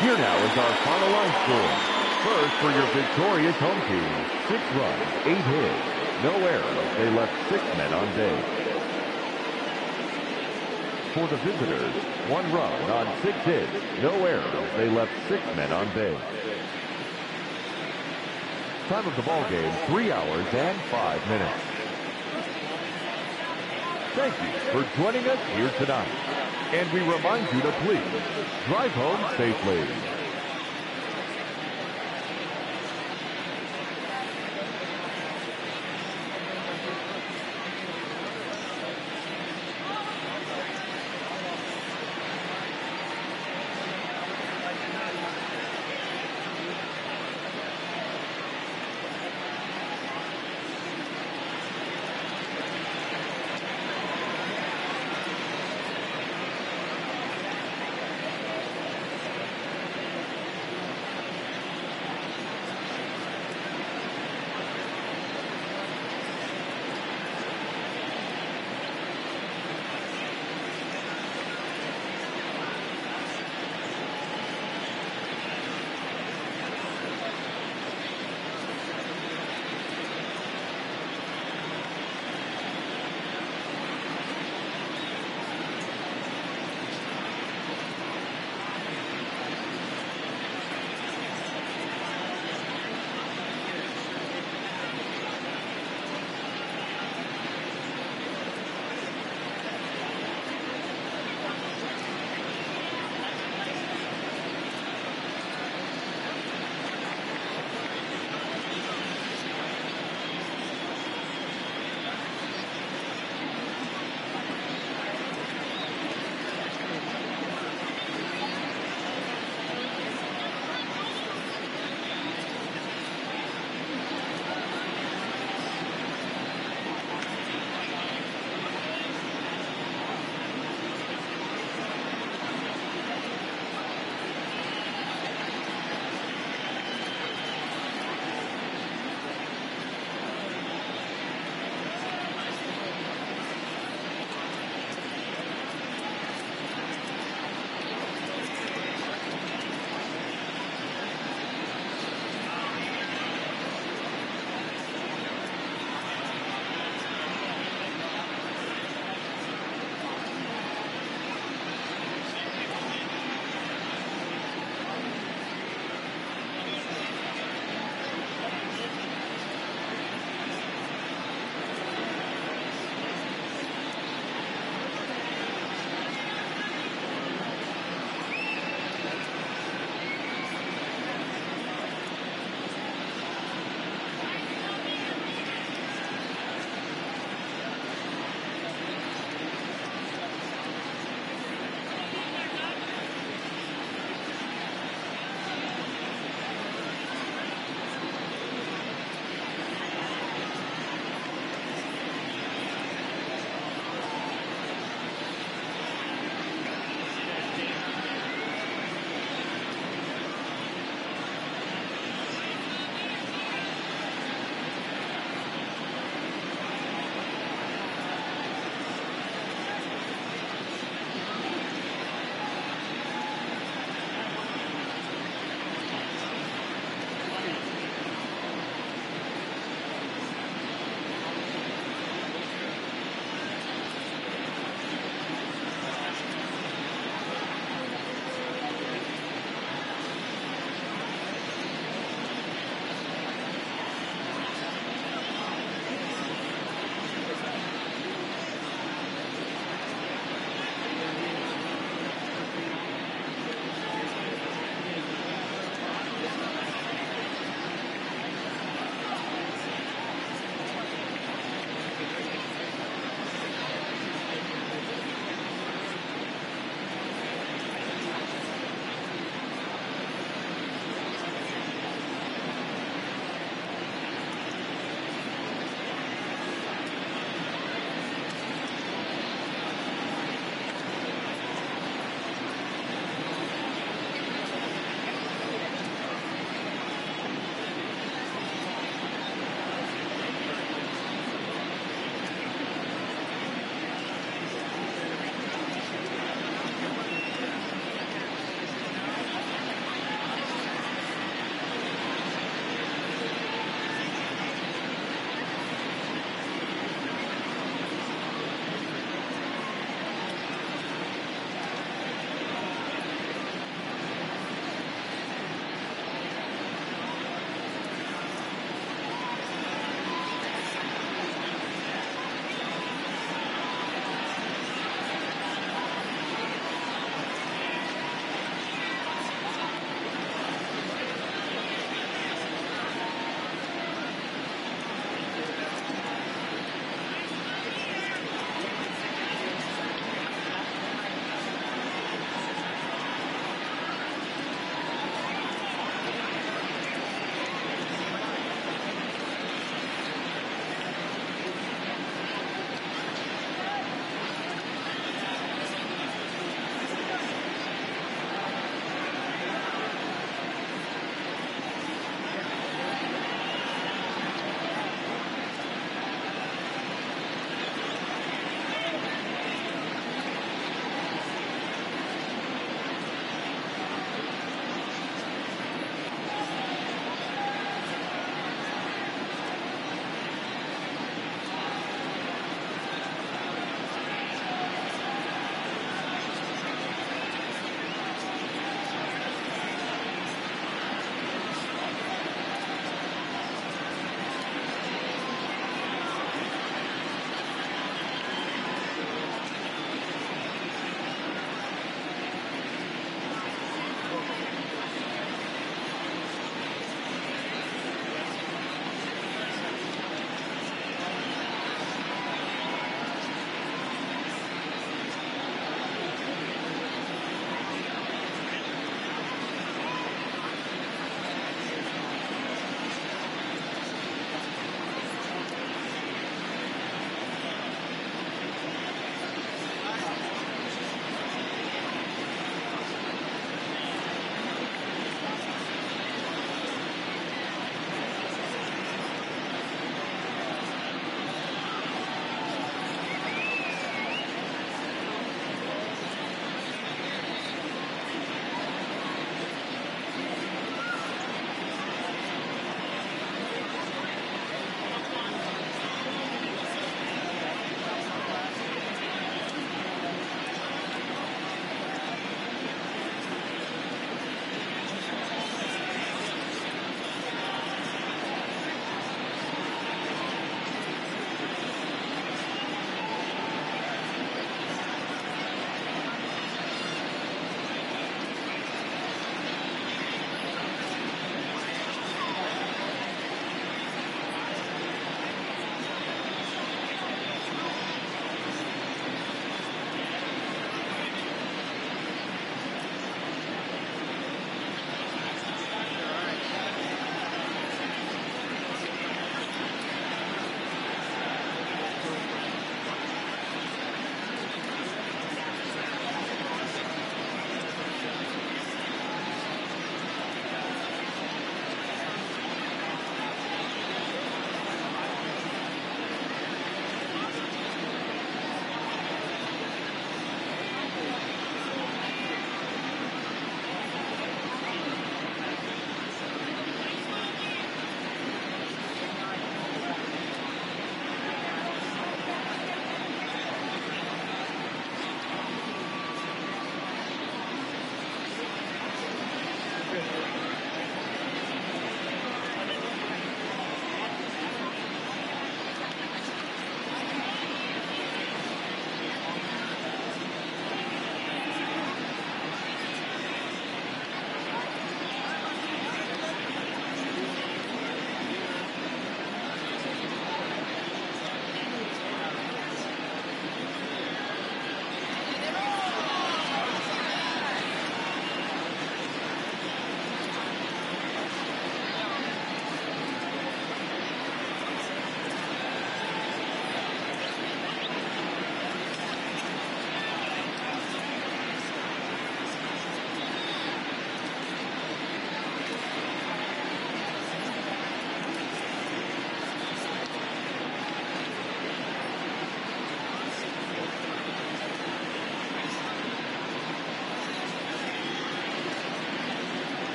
Here now is our final line score. First for your victorious home team, 6 runs, 8 hits, no errors. They left 6 men on base. For the visitors, 1 run on 6 hits, no errors. They left 6 men on base. Time of the ball game, 3 hours and 5 minutes. Thank you for joining us here tonight. And we remind you to please drive home safely.